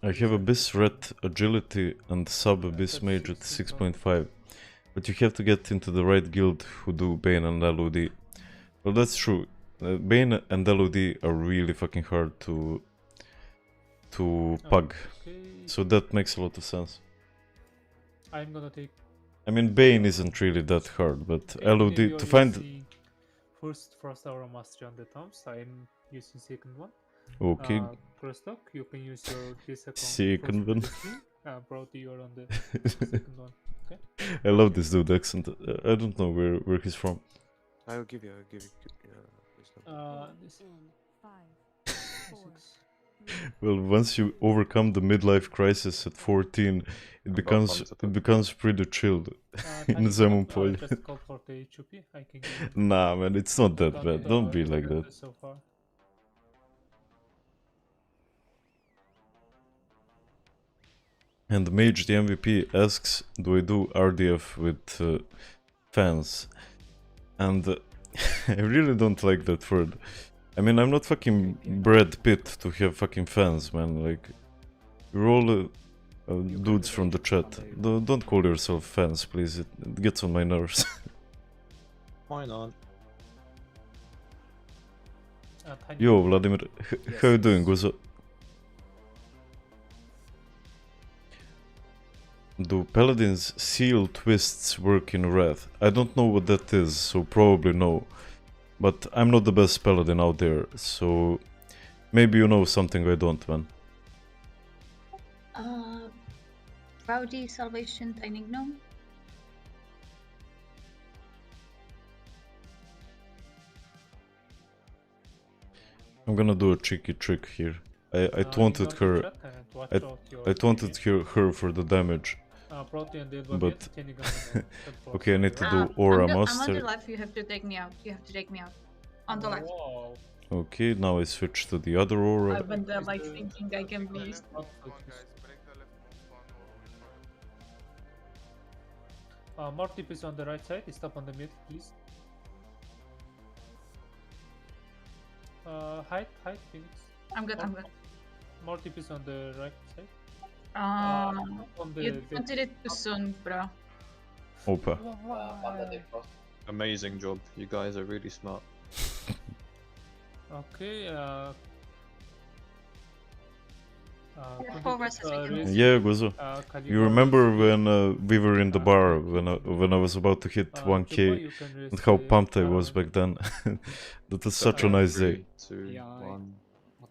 I have Abyss Ret Agility and Sub Abyss Mage at 6.5, but you have to get into the right guild who do Bane and LOD. Well, that's true. Bane and LOD are really fucking hard to pug, so that makes a lot of sense. I'm gonna take. I mean, Bane isn't really that hard, but LOD to find. First hour mastery on the tombs. I'm using second one. Okay. Crosstalk, you can use your this account. Second one. Brody, you're on the second one. Okay. I love this dude accent. I don't know where he's from. I will give you. This. 5, 4, Well, once you overcome the midlife crisis at 14, it becomes pretty chilled in Zemun Pol. Just call for the HUP. I can give you Nah, man, it's not that bad. Don't be like that. so far. And Mage, the MVP, asks, do I do RDF with fans? And I really don't like that word. I mean, I'm not fucking Brad Pitt to have fucking fans, man. Like, you're all dudes from the chat. Don't call yourself fans, please. It gets on my nerves. Why not? Yo, Vladimir, how you doing, Guzo? Do Paladin's seal twists work in Wrath? I don't know what that is, so probably no. But I'm not the best Paladin out there, so maybe you know something I don't, man. Rowdy, Salvation, Tiny Gnome. I'm gonna do a cheeky trick here. I taunted her. I taunted her for the damage. But okay, I need to do Aura I'm on Master. the left, you have to take me out. You have to take me out. On the left. Okay, now I switch to the other Aura. I've been there like thinking I can be used. More TPs on the right side. Stop on the mid, please. Hide, Phoenix. I'm good, I'm good. More TPs on the right side. You wanted it too soon, bro. Opa. Amazing job. You guys are really smart. Okay, yeah, Guzo. You remember when we were in the bar when I was about to hit 1k and how pumped I was back then? That was such a nice day. 3, 2, 1.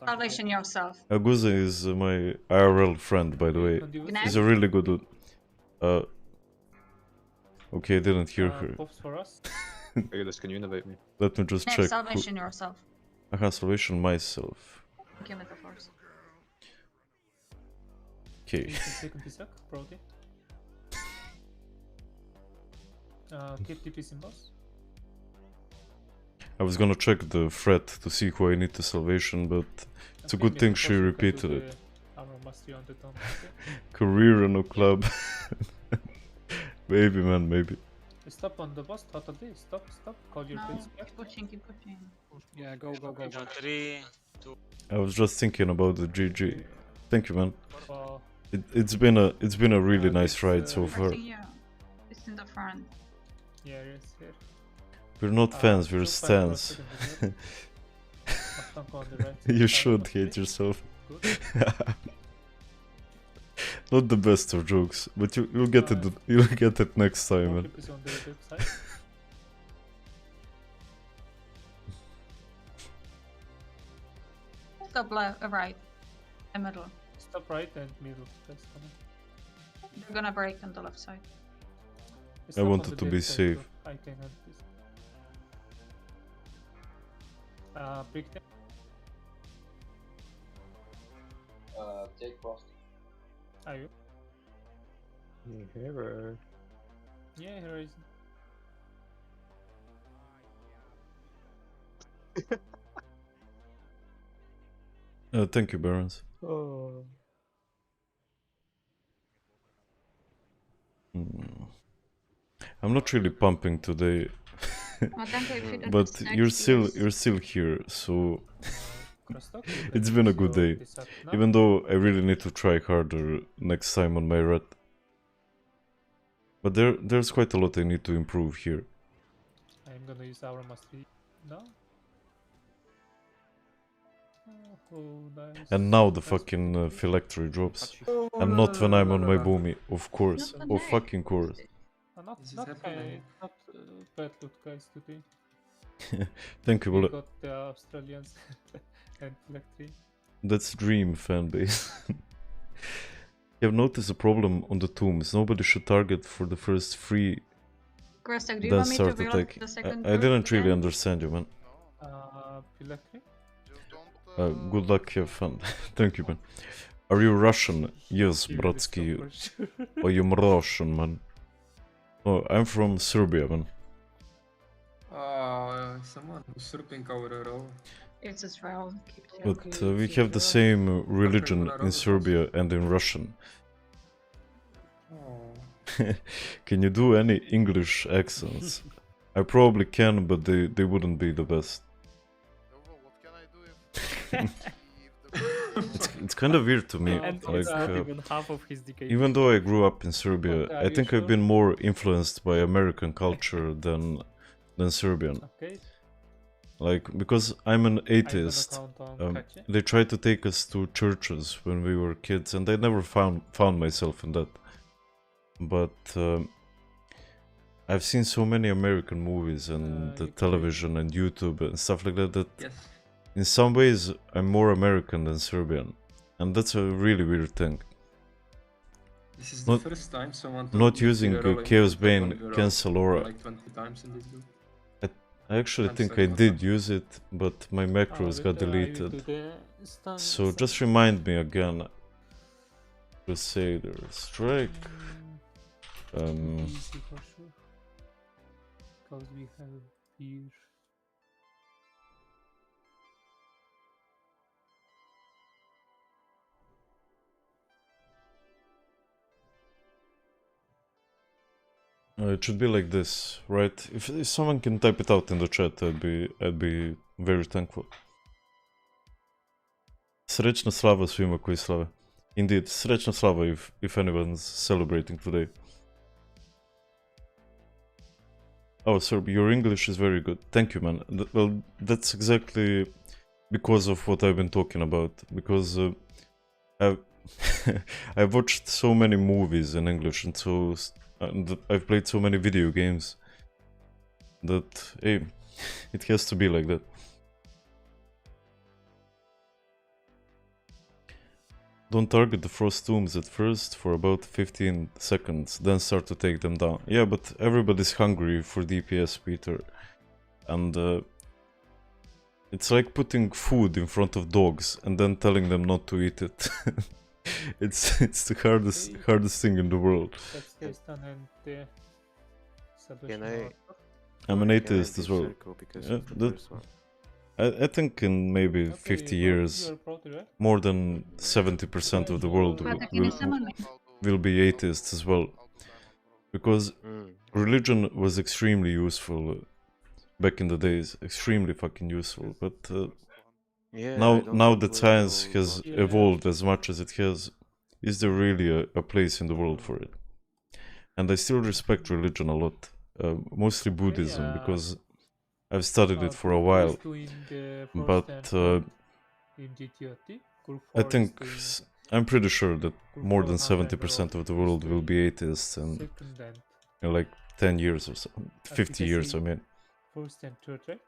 Salvation yourself. Guzo is my IRL friend, by the way. He's a really good dude. Okay, I didn't hear her. Regulus, can you innovate me? Let me just No, check. Salvation yourself. I have salvation myself. Okay, with the force. Okay. Keep TP symbols. I was gonna check the threat to see who I need to salvation, but it's a good thing she repeated it. Career in a club. Maybe, man, maybe. Stop on the boss, totally. Stop. Call your face back. Keep pushing. Yeah, go. 3, 2. I was just thinking about the GG. Thank you, man. It's been a really nice ride so far. It's in the front. Yeah, yes, here. We're not fans, we're stans. You should hate yourself. Not the best of jokes, but you'll get it. You'll get it next time, man. Stop left, right, and middle. Stop right and middle. They're gonna break on the left side. I wanted to be safe. I can help this. Pick them. Take cross. Are you? Hero. Yeah, hero is. Thank you, Barons. Oh. I'm not really pumping today, but you're still here, so it's been a good day. Even though I really need to try harder next time on my ret. But there's quite a lot I need to improve here. I'm gonna use our mastery now. Oh, nice. And now the fucking phylactery drops. And not when I'm on my boomy, of course. Of fucking course. Not bad loot, guys, today. Thank you, We Bula. got the Australians and phylactery. That's dream fanbase. You have noticed a problem on the tombs. Nobody should target for the first 3 Grostak, do you then want me to start build attack. the second I didn't really again? understand you, man. Phylactery? Good luck, have fun. Thank you, man. Are you Russian? Yes, Bratsky. Or you Russian, man? Oh, I'm from Serbia, man. Someone who's surfing over a row. It's Israel. Keep it up. But we have the same religion in Serbia and in Russian. Oh. Can you do any English accents? I probably can, but they wouldn't be the best. It's kind of weird to me. And Like, it's not even half of his decade. even though I grew up in Serbia, Okay, I are you think sure? I've been more influenced by American culture than Serbian. Okay. Like, because I'm an I'm gonna atheist, count on Kachi. they tried to take us to churches when we were kids, and I never found myself in that. But I've seen so many American movies and the television and YouTube and stuff like that Yes. in some ways I'm more American than Serbian, and that's a really weird thing. This is the first time someone told Not me using you're rolling Chaos with Bane Dragon Girl cancel aura. like 20 times in this game. I actually I'm think sorry I about did that. use it, but my macros got deleted. So just remind me again. Crusader Strike. Easy for sure. Because we have here. It should be like this, right? If someone can type it out in the chat, I'd be very thankful. Srećna slava svima koji slave. Indeed, srećna slava if anyone's celebrating today. Oh, sir, your English is very good. Thank you, man. Well, that's exactly because of what I've been talking about. Because I've watched so many movies in English, and so I've played so many video games that, hey, it has to be like that. Don't target the frost tombs at first for about 15 seconds, then start to take them down. Yeah, but everybody's hungry for DPS, Peter. And it's like putting food in front of dogs and then telling them not to eat it. It's the hardest thing in the world. I'm an atheist as well. I think in maybe 50 years, more than 70% of the world will be atheists as well. Because religion was extremely useful back in the days, extremely fucking useful. But now that science has evolved as much as it has, is there really a place in the world for it? And I still respect religion a lot, mostly Buddhism, because I've studied it for a while, but I think I'm pretty sure that more than 70% of the world will be atheists in like 10 years or so, 50 years, I mean. First and third, right?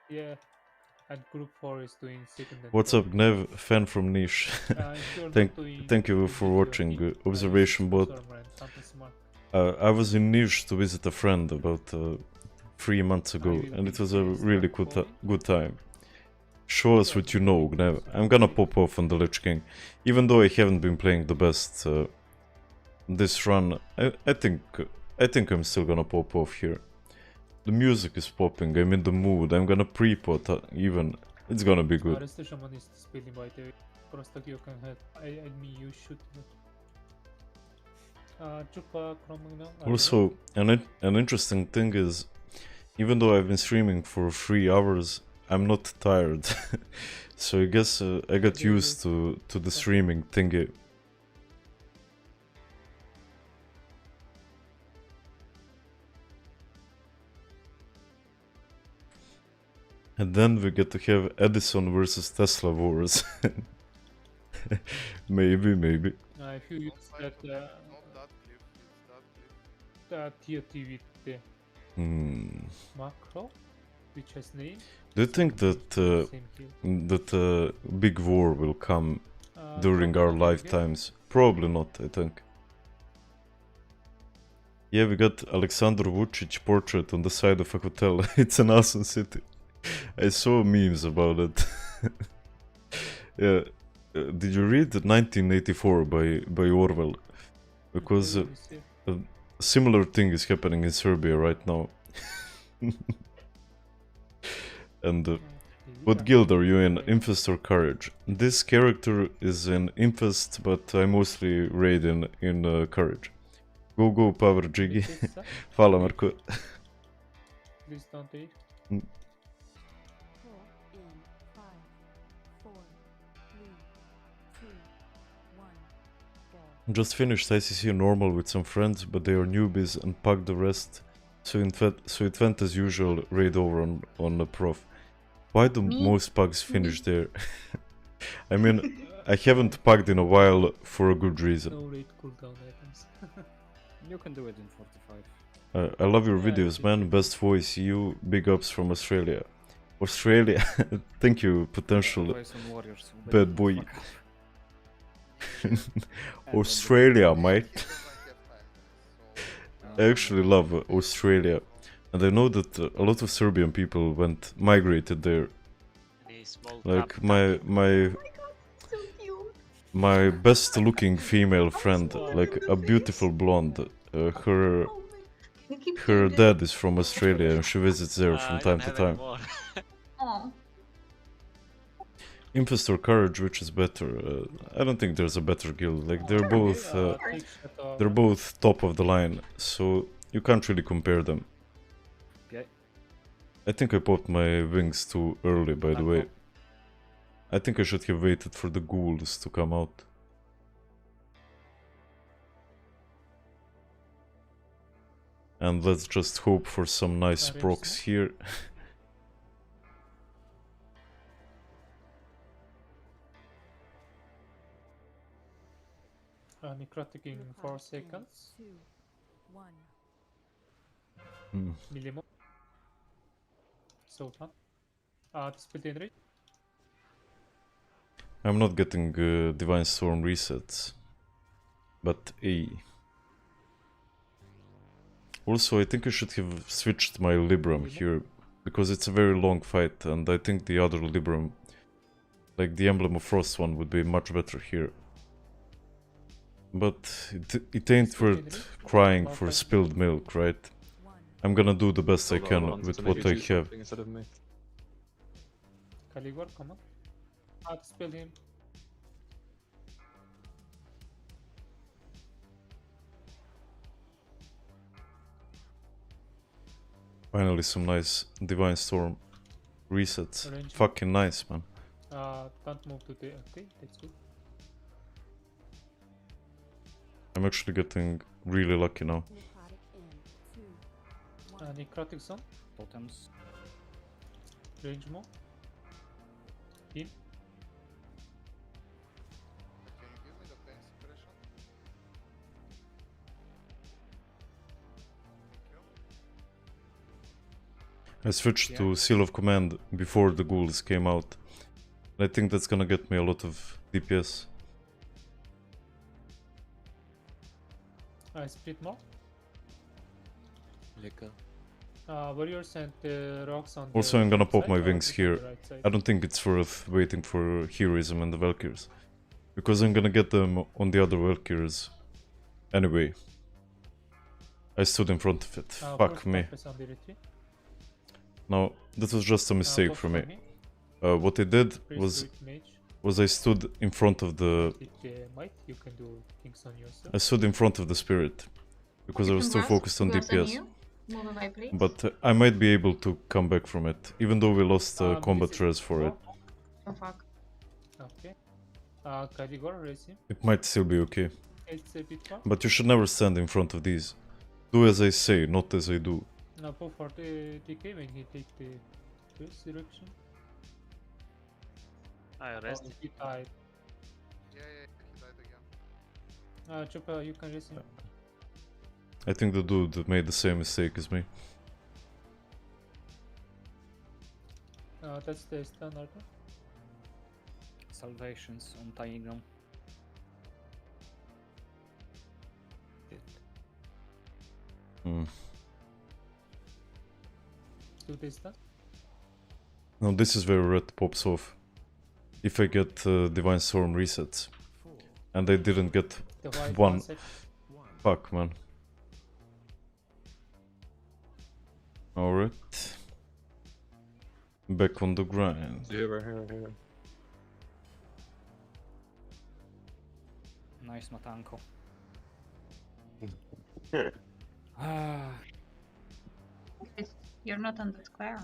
Yeah, and group 4 is doing second and What's third. up, Gnev, fan from Niche? Thank you for watching Observation Bot. I was in Niche to visit a friend about 3 months ago, and it was a really good time. Show us what you know, Gnev. I'm gonna pop off on the Lich King. Even though I haven't been playing the best this run, I think I'm still gonna pop off here. The music is popping, I'm in the mood, I'm gonna pre-pot even. It's gonna be good. RS Shaman is spelling by the way. Просто you can have. I mean you should. Also, an interesting thing is, even though I've been streaming for 3 hours, I'm not tired. So I guess I got used to the streaming thingy. And then we get to have Edison versus Tesla wars. Maybe. If you use that tier T with the macro, which has name. Do you think that big war will come during our lifetimes? Probably not, I think. Yeah, we got Alexander Vucic portrait on the side of a hotel. It's an awesome city. I saw memes about it. Yeah. Did you read 1984 by Orwell? Because a similar thing is happening in Serbia right now. And what guild are you in? Infest or Courage? This character is in Infest, but I mostly raid in Courage. Go Power Jiggy. Hvala Marko. Please don't take. Just finished ICC normal with some friends, but they are newbies and packed the rest. So it went as usual, raid over on the prof. Why do most pugs finish there? I mean, I haven't pugged in a while for a good reason. No raid cooldown items. You can do it in 45. I love your videos, man. Best voice. You big ups from Australia. Australia. Thank you, potential bad boy. Australia, mate. I actually love Australia, and I know that a lot of Serbian people migrated there. Like my best looking female friend, like a beautiful blonde. Her dad is from Australia and she visits there from time to time. Infest or Courage, which is better? I don't think there's a better guild. Like they're both top of the line, so you can't really compare them. Okay. I think I popped my wings too early, by the way. I think I should have waited for the ghouls to come out. And let's just hope for some nice procs here. Necrotic in 4 seconds. 2, 1. Millimo. Sultan. Speed in rate. I'm not getting Divine Storm resets, but A. Also, I think I should have switched my Libram here, because it's a very long fight, and I think the other Libram, like the Emblem of Frost one, would be much better here. But it ain't worth crying for spilled milk, right? I'm gonna do the best I can with what I have. Caligor, come on. Spill him. Finally some nice Divine Storm resets. Fucking nice, man. Don't move to the... Okay, that's good. I'm actually getting really lucky now. Necrotic zone. Totems. Range more. In. I switched to Seal of Command before the ghouls came out. I think that's gonna get me a lot of DPS. Split more. Leka. Warriors and rocks on Also, the I'm gonna left pop side my or wings just on here. the right side? I don't think it's worth waiting for Heroism and the Valkyries, because I'm gonna get them on the other Valkyries anyway. I stood in front of it. Fuck me. No, that was just a mistake for me. What I did was I stood in front of the... You can do things on yourself. I stood in front of the spirit, because I was too focused on DPS. But I might be able to come back from it, even though we lost combat res for it. Oh fuck. Okay. Caligor, racing. It might still be okay. It's a bit far. But you should never stand in front of these. Do as I say, not as I do. Now pull for the DK when he take the first direction. I rest. He died. Yeah, he died again. Chopper, you can rest him. I think the dude made the same mistake as me. That's the stun order. Salvations on tiny ground. Do this stun. No, this is where Ret pops off. if I get Divine Storm resets. And I didn't get The white one. sec. Fuck, man. Alright. Back on the grind. Here. Nice, Matanko. Guys, you're not on the square.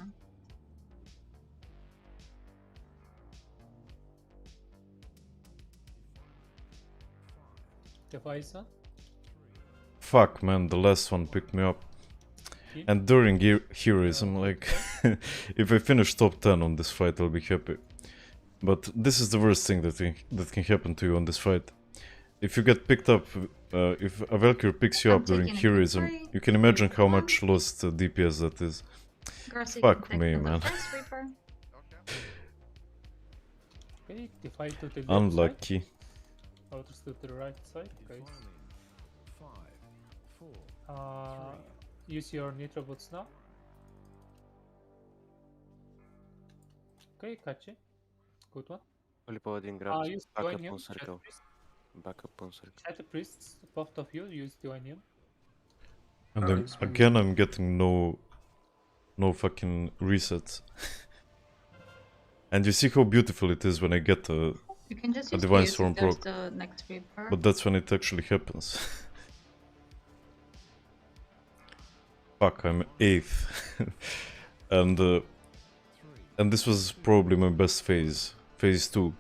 The Faisa. Fuck, man, the last one picked me up. And during heroism, like, if I finish top 10 on this fight, I'll be happy. But this is the worst thing that can happen to you on this fight. If you get picked up, if a Valkyrie picks you up during heroism, you can imagine how much lost DPS that is. Fuck me, man. Okay, the fight to the left Unlucky. side. Others to the right side, guys. Use your nitro boots now. Okay, catch it. Good one. Only Paladin grabs Use back up Divine on Shadow circle. Priest. Back up on circle. Shadow Priests, both of you use Divine. And then, again, I'm getting no fucking resets. And you see how beautiful it is when I get a You can just a use Divine Fuse if Storm there's proc. the next Reaper. But that's when it actually happens. Fuck, I'm 8th. And this was probably my best phase. Phase 2.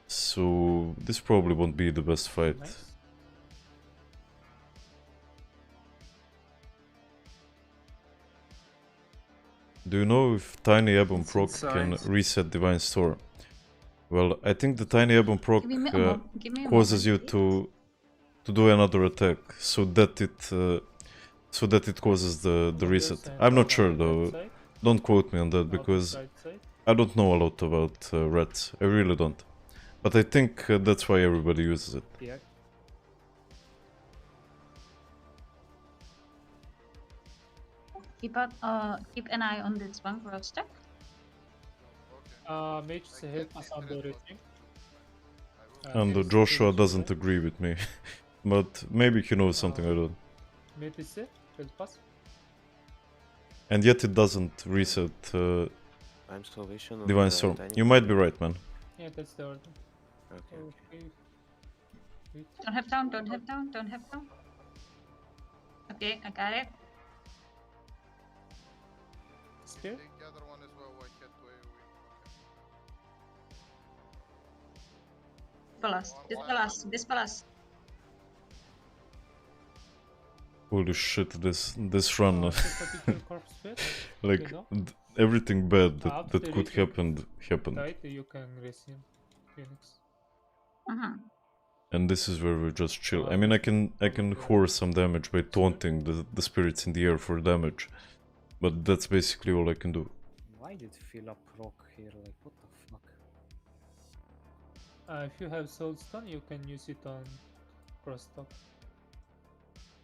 So this probably won't be the best fight. Nice. Do you know if Tiny Ebon It's proc can inside. reset Divine Storm? Well, I think the Tiny Ebon proc Give me a causes you moment, please. to do another attack, so that it causes the reset. I'm not sure though. Don't quote me on that because Right side. I don't know a lot about rats. I really don't. But I think that's why everybody uses it. Yeah. Keep an eye on this one for a stack. Mage is help us on the retreat. And Joshua doesn't agree with me. But maybe he knows something I don't. Mid is it, help us. And yet it doesn't reset I'm Salvation on Divine the Storm. Tiny You might be right, man. Yeah, that's the order. Okay. Okay. Wait. Don't have down, don't have down, don't have down. Okay, I got it. Spear. This palace. Holy shit, this run. Typical corpse fit. Like, You know? everything bad After that could you happen happened. Right, you can resume Phoenix. And this is where we just chill. I mean, I can whore some damage by taunting the spirits in the air for damage. But that's basically all I can do. Why did fill up rock here? Like, what the fuck? If you have Soulstone, you can use it on crosstalk.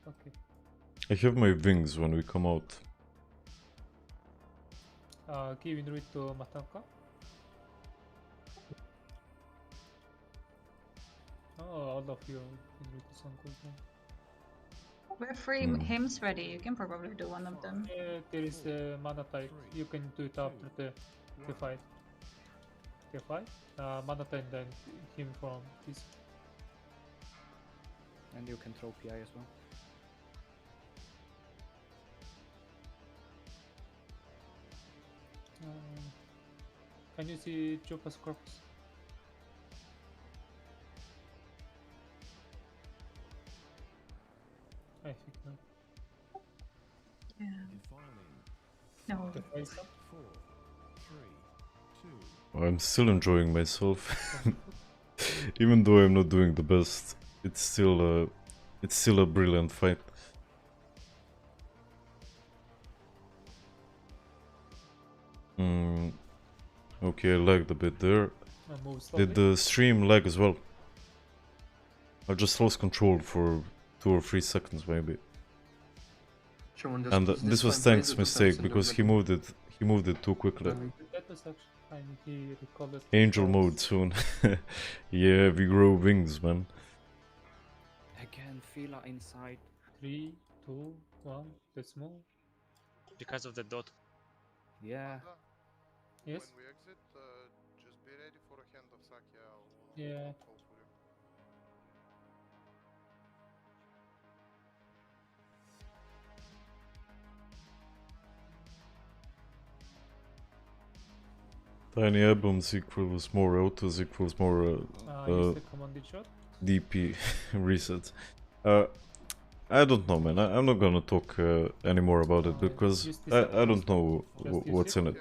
Okay. I have my wings when we come out. Give in read to Matanka. Oh, all of you in read to some cooldown. We're free hymns ready. You can probably do one of them. Yeah, there is a mana tide. You can do it after the fight. The fight? Mana tide then him from this. And you can throw PI as well. Can you see Chupa's corpse? I think not. Yeah. No. The face up? I'm still enjoying myself. Even though I'm not doing the best, it's still a brilliant fight. Okay, I lagged a bit there. Did the stream lag as well? I just lost control for 2 or 3 seconds maybe. And this was Tank's mistake because he moved it too quickly. And he recorded Angel twice. mode soon. Yeah, we grow wings, man. Again, Fila inside. 3, 2, 1, let's move. Because of the dot. Yeah. Yes? When we exit, just be ready for a hand of sake. I'll Yeah. hold for you. Tiny albums equals more autos equals more Use the commanded shot. DP resets. I don't know, man. I'm not gonna talk anymore about it because use the I don't know Just use what's it. in it.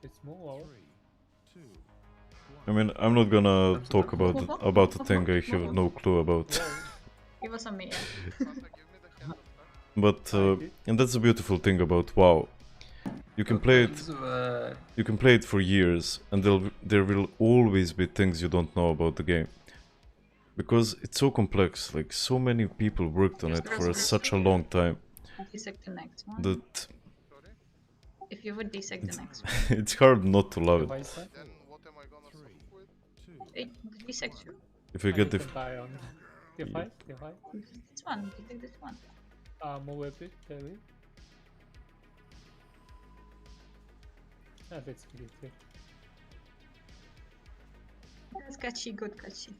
Let's move over. I mean, I'm not gonna talk about a thing I have no clue about. It was on me. But and that's the beautiful thing about WoW. You can play it. You can play it for years, and there will always be things you don't know about the game, because it's so complex. Like, so many people worked on it for such a long time. Dissect the next one. That If you would dissect the next one. it's hard not to love it. It dissect you. If you get the Die on T5, T5. This one, you take this one. Move a bit, maybe. Let's kill it here. That's catchy, good catchy.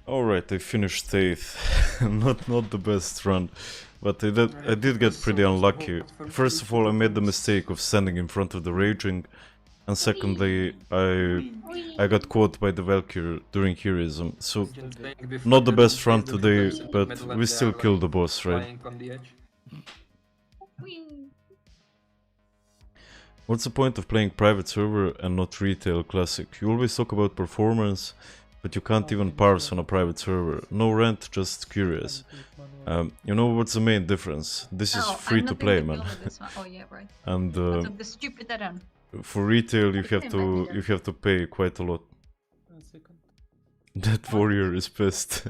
Alright, I finished 8th. not the best run, but I did get pretty unlucky. First of all, I made the mistake of standing in front of the raging, and secondly, I got caught by the Valkyrie during heroism. So, not the best run today, but we still killed the boss, right? What's the point of playing private server and not retail classic? You always talk about performance, but you can't even parse on a private server. No rent, just curious. You know what's the main difference? This is free to play, man. Oh yeah, right. And the stupid add-on. for retail, you have to pay quite a lot. That warrior is pissed.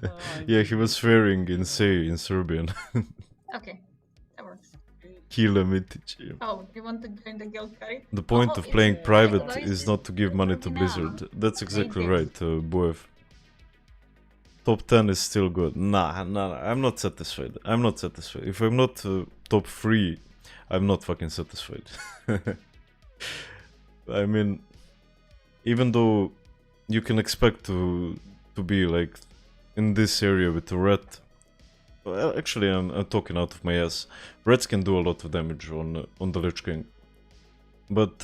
Yeah, he was swearing in in Serbian. Okay, that works. Kila Mitic. Oh, you want to join the guild card? The point of playing private is not to give money to Blizzard. That's exactly right, Boev. Top 10 is still good. Nah, I'm not satisfied. I'm not satisfied. If I'm not top 3, I'm not fucking satisfied. I mean, even though you can expect to be like in this area with the Ret. Well, actually, I'm talking out of my ass. Reds can do a lot of damage on the Lich King, but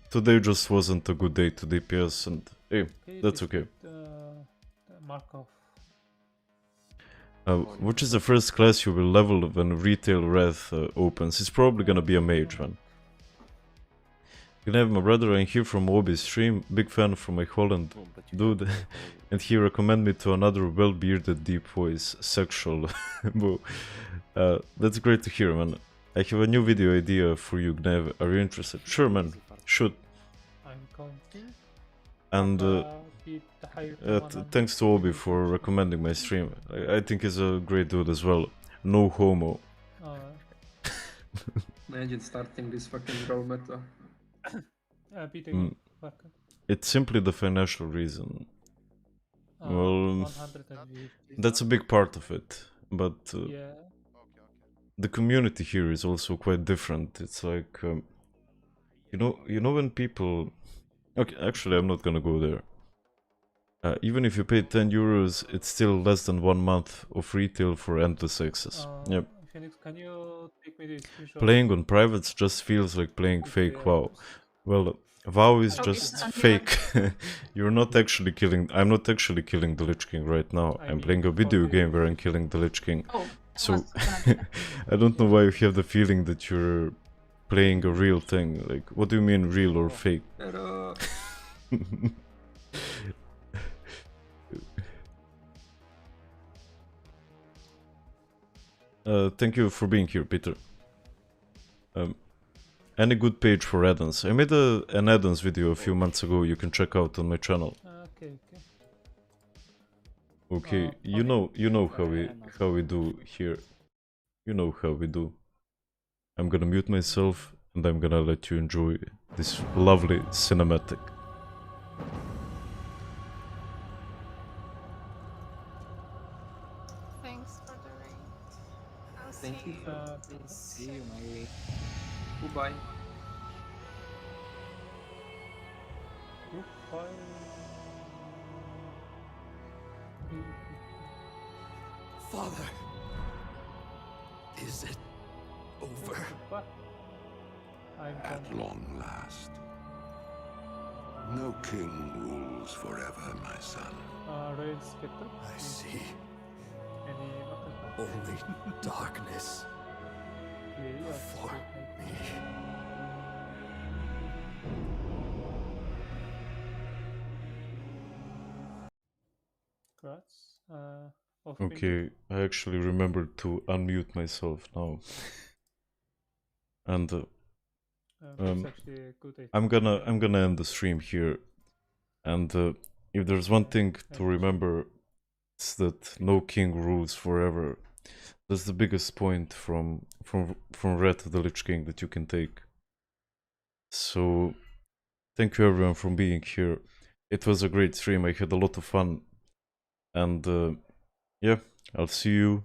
today just wasn't a good day to DPS, and hey, that's okay. Markov. Which is the first class you will level when Retail Wrath opens? It's probably gonna be a mage, man. Good night, my brother. I'm here from Obi's stream. Big fan from my Holland dude. And he recommend me to another well-bearded deep voice, sexual. That's great to hear, man. I have a new video idea for you, Gnev. Are you interested? Sure, man. Shoot. I'm counting. And thanks to Obi for recommending my stream. I think he's a great dude as well. No homo. Imagine starting this fucking roll meta. It's simply the financial reason. Well, that's a big part of it, but the community here is also quite different. It's like, you know when people... Okay, actually I'm not gonna go there. Even if you pay 10 euros, it's still less than 1 month of retail for endless access. Yep. Phoenix, can you take me the screenshot? Playing on privates just feels like playing fake WoW. Well, WoW is just fake. You're not actually killing... I'm not actually killing the Lich King right now. I'm playing a video game where I'm killing the Lich King. So, I don't know why you have the feeling that you're playing a real thing. Like, what do you mean real or fake? Thank you for being here, Peter. Any good page for add-ons? I made an add-ons video a few months ago. You can check out on my channel. Okay, you know how we do here. you know how we do. I'm gonna mute myself and I'm gonna let you enjoy this lovely cinematic. Thanks for the raid. I'll Thank see you. See you, mate. Goodbye. Goodbye. Father, is it over? At long last. No king rules forever, my son. Rails get up. I see. Any Only darkness for me. Congrats. Off Okay, I actually remembered to unmute myself now. And that's actually a good idea. I'm gonna end the stream here. And if there's one thing to remember, it's that no king rules forever. That's the biggest point from Ret the Lich King that you can take. So thank you everyone for being here. It was a great stream. I had a lot of fun. And yeah, I'll see you